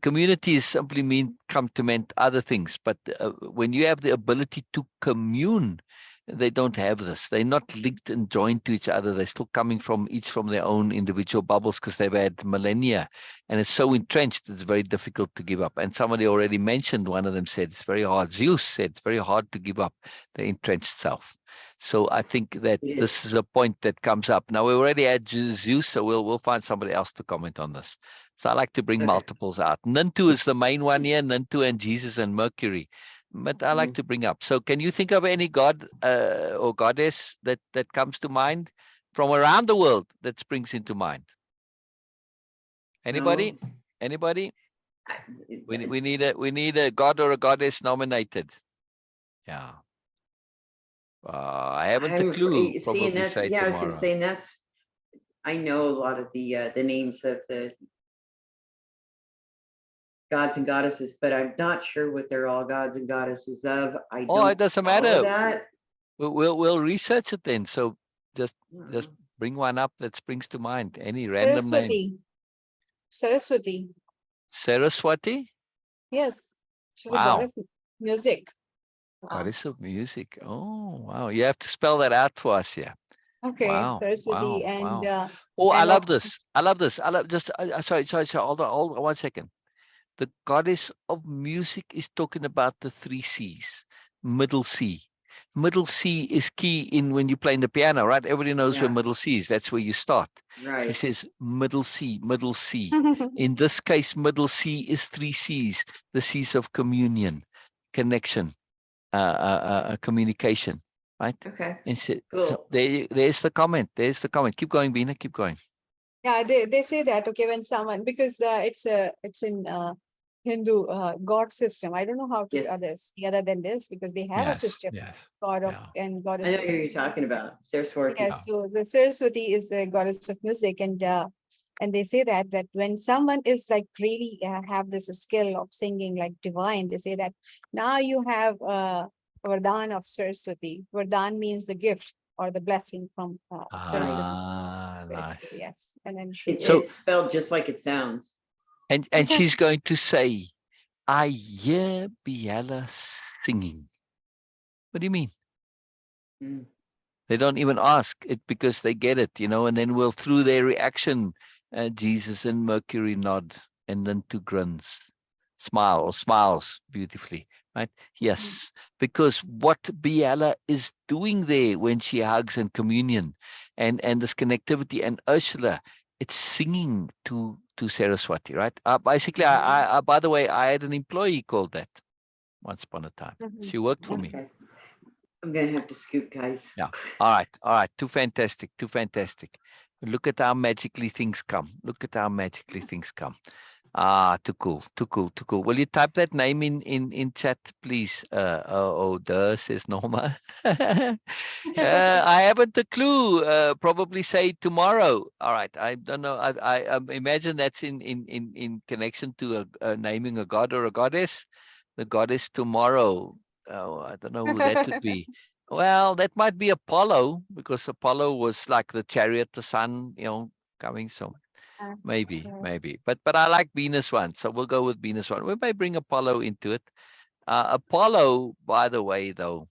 community is simply mean come to mean other things. But when you have the ability to commune, they don't have this. They're not linked and joined to each other. They're still coming from each from their own individual bubbles because they've had millennia, and it's so entrenched. It's very difficult to give up. And somebody already mentioned, one of them said it's very hard. Zeus said it's very hard to give up the entrenched self. So I think that It this is. is a point that comes up. Now we already had Zeus, so we'll find somebody else to comment on this. So I like to bring Okay. multiples out. Nintu is the main one here, Nintu and Jesus and Mercury. But I like Mhm. to bring up. So can you think of any god or goddess that comes to mind from around the world that springs into mind? Anybody? No. Anybody? I- We need a god or a goddess nominated. Yeah. I haven't a I'm clue. afraid, see, and Probably that's, say yeah, I was gonna tomorrow. say, and that's, I know a lot of the names of the gods and goddesses, but I'm not sure what they're all gods and goddesses of. I Oh, it don't doesn't follow matter. that. We'll research it then. So just Uh, bring one up that springs to mind. Any random name. Saraswati. Saraswati. Saraswati? Yes. She's a god Wow. of music. Wow. Goddess of music. Oh, wow. You have to spell that out for us here. Okay, Wow. Saraswati Wow. and Wow. Oh, I and love of this. I love this. I love just sorry. Hold on 1 second. The goddess of music is talking about the 3 C's. Middle C. Middle C is key in when you're playing the piano, right? Everybody knows where Yeah, middle C is. That's where you start. She right. says middle C, middle C. In this case, middle C is 3 C's. The C's of communion, connection, communication, right? Okay, And so cool. there's the comment. There's the comment. Keep going, Beena. Keep going. Yeah, they say that, okay, when someone, because it's in Hindu god system. I don't know how to Yes, others other than this, because they have a Yes. system, Yes. god of Yeah. and I know who goddesses. you're talking about, Saraswati. Yes, so the Saraswati is the goddess of music, and they say that when someone is like really have this skill of singing like divine, they say that now you have Vardhan of Saraswati. Vardhan means the gift or the blessing from Saraswati. Ah, Yes, nice. yes, and then she It's So, is. it's spelled just like it sounds. and she's going to say, I hear Biella singing. What do you mean? Mm. They don't even ask it because they get it, and then we'll through their reaction, Jesus and Mercury nod, and then two grins, smile or smiles beautifully, right? Yes, because what Biella is doing there when she hugs and communion, and this connectivity, and Ursula, it's singing to Saraswati, right? Basically, I by the way, I had an employee called that once upon a time. Mhm. She worked for me. Okay, I'm gonna have to scoot, guys. Yeah. All right. Too fantastic. Too fantastic. Look at how magically things come. Look at how magically things come. Too cool. Too cool. Too cool. Will you type that name in chat, please? Duh, says Norma. I haven't a clue. Probably say tomorrow. All right. I don't know. I imagine that's in connection to a naming a god or a goddess. The goddess tomorrow. Oh, I don't know who that would be. Well, that might be Apollo, because Apollo was like the chariot, the sun, coming. So maybe. But I like Venus one, so we'll go with Venus one. We may bring Apollo into it. Apollo, by the way, though,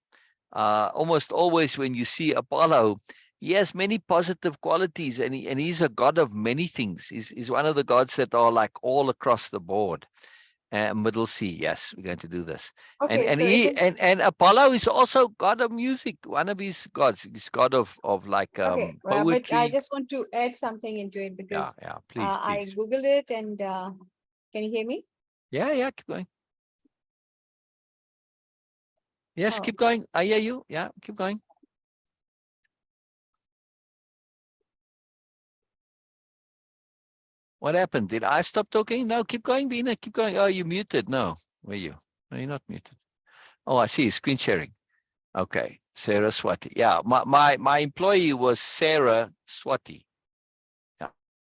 almost always when you see Apollo, he has many positive qualities, and he's a god of many things. He's one of the gods that are like all across the board. Middle C, yes, we're going to do this. And Okay, and so it he is and Apollo is also god of music. One of his gods. He's god of like okay, but I poetry. just want to add something into it Yeah, because yeah. Please, I please. googled it and can you hear me? Yeah. Keep going. Yes, Oh, keep going. I hear you. Yeah, keep going. What happened? Did I stop talking? No, keep going, Beena. Keep going. Oh, you muted. No, were you? No, you're not muted. Oh, I see. Screen sharing. Okay. Sarah Swati. Yeah, my employee was Sarah Swati.